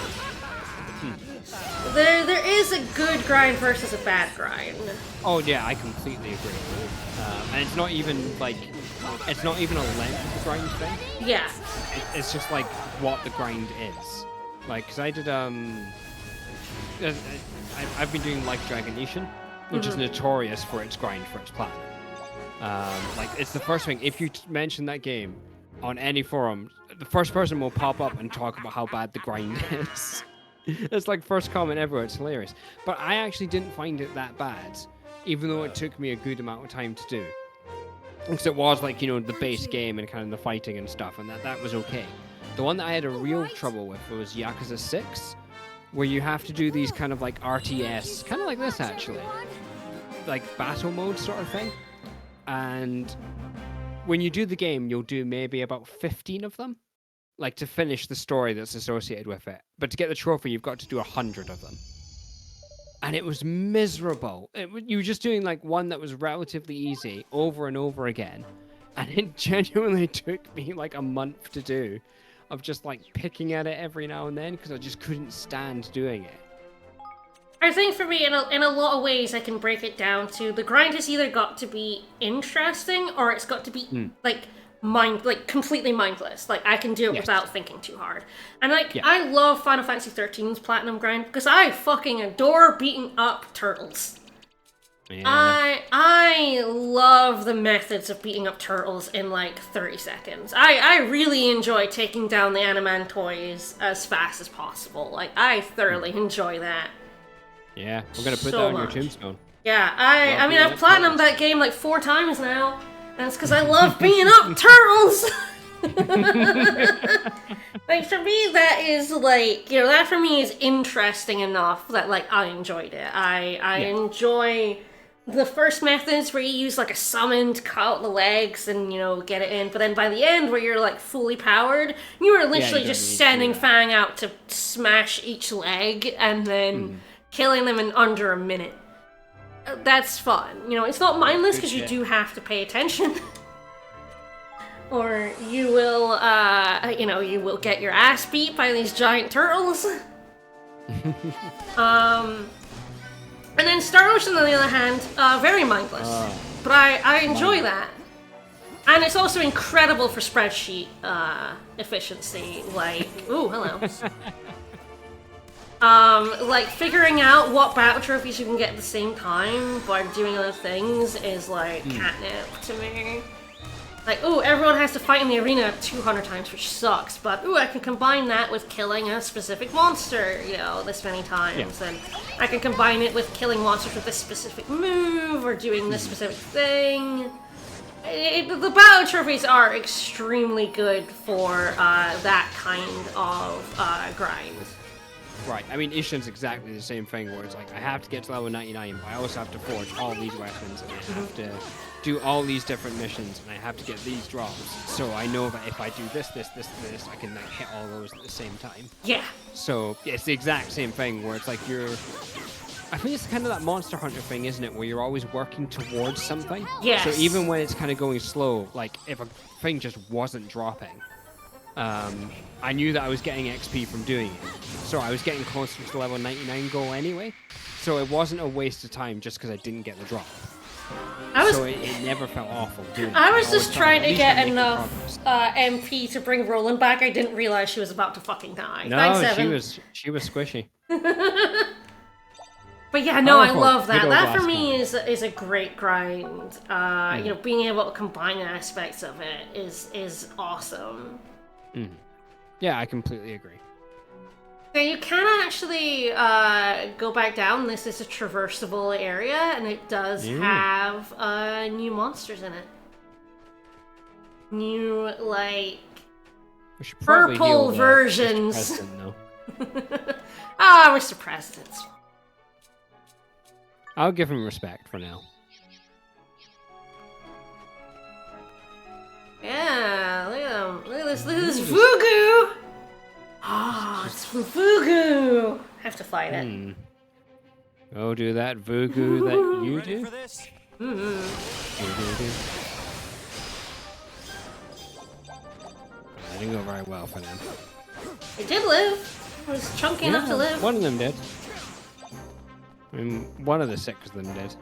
There is a good grind versus a bad grind. Oh yeah, I completely agree. And it's not even like, it's not even a length of the grind thing. Yeah. It's just like what the grind is. Like, cause I did I've been doing like Dragon Nation, which is notorious for its grind for its platinum. Like, it's the first thing, if you mention that game on any forum, the first person will pop up and talk about how bad the grind is. It's like first comment ever, it's hilarious. But I actually didn't find it that bad, even though it took me a good amount of time to do. Because it was like, you know, the base game and kind of the fighting and stuff, and that was okay. The one that I had a real trouble with was Yakuza 6, where you have to do these kind of like RTS, kind of like this actually, like battle mode sort of thing. And when you do the game, you'll do maybe about 15 of them, like to finish the story that's associated with it. But to get the trophy, you've got to do 100 of them. And it was miserable. You were just doing like one that was relatively easy over and over again. And it genuinely took me like a month to do, of just like picking at it every now and then, because I just couldn't stand doing it. I think for me, in a lot of ways, I can break it down to the grind has either got to be interesting or it's got to be like completely mindless. Like, I can do it without thinking too hard. And like, I love Final Fantasy XIII's platinum grind because I fucking adore beating up turtles. Yeah. I love the methods of beating up turtles in like 30 seconds. I really enjoy taking down the Animantoys as fast as possible. Like, I thoroughly enjoy that. Yeah, we're gonna put So that on your much. tombstone. Yeah, I mean, being I've up platinumed that game like 4 times now, and it's because I love being up turtles! Like, for me, that is, like, you know, that for me is interesting enough that, like, I enjoyed it. I enjoy the first methods where you use, like, a summon to cut out the legs and, you know, get it in, but then by the end where you're, like, fully powered, you are literally you don't just need to do sending that. Fang out to smash each leg and then killing them in under a minute. That's fun. You know, it's not mindless because you shit. do have to pay attention. Or you will, you know, you will get your ass beat by these giant turtles. And then Star Ocean, on the other hand, very mindless. But I enjoy that. And it's also incredible for spreadsheet efficiency. Like, ooh, hello. Like, figuring out what battle trophies you can get at the same time by doing other things is, like, catnip to me. Like, ooh, everyone has to fight in the arena 200 times, which sucks, but ooh, I can combine that with killing a specific monster, you know, this many times, and I can combine it with killing monsters with this specific move, or doing this specific thing. The battle trophies are extremely good for that kind of grind. Right, I mean, Ishin's exactly the same thing, where it's like, I have to get to level 99, but I also have to forge all these weapons, and I have to do all these different missions, and I have to get these drops, so I know that if I do this, I can like, hit all those at the same time. Yeah. So, it's the exact same thing, where it's like you're... I think it's kind of that Monster Hunter thing, isn't it, where you're always working towards something? Yes. So even when it's kind of going slow, like, if a thing just wasn't dropping, I knew that I was getting XP from doing it, so I was getting closer to the level 99 goal anyway, so it wasn't a waste of time just because I didn't get the drop. So it never felt awful doing it. I was just always trying felt, to at get least I'm enough making MP to bring Roland back. I didn't realize she was about to fucking die. No, Thanks, Evan. she was squishy. But yeah, no, I Powerful. love that. Good old That for last me one. is a great grind. You know, being able to combine aspects of it is awesome. Yeah, I completely agree. Now you can actually go back down. This is a traversable area, and it does have new monsters in it. New, like, We should probably purple heal the versions. Mr. President, though. Ah, Mr. President's. I'll give him respect for now. Yeah, look at him. Look at this Fugu! Ah, it's Fugu! Have to fight it. Go do that voodoo that you Ready do. for this? That didn't go very well for them. It did live. It was chunky enough to live. One of them did. I mean, one of the 6 of them did.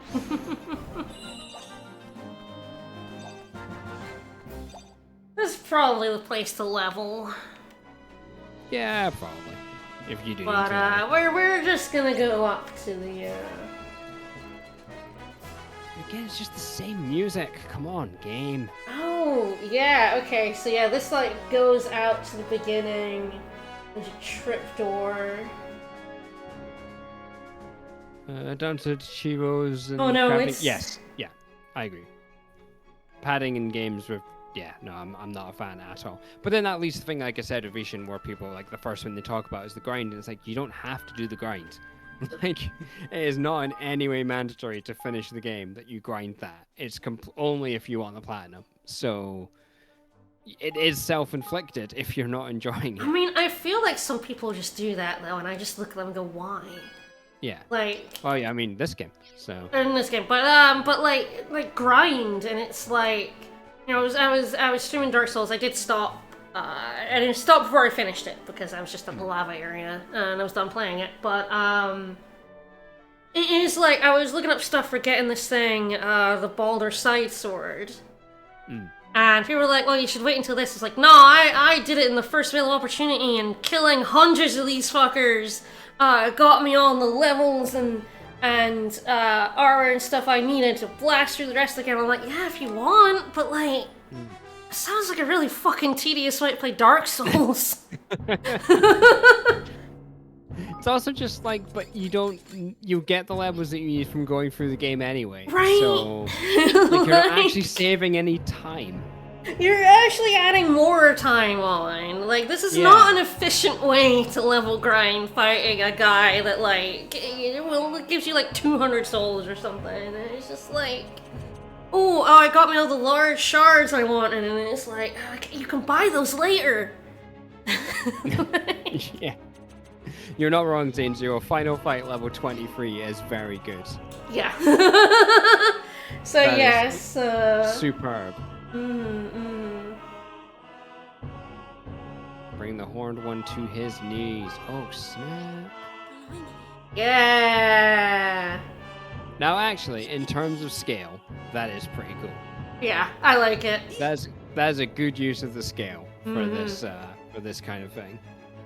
This is probably the place to level. Yeah, probably. If you do. But we're just gonna go up to the Again, it's just the same music. Come on, game. Oh, yeah, okay, so yeah, this like goes out to the beginning. There's a trapdoor. Down to Chivos and Oh, no, crapping- it's- Yes, yeah, I agree. Padding in games with... Yeah, no, I'm not a fan at all. But then that leads to the thing, like I said, of Ishin, where people, like, the first thing they talk about is the grind, and it's like, you don't have to do the grind. Like, it is not in any way mandatory to finish the game that you grind that. It's only if you want the platinum. So, it is self-inflicted if you're not enjoying I it. mean, I feel like some people just do that though, and I just look at them and go, why? Yeah. Like, Oh, yeah, I mean, this game, so... in this game, but like grind, and it's like, you know, I was streaming Dark Souls. I did stop. I didn't stop before I finished it because I was just at the lava area and I was done playing it. But it is like I was looking up stuff for getting this thing, the Baldur Side Sword, and people were like, "Well, you should wait until this." It's like, no, I did it in the first available opportunity, and killing hundreds of these fuckers got me all the levels and armor and stuff I needed to blast through the rest of the game. I'm like, yeah, if you want, but like, it sounds like a really fucking tedious way to play Dark Souls. It's also just like, but you get the levels that you need from going through the game anyway. Right. So, like, you're not Like, actually saving any time. you're actually adding more time on. Like, this is Yeah. not an efficient way to level grind fighting a guy that, like, gives you like 200 souls or something. And it's just like, oh, I got me all the large shards I wanted, and it's like, you can buy those later. Yeah. You're not wrong, Zane Zero. Final fight level 23 is very good. Yeah. So, That is yes. Superb. Bring the horned one to his knees. Oh, snap. Yeah. Now, actually, in terms of scale, that is pretty cool. Yeah, I like it. That's a good use of the scale for this kind of thing.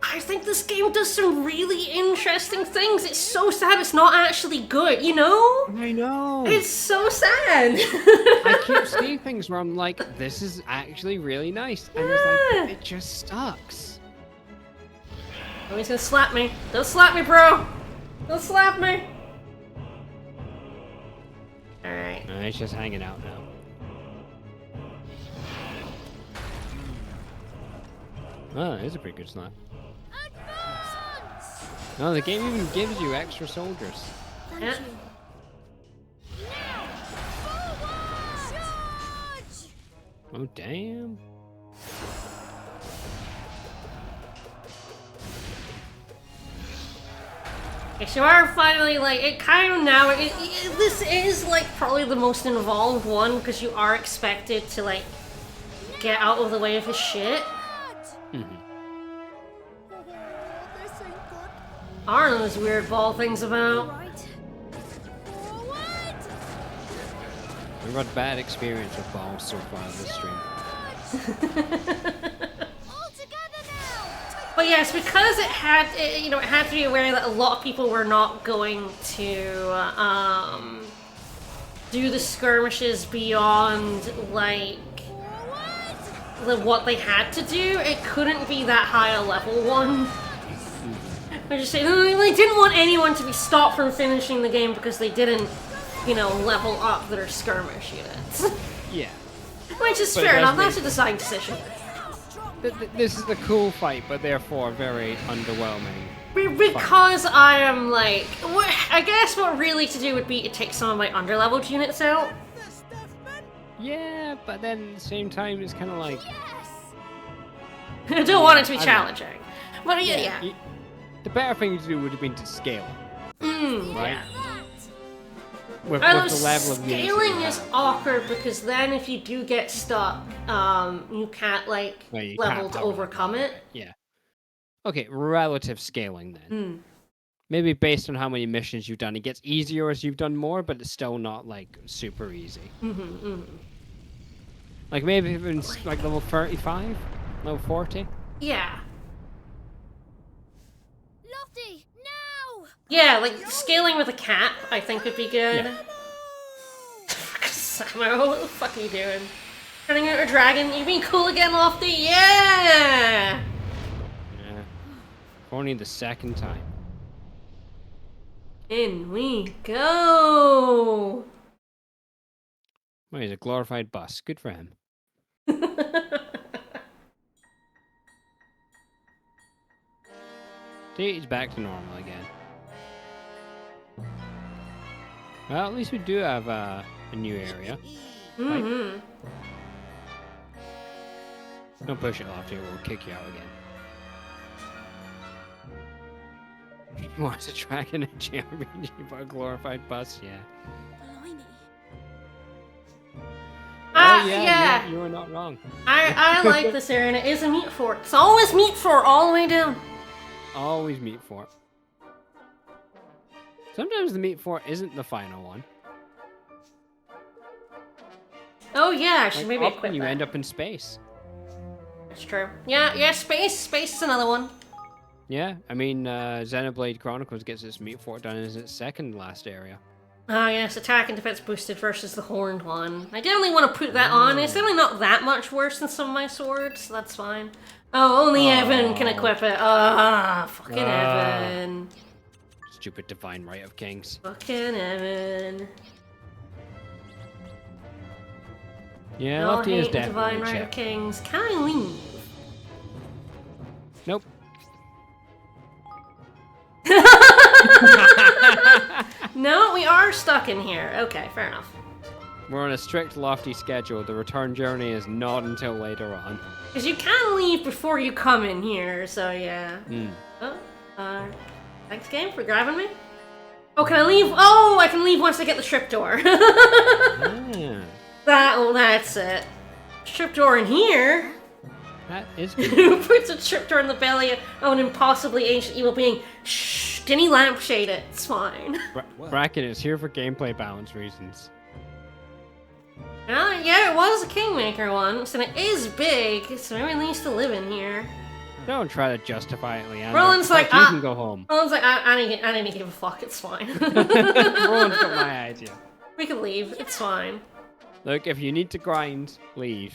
I think this game does some really interesting things. It's so sad it's not actually good, you know? I know. It's so sad. I keep seeing things where I'm like, this is actually really nice, and it's like, it just sucks. Oh, he's gonna slap me. Don't slap me, bro. Don't slap me. Alright. No, it's just hanging out now. Oh, that is a pretty good slap. No, the game even gives you extra soldiers. Yeah. Oh, damn. Okay, so we're finally, like, it kind of now, this is, like, probably the most involved one, because you are expected to, like, get out of the way of his shit. Are those weird ball things about? We've had bad experience with balls so far in this stream. But yes, because it had, you know, it had to be aware that a lot of people were not going to do the skirmishes beyond like what they had to do. It couldn't be that high a level one. I just say they didn't want anyone to be stopped from finishing the game because they didn't, you know, level up their skirmish units. Yeah. Which is But fair enough. that's That's a design decision. This is the cool fight, but therefore very underwhelming. Because I am like, I guess what really to do would be to take some of my underleveled units out. Yeah, but then at the same time, it's kind of like... I don't want it to be I don't challenging. But yeah. The better thing to do would have been to scale. Right? Yeah. With Although the level of units that scaling you is have. awkward because then if you do get stuck, you can't like Well, you level can't to power overcome level it. Yeah. Okay, relative scaling then. Maybe based on how many missions you've done, it gets easier as you've done more, but it's still not like super easy. Like maybe even like level 35, level 40. Yeah. Lofty, now! Yeah, like scaling with a cap, I think would be good. Yeah. Samo, what the fuck are you doing? Turning out a dragon? You being cool again, Lofty? Yeah! Yeah. Only the second time. In we go! Well, he's a glorified bus. Good for him. See, he's back to normal again. Well, at least we do have a new area. Mm-hmm. Don't push it off here, we'll kick you out again. What's a dragon in JRPG but a glorified bus? Yeah. Yeah. You were not wrong. I like this area, and it is a meat fort. It's always meat fort all the way down. Always meat fort. Sometimes the meat fort isn't the final one. Oh yeah, I should Like, maybe often equip you that. end up in space. That's true. Yeah, space. Space is another one. Yeah, I mean, Xenoblade Chronicles gets its meat fort done as its second last area. Oh yes, attack and defense boosted versus the horned one. I definitely want to put that on. It's definitely not that much worse than some of my swords, so that's fine. Oh, only Evan can equip it. Ah, fucking Evan. stupid divine right of kings. Fucking Evan. Yeah, No Lofty is hate divine definitely right of chip. kings. Can I leave? Nope. No, we are stuck in here. Okay, fair enough. We're on a strict Lofty schedule. The return journey is not until later on. Because you can leave before you come in here, so yeah. Oh, thanks, game, for grabbing me. Oh, can I leave? Oh, I can leave once I get the trip door. Yeah, That's it. Trip door in here. that is good. Who puts a trip door in the belly of an impossibly ancient evil being? Shh, didn't he lampshade it? It's fine. Bracken is here for gameplay balance reasons. Yeah, it was a Kingmaker once, and it is big, so maybe it needs to live in here. Don't try to justify it, Leander. Roland's like, you can go home. Roland's like, I didn't give a fuck, it's fine. Roland's got my idea. We can leave, it's fine. Look, if you need to grind, leave.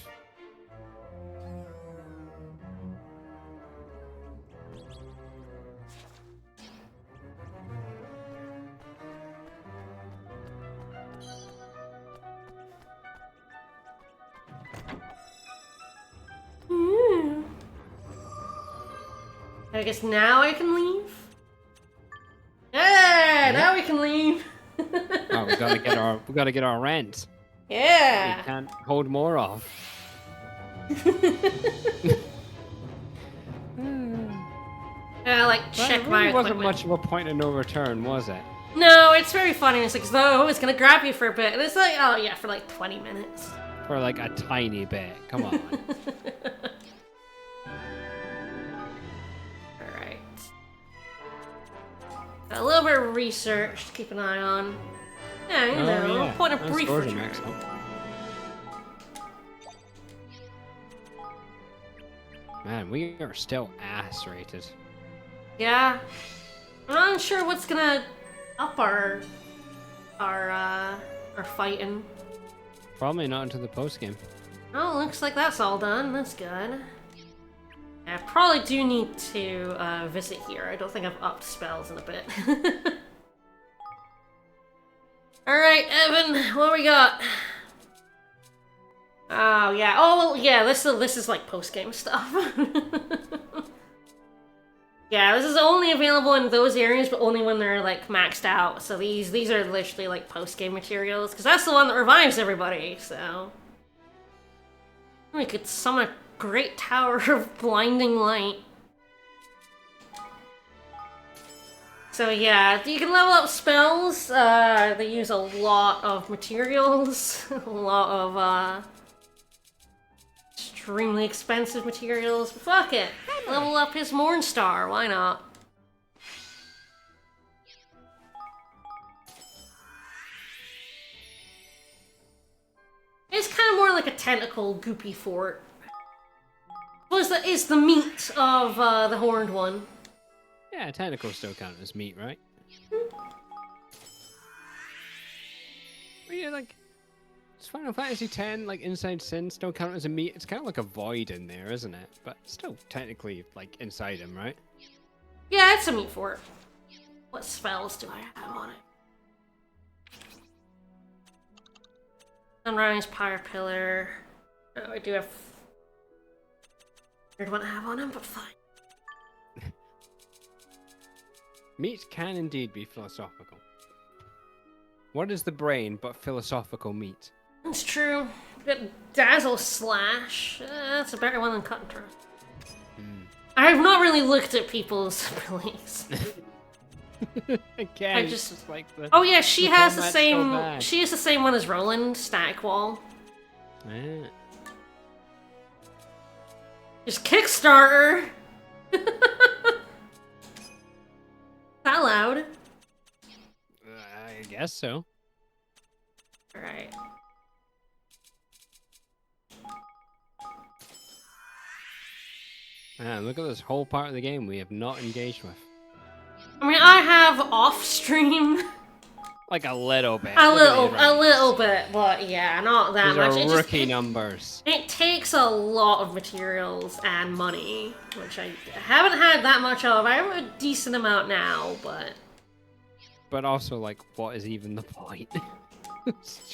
I guess now I can leave? Yeah, now we can leave. Oh, we gotta get our rent. Yeah. We can't hold more of. Like, check Well, it my really wasn't equipment. much of a point of no return, was it? No, it's very funny. It's like, oh, it's gonna grab you for a bit. And it's like, oh yeah, for like 20 minutes. For like a tiny bit. Come on. Alright. Got a little bit of research to keep an eye on. Yeah, you know, yeah. point of Those brief scores are return. maxed out. Man, we are still ass rated. Yeah. I'm not sure what's gonna up our fighting. Probably not until the post game. Oh, looks like that's all done. That's good. I probably do need to visit here. I don't think I've upped spells in a bit. Alright, Evan, what we got? Oh, yeah. Oh, well, yeah, this is like post-game stuff. Yeah, this is only available in those areas, but only when they're, like, maxed out. So these are literally, like, post-game materials, because that's the one that revives everybody, so... We could summon a great tower of blinding light. So yeah, you can level up spells. They use a lot of materials, a lot of extremely expensive materials. But fuck it, level up his Mornstar. Why not? It's kind of more like a tentacle goopy fort. Well, it's the meat of the horned one. Yeah, tentacles still count as meat, right? Well, yeah, like, it's Final Fantasy X, like, Inside Sin still count as a meat. It's kind of like a void in there, isn't it? But still technically, like, inside him, right? Yeah, it's a meat fort. What spells do I have on it? Sunrise, Pyre Pillar. Oh, I do have... Weird one I have on him, but fine. Meat can indeed be philosophical. What is the brain but philosophical meat? That's true. Got Dazzle Slash. That's a better one than Cut and Thrust. I have not really looked at people's abilities. Again, I it's just like the, Oh yeah, she has the combat's same. so bad. She has the same one as Roland. Static Wall. Yeah. Just Kickstarter. That loud. I guess so. All right. Man, look at this whole part of the game we have not engaged with. I mean, I have off stream Like a little bit. a Look at little, these a ranks. little bit, but yeah, not that These much. are It just- rookie it- numbers. It takes a lot of materials and money, which I haven't had that much of. I have a decent amount now, but but also like, what is even the point?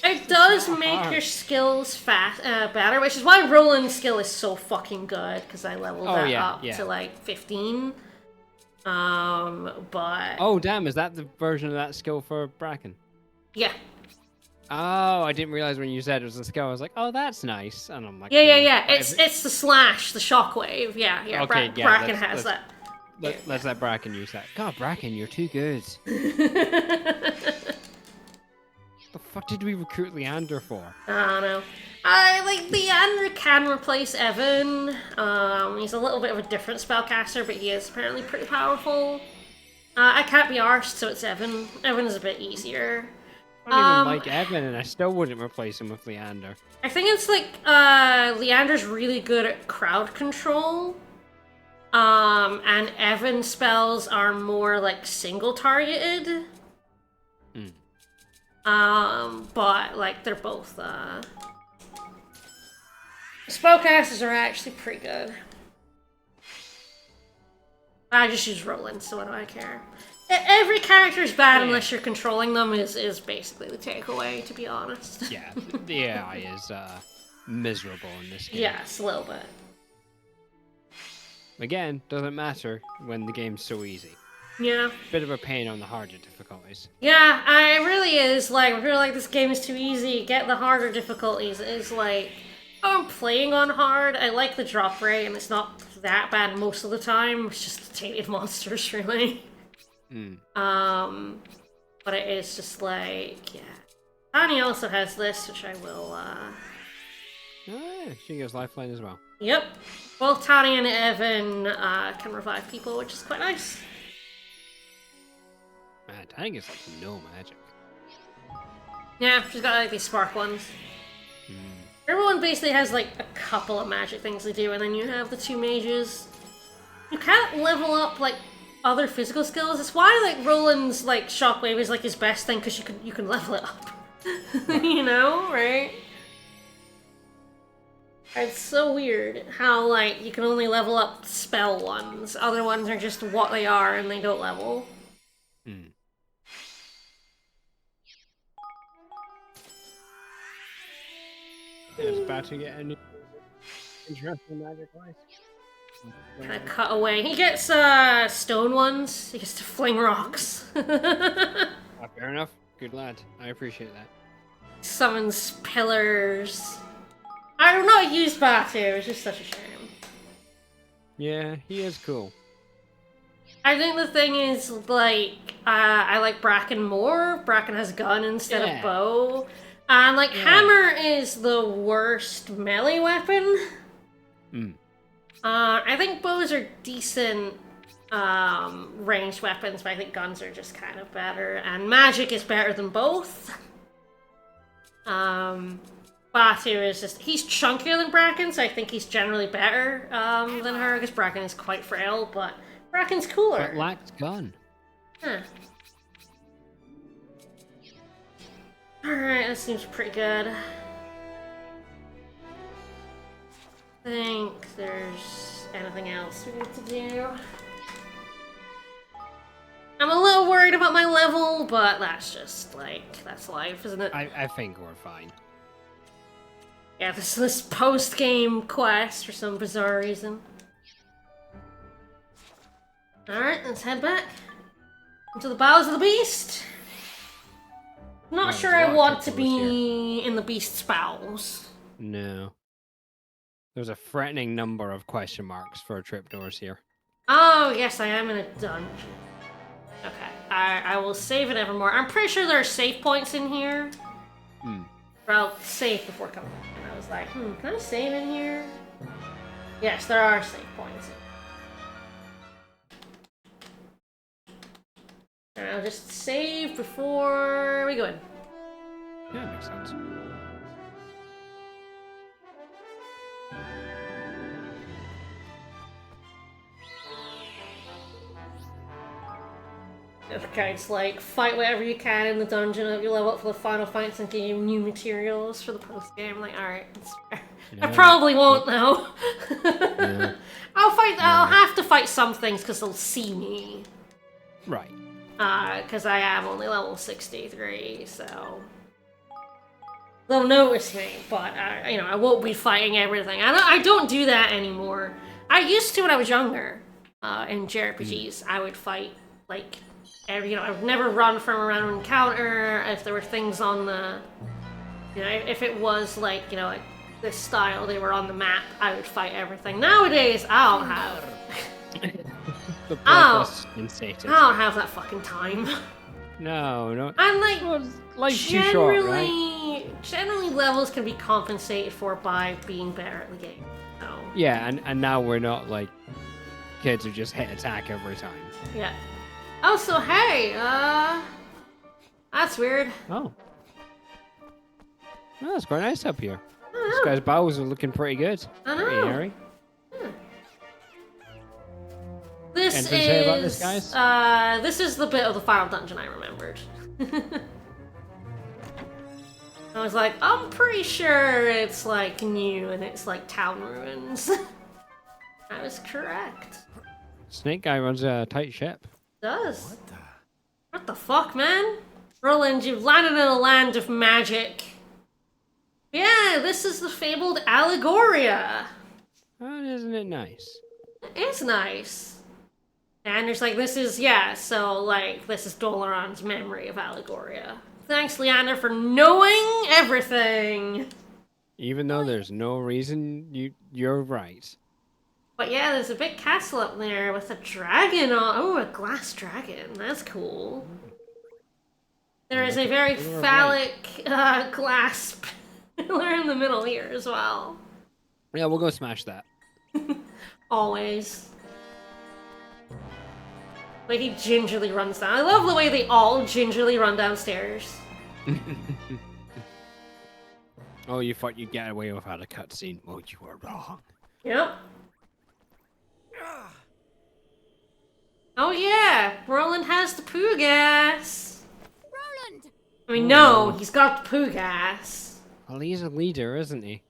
It does make your skills better, which is why Roland's skill is so fucking good, because I leveled that up to like 15. But oh damn, is that the version of that skill for Bracken? Yeah. Oh, I didn't realize when you said it was a skill. I was like, oh, that's nice, and I'm like, yeah. It's the slash, the shockwave. Yeah. Okay, Bracken has that. Let's let Bracken use that. God, Bracken, you're too good. The fuck did we recruit Leander for? I don't know. Leander can replace Evan. He's a little bit of a different spellcaster, but he is apparently pretty powerful. I can't be arsed, so it's Evan. Evan is a bit easier. I don't even like Evan, and I still wouldn't replace him with Leander. I think it's Leander's really good at crowd control. And Evan's spells are more like single targeted. But like they're both spellcasters are actually pretty good. I just use Roland, so what do I care? Every character is bad unless you're controlling them is basically the takeaway, to be honest. Yeah, the AI is miserable in this game. Yes, a little bit. Again, doesn't matter when the game's so easy. Yeah. Bit of a pain on the harder difficulties. Yeah, it really is. Like, if you're like, this game is too easy, get the harder difficulties. It's like, oh, I'm playing on hard. I like the drop rate, and it's not that bad most of the time. It's just tainted monsters, really. But it is just like, yeah. Tani also has this, which I will, Oh, yeah, she goes lifeline as well. Yep. Both Tani and Evan can revive people, which is quite nice. Man, Tani gets like no magic. Yeah, she's got like these spark ones. Everyone basically has like a couple of magic things they do, and then you have the two mages. You can't level up like other physical skills. That's why like Roland's like shockwave is like his best thing, because you can level it up. You know, right? It's so weird how like you can only level up spell ones. Other ones are just what they are and they don't level. It's about to get a new interesting magic wise. Kind of cut away. He gets stone ones. He gets to fling rocks. Fair enough. Good lad. I appreciate that. Summons pillars. I've not used Batu. It's just such a shame. Yeah, he is cool. I think the thing is, like, I like Bracken more. Bracken has gun instead of bow. And, like, hammer is the worst melee weapon. I think bows are decent ranged weapons, but I think guns are just kind of better. And magic is better than both. Batu is just... He's chunkier than Bracken, so I think he's generally better than her, because Bracken is quite frail, but Bracken's cooler. But lacks gun. Huh. Alright, that seems pretty good. I think there's anything else we need to do. I'm a little worried about my level, but that's just, like, that's life, isn't it? I think we're fine. Yeah, this post-game quest for some bizarre reason. Alright, let's head back into the bowels of the beast. Not sure I want to be in the beast's bowels. No. There's a threatening number of question marks for trapdoors here. Oh, yes, I am in a dungeon. Okay, I will save it evermore. I'm pretty sure there are save points in here. Or I'll save before coming back. And I was like, can I save in here? Yes, there are save points. And I'll just save before we go in. Yeah, that makes sense. Okay, it's like, fight whatever you can in the dungeon, if you level up for the final fights and give you new materials for the post-game. Like, alright, that's fair. I probably won't, though. Yeah. I'll have to fight some things, because they'll see me. Right. Because I am only level 63, so they'll notice me. But you know, I won't be fighting everything. I don't do that anymore. I used to when I was younger. In JRPGs, I would fight like every. You know, I would never run from a random encounter. If there were things on the, you know, if it was like, you know, like this style, they were on the map, I would fight everything. Nowadays, I don't have. The bloodlust instated. I don't have that fucking time. No. I'm like, Well, life's too short, right? Generally, levels can be compensated for by being better at the game. So. Yeah, and now we're not like kids who just hit attack every time. Yeah. Oh, so hey, that's weird. Oh. Oh, it's quite nice up here. I This don't know. guy's bows are looking pretty good. I Pretty know. hairy. This Anything to say about this, guys? This is the bit of the final dungeon I remembered. I was like, I'm pretty sure it's like new and it's like town ruins. I was correct. Snake guy runs a tight ship. Does. What the fuck, man? Roland, you've landed in a land of magic. Yeah, this is the fabled Allegoria. Oh, isn't it nice? It's nice. And there's like, this is, yeah, so like, this is Dolaron's memory of Allegoria. Thanks, Leander, for knowing everything. Even though there's no reason you're right. But yeah, there's a big castle up there with a dragon on. Oh, a glass dragon. That's cool. There is a very phallic glass pillar in the middle here as well. Yeah, we'll go smash that. Always. Like he gingerly runs down. I love the way they all gingerly run downstairs. Oh, you thought you'd get away without a cutscene? Well, you were wrong. Yep. Oh yeah, Roland has the poo gas. Roland! I mean, no, he's got the poo gas. Well, he's a leader, isn't he?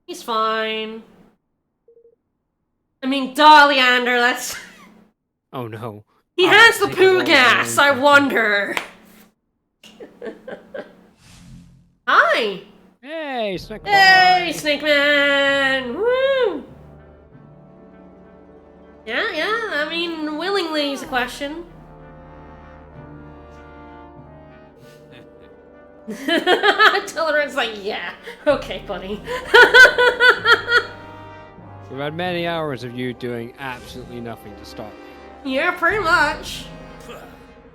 He's fine. I mean, duh, Leander, that's... Oh no. He Oh, has the take it poo all gas, down. I wonder. Hi! Hey, Snake boy. Hey, Snake Man! Woo! Yeah, I mean, willingly is a question. Tolerance like, yeah, okay, buddy. We've had many hours of you doing absolutely nothing to stop me. Yeah, pretty much.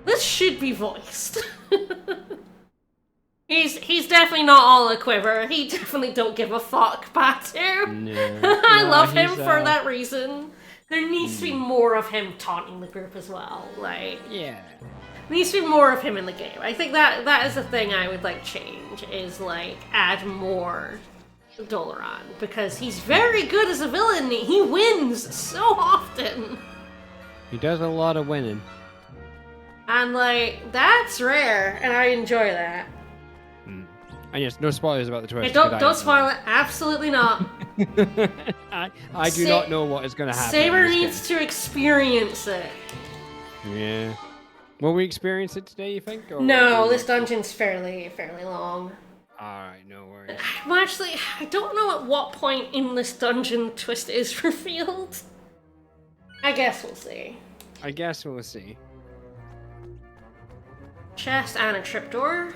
This should be voiced. He's definitely not all a quiver. He definitely don't give a fuck, Batu. No. I No, love him he's, for that reason. There needs to be more of him taunting the group as well. Like, Yeah. there needs to be more of him in the game. I think that is the thing I would like change, is like add more Dolaron, because he's very good as a villain. He wins so often. He does a lot of winning. And like, that's rare, and I enjoy that. And yes, no spoilers about the twist. Hey, don't spoil it. Absolutely not. I do not know what is going to happen. Saber in this needs to experience it. game. Yeah. Will we experience it today, you think? Or No, will we- this dungeon's fairly long. Alright, no worries. Well, actually, I don't know at what point in this dungeon the twist is revealed. I guess we'll see. I guess we'll see. Chest and a trapdoor.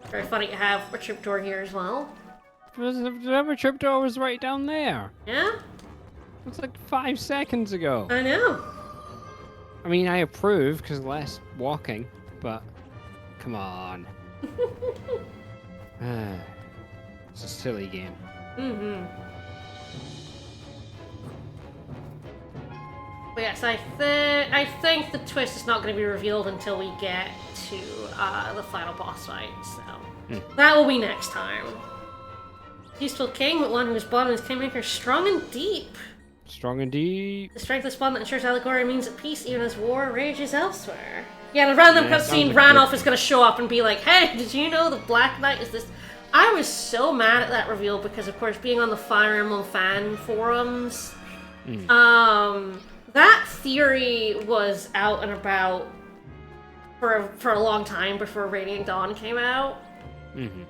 Very funny to have a trapdoor here as well. The other trapdoor was right down there. Yeah? It's like 5 seconds ago. I know. I mean, I approve because less walking, but come on. It's a silly game. Mm-hmm. But yes, I think the twist is not going to be revealed until we get to the final boss fight, so that will be next time. Peaceful king, but one whose bond is kingmaker strong and deep. Strong and deep. The strength of bond that ensures Allegoria means at peace even as war rages elsewhere. Yeah, the random Yeah, sounds cutscene, like Ranulph good. is going to show up and be like, hey, did you know the Black Knight is this? I was so mad at that reveal because, of course, being on the Fire Emblem fan forums, That theory was out and about for a long time before Radiant Dawn came out. Mm-hmm.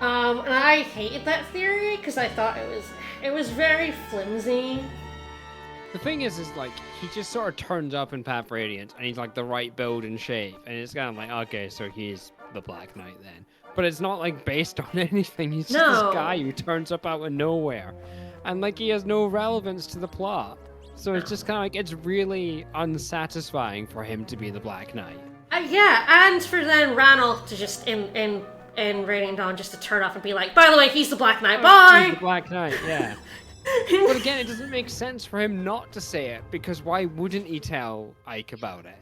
And I hated that theory because I thought it was very flimsy. The thing is like, he just sort of turns up in Path Radiant, and he's like the right build and shape, and it's kind of like, okay, so he's the Black Knight then. But it's not like based on anything. He's just this guy who turns up out of nowhere, and like he has no relevance to the plot. So it's just kind of like, it's really unsatisfying for him to be the Black Knight. Yeah, and for then Ranulf to just in Radiant Dawn just to turn off and be like, by the way, he's the Black Knight. Bye. He's the Black Knight, yeah. But again, it doesn't make sense for him not to say it, because why wouldn't he tell Ike about it?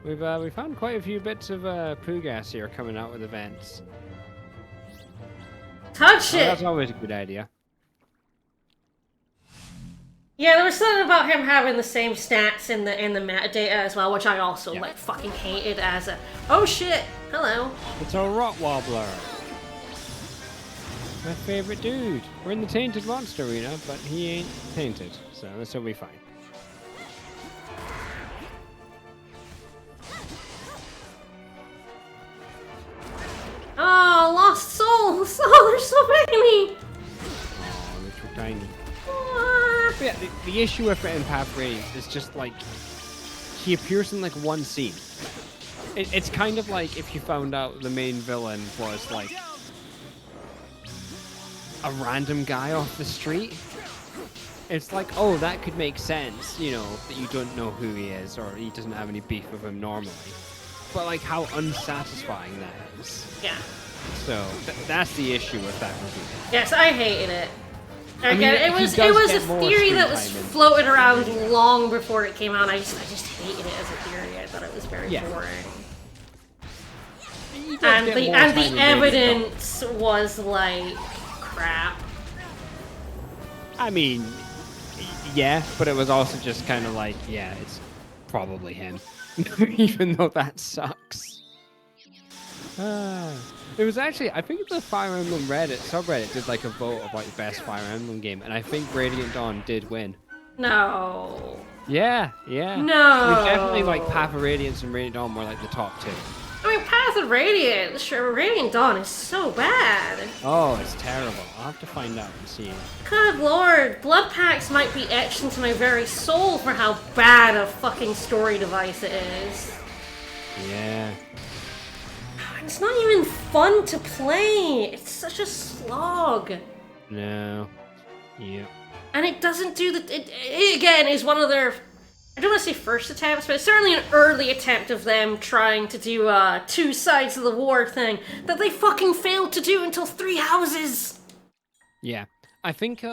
We found quite a few bits of Pugas here coming out with events. Touch it! That's always a good idea. Yeah, there was something about him having the same stats in the metadata as well, which I also like fucking hated as a oh shit, hello. It's a Rock Wobbler. My favorite dude. We're in the Tainted Monster Arena, but he ain't tainted, so this will be fine. Oh, lost souls! Oh, they're so many! Oh, little tiny. Ah. But yeah, the issue with it in Path Radiant is just like, he appears in like one scene. It's kind of like if you found out the main villain was like a random guy off the street. It's like, oh, that could make sense, you know, that you don't know who he is, or he doesn't have any beef with him normally. But like, how unsatisfying that is. Yeah. So that's the issue with that review. Yes, I hated it. I mean, Again, it was a theory that was floating around long before it came out. I just hated it as a theory. I thought it was very boring. And the evidence was like crap. I mean, yeah, but it was also just kind of like, yeah, it's probably him, even though that sucks. It was actually, I think the Fire Emblem Reddit subreddit did like a vote of like best Fire Emblem game, and I think Radiant Dawn did win. No. Yeah. No. It was definitely like Path of Radiance and Radiant Dawn were like the top two. I mean, Path of Radiant, sure, Radiant Dawn is so bad. Oh, it's terrible. I'll have to find out and see. Good lord, Blood Packs might be etched into my very soul for how bad a fucking story device it is. Yeah. It's not even fun to play. It's such a slog. No. Yeah. And it doesn't do it again is one of their, I don't want to say first attempts, but it's certainly an early attempt of them trying to do a two sides of the war thing that they fucking failed to do until Three Houses. Yeah. I think,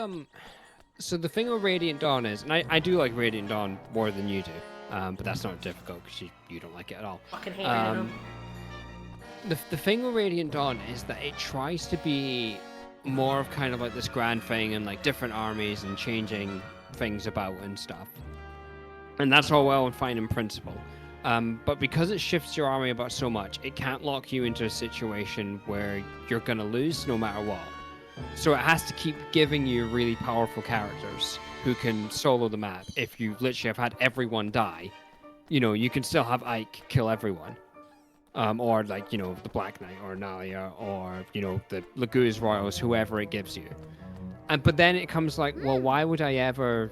so the thing with Radiant Dawn is, and I do like Radiant Dawn more than you do, but that's not difficult because you don't like it at all. Fucking hate it. The thing with Radiant Dawn is that it tries to be more of kind of like this grand thing and like different armies and changing things about and stuff. And that's all well and fine in principle. But because it shifts your army about so much, it can't lock you into a situation where you're going to lose no matter what. So it has to keep giving you really powerful characters who can solo the map. If you literally have had everyone die, you know, you can still have Ike kill everyone. Or like, you know, the Black Knight or Nalia or, you know, the Laguz Royals, whoever it gives you. But then it comes like, well, why would I ever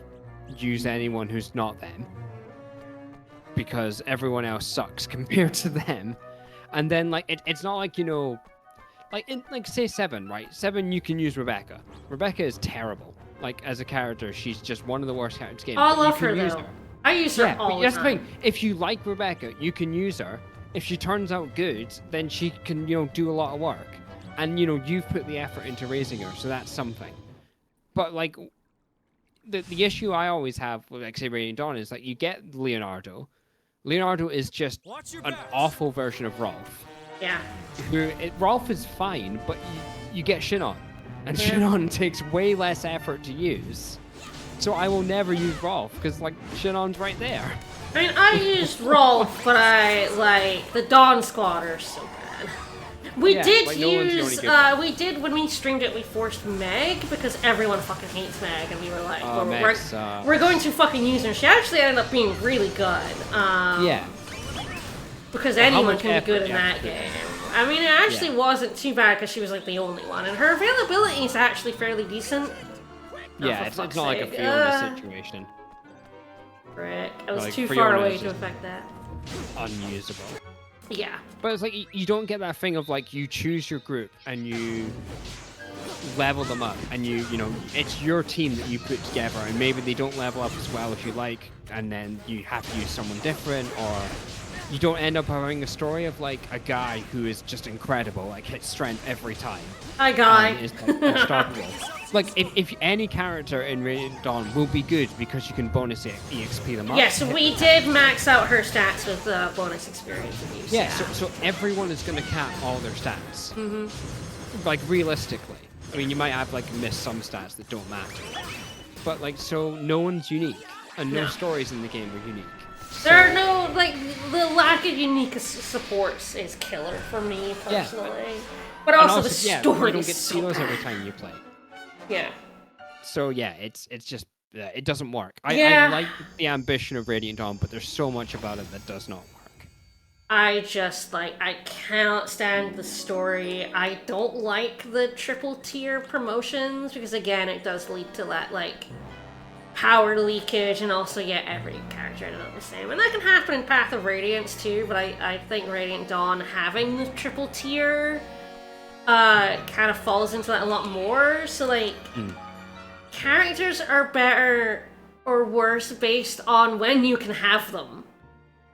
use anyone who's not them? Because everyone else sucks compared to them. And then like, it's not like, you know, like in like say 7, right? 7 you can use Rebecca. Rebecca is terrible. Like as a character, she's just one of the worst characters in the game. I love her though. I use her all the time. That's the thing. If you like Rebecca, you can use her. If she turns out good, then she can, you know, do a lot of work. And, you know, you've put the effort into raising her, so that's something. But, like, the issue I always have with, like, say, Radiant Dawn is, like, you get Leonardo. Leonardo is just an awful version of Rolf. Yeah. Rolf is fine, but you get Shinon. And Shinon takes way less effort to use. So I will never use Rolf, because, like, Shinon's right there. I mean, I used Rolf, but I, like, the Dawn Squad are so bad. We Yeah, did like, no one's the only use, good one. we did, when we streamed it, we forced Meg, because everyone fucking hates Meg, and we were like, Oh, we're, Meg sucks. we're going to fucking use her. She actually ended up being really good. Yeah. Because Well, how anyone much can be effort good in you have that to put game. I mean, it actually Yeah. wasn't too bad, because she was like the only one, and her availability is actually fairly decent. Yeah, for it's fuck's not like a sake. Fiona situation. Frick, I was Like, too far Fiona away is to just- affect that. Unusable. Yeah. But it's like you don't get that thing of like you choose your group and you level them up and you know it's your team that you put together and maybe they don't level up as well as you like and then you have to use someone different or you don't end up having a story of like a guy who is just incredible, like hits strength every time. Hi, guy. And is like, unstoppable. Like if any character in Radiant Dawn will be good because you can bonus EXP them up. Yes, we did max out her stats with bonus experience abuse. Yeah, so everyone is going to cap all their stats. Like, realistically. I mean, you might have, like, missed some stats that don't matter. But, like, so no one's unique. And no No. stories in the game are unique. There are no, like, the lack of unique supports is killer for me, Yeah, personally. But And also, the yeah, story you don't is get to so see those bad. every time you play. Yeah. So, yeah, it's just... it doesn't work. I Yeah. like the ambition of Radiant Dawn, but there's so much about it that does not work. I just, like, I cannot stand the story. I don't like the triple tier promotions, because, again, it does lead to that, like, power leakage, and also, yeah, every character ended up the same. And that can happen in Path of Radiance, too, but I think Radiant Dawn having the triple tier kind of falls into that a lot more. So, like, characters are better or worse based on when you can have them.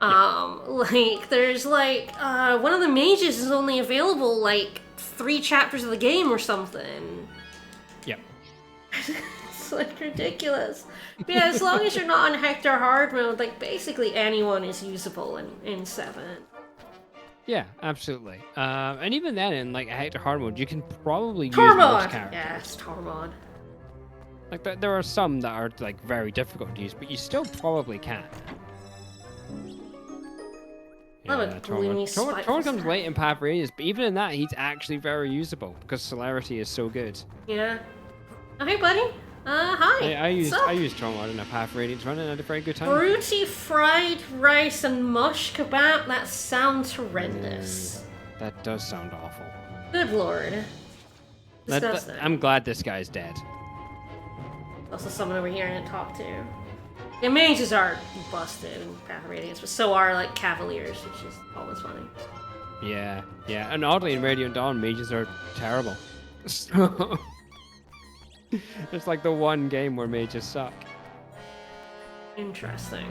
Like, there's, like, one of the mages is only available, like, 3 chapters of the game or something. Yep. It's, like, ridiculous. But yeah, as long as you're not on Hector hard mode, like, basically anyone is usable in 7. Yeah, absolutely. And even then, in, like, a Hector hard mode, you can probably use most Tormod! characters. Yes, Tormod. Like, there are some that are, like, very difficult to use, but you still probably can. Love a gloomy, spiteful Tormod comes snap. late in Path of Radiance, but even in that, he's actually very usable, because celerity is so good. Yeah. Oh, hey, buddy. Hi. I used So, Tormod in a Path of Radiance run, and I had a very good time. fruity fried rice and mush kebab? That sounds horrendous. That does sound awful. Good lord. Disgusting. I'm glad this guy's dead. Also someone over here I didn't talk to. The mages are busted in Path of Radiance, but so are, like, cavaliers, which is always funny. Yeah, yeah. And oddly, in Radiant Dawn, mages are terrible. So... it's like the one game where mages suck. Interesting.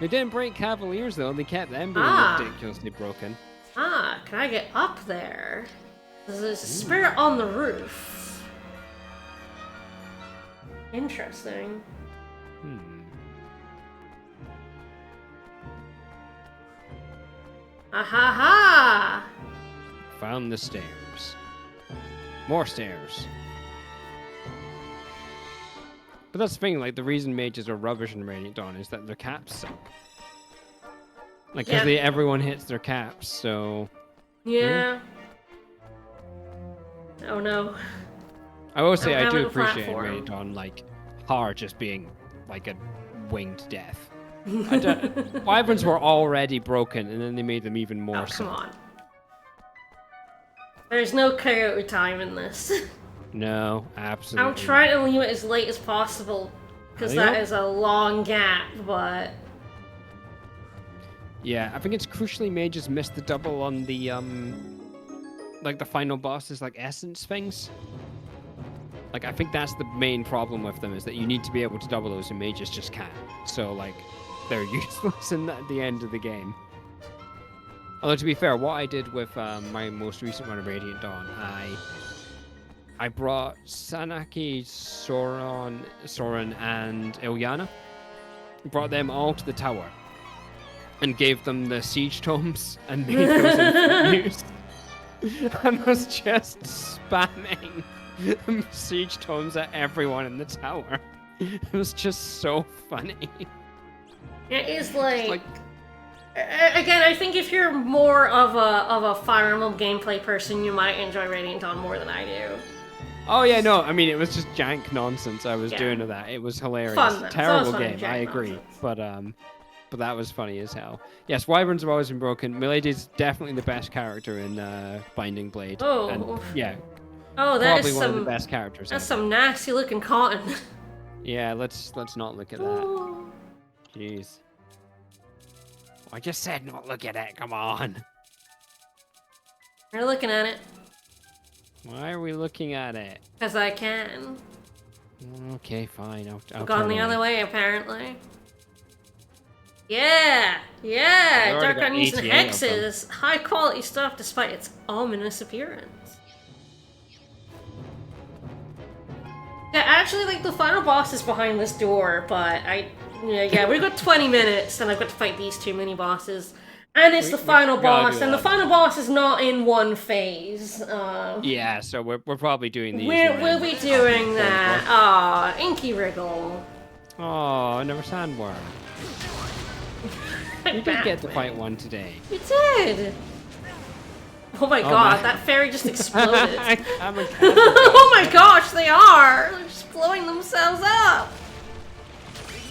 They didn't break Cavaliers, though. They kept them being ridiculously broken. Ah, can I get up there? There's a spirit on the roof. Interesting. Ah ha ha! Found the stairs. More stairs. But that's the thing, like, the reason mages are rubbish in Radiant Dawn is that their caps suck. Like, because Yeah. everyone hits their caps, so... Yeah. Oh no. I will say, I I'm do having a appreciate in platform. Radiant Dawn, like, Har just being, like, a winged death. Wyverns were already broken, and then they made them even more Oh, so. come on. There's no coyote time in this. No, absolutely. I'm trying to leave it as late as possible, because There you that go. is a long gap, but... Yeah, I think it's crucially mages missed the double on the, like, the final bosses, like, essence things. Like, I think that's the main problem with them, is that you need to be able to double those, and mages just can't. So, like, they're useless at the end of the game. Although, to be fair, what I did with my most recent run of Radiant Dawn, I brought Sanaki, Soren, and Ilyana. Brought them all to the tower. And gave them the siege tomes, and made those into use. And was just spamming siege tomes at everyone in the tower. It was just so funny. It is like... Again, I think if you're more of a Fire Emblem gameplay person, you might enjoy Radiant Dawn more than I do. Oh yeah, no, I mean it was just jank nonsense I was Yeah. doing to that. It was hilarious. Fun, though. It's Terrible always fun game, jank I agree. nonsense. But that was funny as hell. Yes, Wyverns have always been broken. Milady's definitely the best character in Binding Blade. Oh. And, yeah, Oh, that probably is one of the some. best characters. That's ever. some nasty looking cotton. Yeah, let's not look at that. Jeez. I just said not look at it. Come on. We're looking at it Why are we looking at it? because I can. Okay, fine. I'll Gone turn the away. other way, apparently. Yeah, yeah. I've already Dark got on using 88 of them. hexes. High quality stuff despite its ominous appearance. Yeah, actually, like the final boss is behind this door, but yeah, we've got 20 minutes, and I've got to fight these two mini bosses, and it's the final gotta boss, do and the that. final boss is not in one phase. Yeah, so we're probably doing these. We'll be doing that. Aw, Inky Wriggle. Oh, another sandworm. You did get to fight one today. You did. Oh my god, man. that fairy just exploded. I'm a Oh my gosh, they are! They're just blowing themselves up!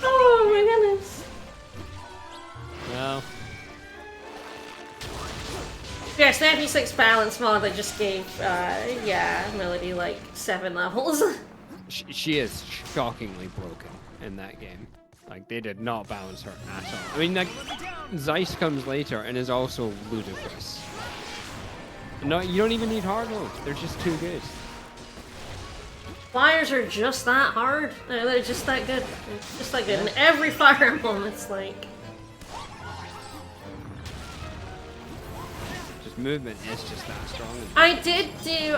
Oh my goodness. No. Yeah, Snappy 6 balance mod, they just gave, Melody like 7 levels. She is shockingly broken in that game. Like, they did not balance her at all. I mean, like, Zeiss comes later and is also ludicrous. No, you don't even need hard mode. They're just too good. Flyers are just that hard. They're just that good. They're just that good. In every Fire Emblem, it's like... Just movement is just that strong. I did do,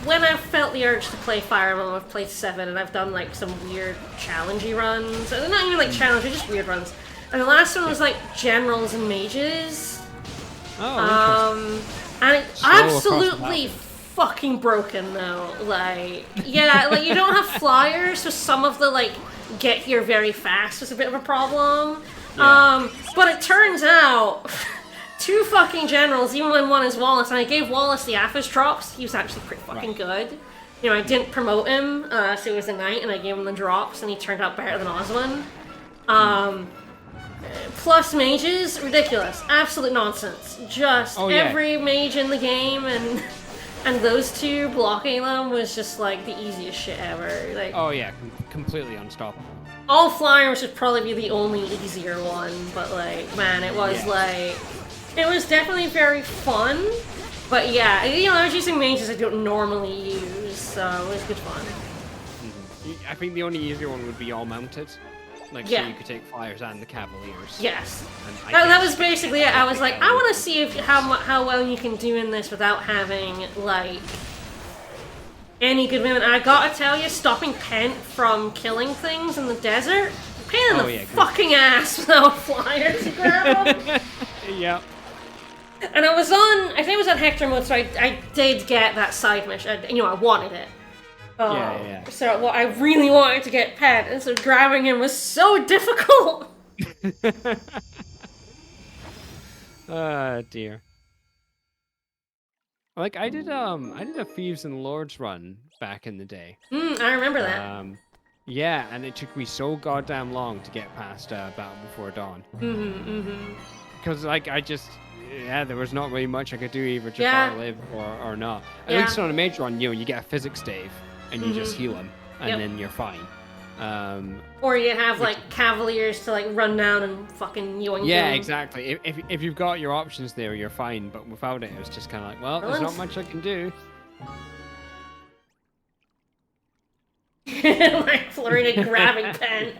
when I felt the urge to play Fire Emblem, I've played 7, and I've done, like, some weird challengey runs. Not even, like, challengey, just weird runs. And the last one was, like, Generals and Mages. Oh, And it's Slow across the absolutely fucking broken, though. Like, yeah, like, you don't have flyers, so some of the, like, get here very fast was a bit of a problem. Yeah. But it turns out... 2 fucking generals, even when one is Wallace, and I gave Wallace the Aphis drops. He was actually pretty fucking good. You know, I didn't promote him, so he was a knight, and I gave him the drops, and he turned out better than Oswin. Plus mages, ridiculous. Absolute nonsense. Just every mage in the game, and those 2 blocking them was just like the easiest shit ever. Like, oh yeah, completely unstoppable. all flyers would probably be the only easier one, but like, man, it was like... It was definitely very fun, but yeah, you know, I was using mages I don't normally use, so it was good fun. I think the only easier one would be all mounted. Like, so you could take flyers and the cavaliers. Yes. And That was basically it. I was like, I want to see if how well you can do in this without having, like, any good movement. I gotta tell you, stopping Pent from killing things in the desert, pain in the fucking ass without flyers to grab them. Yep. And I was on, I think it was on Hector mode, so I did get that side mission. You know, I wanted it. Yeah. So, well, I really wanted to get Pet, and so grabbing him was so difficult. Oh dear. Like, I did a Thieves and Lords run back in the day. I remember that. Yeah, and it took me so goddamn long to get past Battle Before Dawn. Because, like, there was not really much I could do, either Jafar live or not. At least on a major run, you know, you get a physics stave, and you just heal him, and then you're fine. Or you have, like, cavaliers to, like, run down and fucking yoink Yeah, them. exactly. If you've got your options there, you're fine, but without it, it was just kind of like, well, there's not much I can do. Like, Florina grabbing Pen.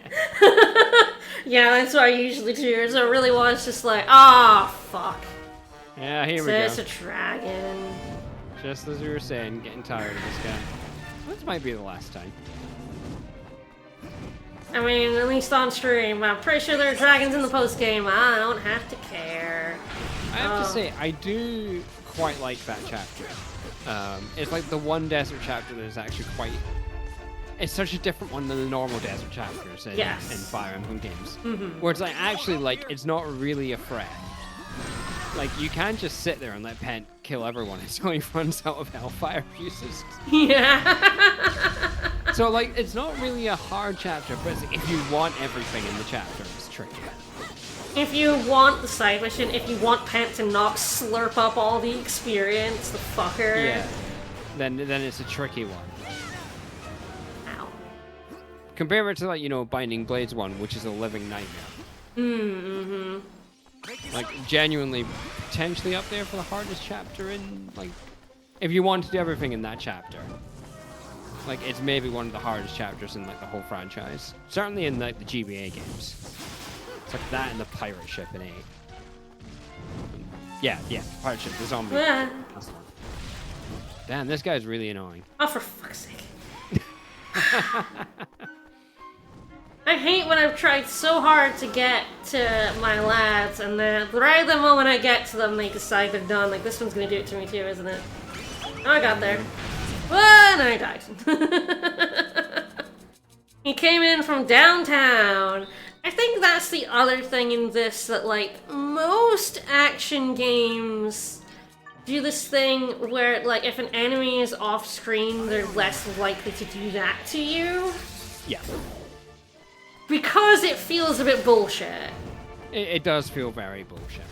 Yeah, that's what I usually do. So it really was just like, fuck. Yeah, here we It's go. a dragon. Just as we were saying, getting tired of this guy. This might be the last time. I mean, at least on stream. I'm pretty sure there are dragons in the post-game. I don't have to care. I have to say, I do quite like that chapter. It's like the one desert chapter that is actually quite it's such a different one than the normal desert chapters in Fire Emblem games. Where it's like, actually, like, it's not really a threat. Like, you can't just sit there and let Pent kill everyone until he runs out of hellfire uses. Yeah. So, like, it's not really a hard chapter, but if you want everything in the chapter, it's tricky. If you want the side mission, if you want Pent to not slurp up all the experience, the fucker. Yeah. Then it's a tricky one. Ow. Compare it to, like, you know, Binding Blades 1, which is a living nightmare. Like, genuinely, potentially up there for the hardest chapter in, like, if you want to do everything in that chapter. Like, it's maybe one of the hardest chapters in, like, the whole franchise. Certainly in, like, the GBA games. It's like that and the pirate ship in 8. Yeah, pirate ship, the zombie. Yeah. That's the one. Damn, this guy's really annoying. Oh, for fuck's sake. I hate when I've tried so hard to get to my lads, and then right at the moment I get to them, they decide they're done. Like, this one's gonna do it to me too, isn't it? Oh, I got there. But I died. He came in from downtown. I think that's the other thing in this, that, like, most action games do this thing where, like, if an enemy is off screen, they're less likely to do that to you. Yeah. Because it feels a bit bullshit. It does feel very bullshit.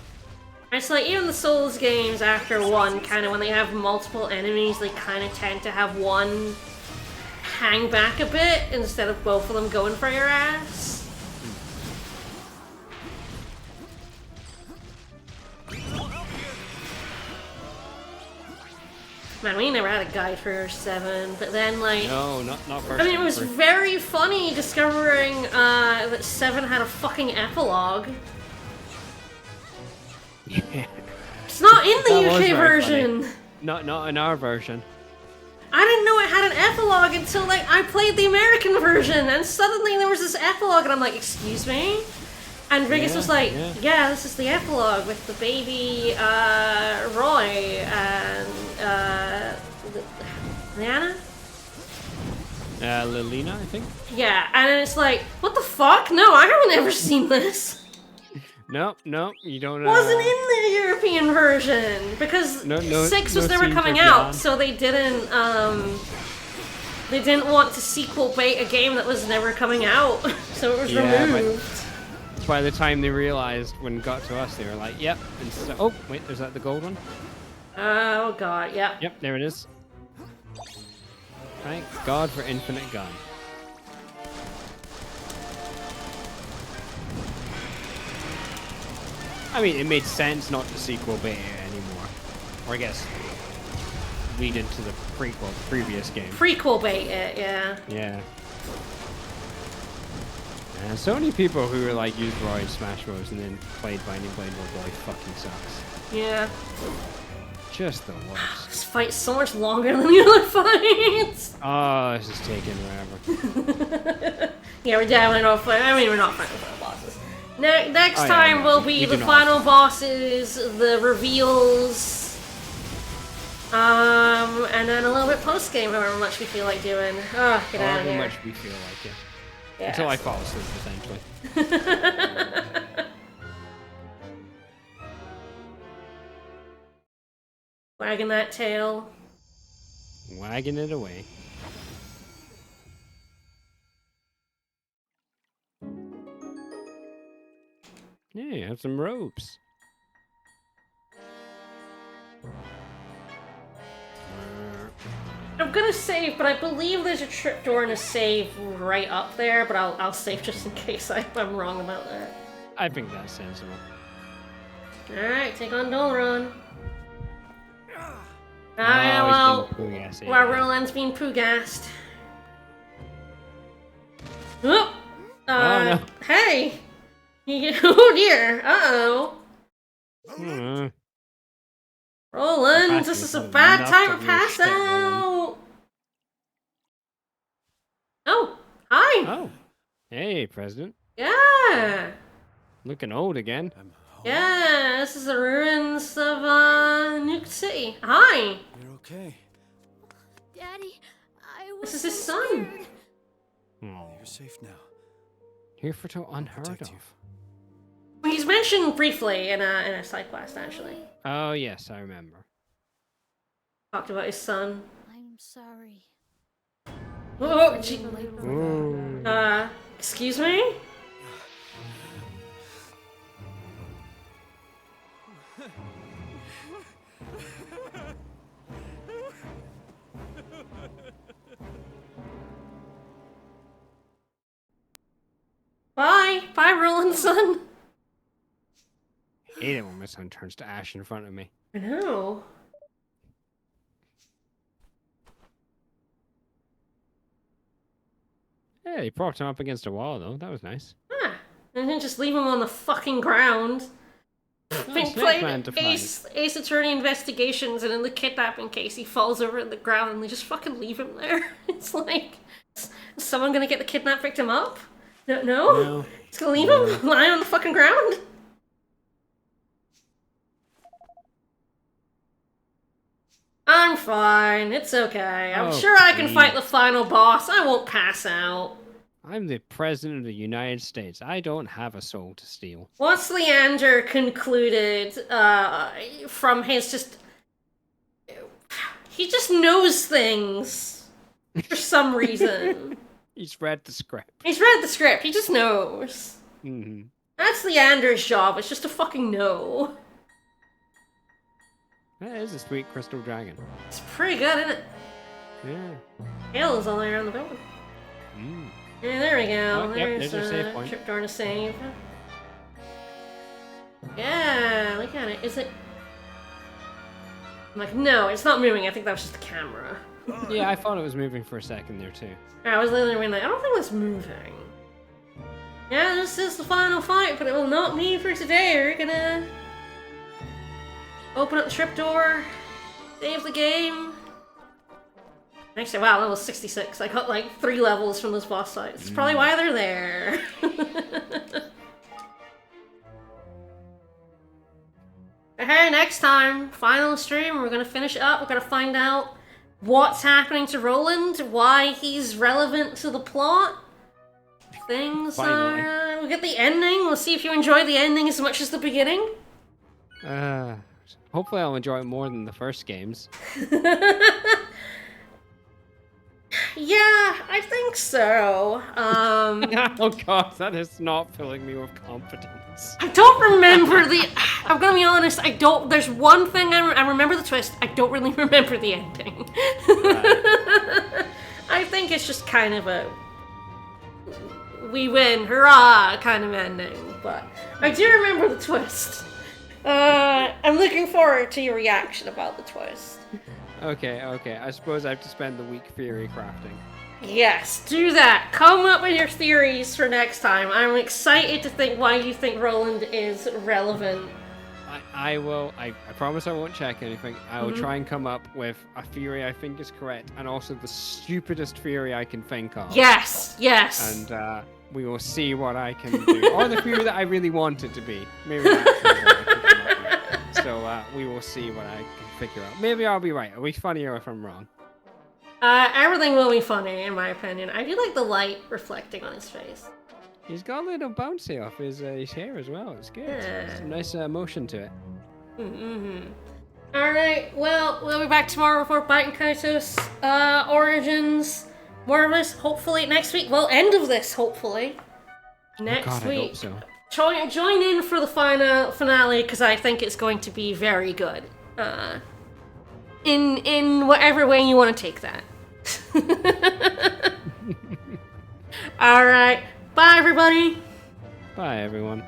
It's like, even the Souls games after one, kind of, when they have multiple enemies, they kind of tend to have one hang back a bit instead of both of them going for your ass. Man, we never had a guide for 7, but then, like... No, not first. I mean, it was very funny discovering that 7 had a fucking epilogue. Yeah. It's not in the That was UK very version! funny. Not in our version. I didn't know it had an epilogue until, like, I played the American version, and suddenly there was this epilogue, and I'm like, excuse me? And Rigus was like, yeah, this is the epilogue with the baby, Roy, and, Liana? Lilina, I think? Yeah, and it's like, what the fuck? No, I haven't ever seen this. No, you don't. Wasn't in the European version because 6 was never coming out, so they didn't want to sequel bait a game that was never coming out, so it was removed. By the time they realized when it got to us, they were like, "Yep." And so, oh wait, is that the gold one? Oh god, yeah. Yep, there it is. Thank God for Infinite Gun. I mean, it made sense not to sequel bait it anymore. Or I guess lead into the previous game. Prequel bait it, yeah. Yeah. And so many people who were like used Roy in Smash Bros. And then played Binding Blade where Roy fucking sucks. Yeah. Just the worst. This fight's so much longer than the other fights! Oh, this is taking forever. Yeah, we're definitely not fighting. I mean, we're not fighting final bosses. Next time will be the cannot. final bosses, the reveals, and then a little bit post-game, however much we feel like doing. Oh, get out of here. However much we feel like it. Yeah. Until I fall asleep, essentially. Wagging that tail. Wagging it away. Yeah, you have some ropes. I'm gonna save, but I believe there's a trip door and a save right up there, but I'll save just in case I'm wrong about that. I think that's sensible. Alright, take on Dolron. Oh, Alright, he's been poo-gassy. well, Roland's been poo-gassed. Oh! No. Hey! Oh dear, uh-oh. Roland, this is a bad time to pass out! Oh, hi! Oh. Hey, President. Yeah! Looking old again. Yeah, this is the ruins of, Nuke City. Hi! You're okay. Daddy, I was This is his so son. scared. Oh. You're safe now. Here for to unheard protect of. you. He's mentioned briefly in a side quest, actually. Oh yes, I remember. Talked about his son. I'm sorry. Oh, It's a gee. little late for Ooh. Excuse me? Bye. Bye, Roland's son. Hate it when my son turns to ash in front of me. I know. Yeah, he propped him up against a wall though. That was nice. Ah, and then just leave him on the fucking ground. Been Snake playing Man to fight. Ace Attorney Investigations, and in the kidnapping case, he falls over in the ground, and they just fucking leave him there. It's like, is someone gonna get the kidnapped victim up? No? No. Just gonna leave him lying on the fucking ground? I'm fine. It's okay. I'm Oh, sure I can please. fight the final boss. I won't pass out. I'm the president of the United States. I don't have a soul to steal. Once Leander concluded, from his just... He just knows things. For some reason. He's read the script. He's read the script. He just knows. Mm-hmm. That's Leander's job. It's just to fucking know. That is a sweet crystal dragon. It's pretty good, isn't it? Yeah. Hail is all the way around the building. Mm. Yeah, there we go. Oh, yep, there's our save point. Trip door to save. Yeah, look at it. Is it... I'm like, no, it's not moving. I think that was just the camera. Yeah, I thought it was moving for a second there too. I was literally like, I don't think that's moving. Yeah, this is the final fight, but it will not be for today. We're gonna open up the trip door, save the game. Actually, wow, level 66. I got like 3 levels from those boss fights. That's probably why they're there. Hey, next time, final stream, we're gonna finish it up. We're gonna find out what's happening to Roland, why he's relevant to the plot. Things Finally. are... we'll get the ending. We'll see if you enjoy the ending as much as the beginning. Hopefully I'll enjoy it more than the first games. Yeah, I think so. Oh god, that is not filling me with confidence. I don't remember the... I'm gonna be honest, I don't... There's one thing I remember the twist. I don't really remember the ending. I think it's just kind of a... we win, hurrah, kind of ending. But I do remember the twist. I'm looking forward to your reaction about the twist. Okay. I suppose I have to spend the week theory crafting. Yes, do that. Come up with your theories for next time. I'm excited to think why you think Roland is relevant. I will. I promise I won't check anything. I will try and come up with a theory I think is correct, and also the stupidest theory I can think of. Yes. And we will see what I can do, or the theory that I really want it to be. Maybe that's what I can come up with. So we will see what I can figure out. Maybe I'll be right. It'll be funnier if I'm wrong. Everything will be funny, in my opinion. I do like the light reflecting on his face. He's got a little bouncy off his hair as well. It's good. Yeah. Some nice motion to it. Alright, well, we'll be back tomorrow for Bite and Kaitos Origins. More of this, hopefully, next week. Well, end of this, hopefully. Next God, week. I hope so. Join in for the finale, because I think it's going to be very good. In whatever way you want to take that. Alright, bye everybody! Bye, everyone.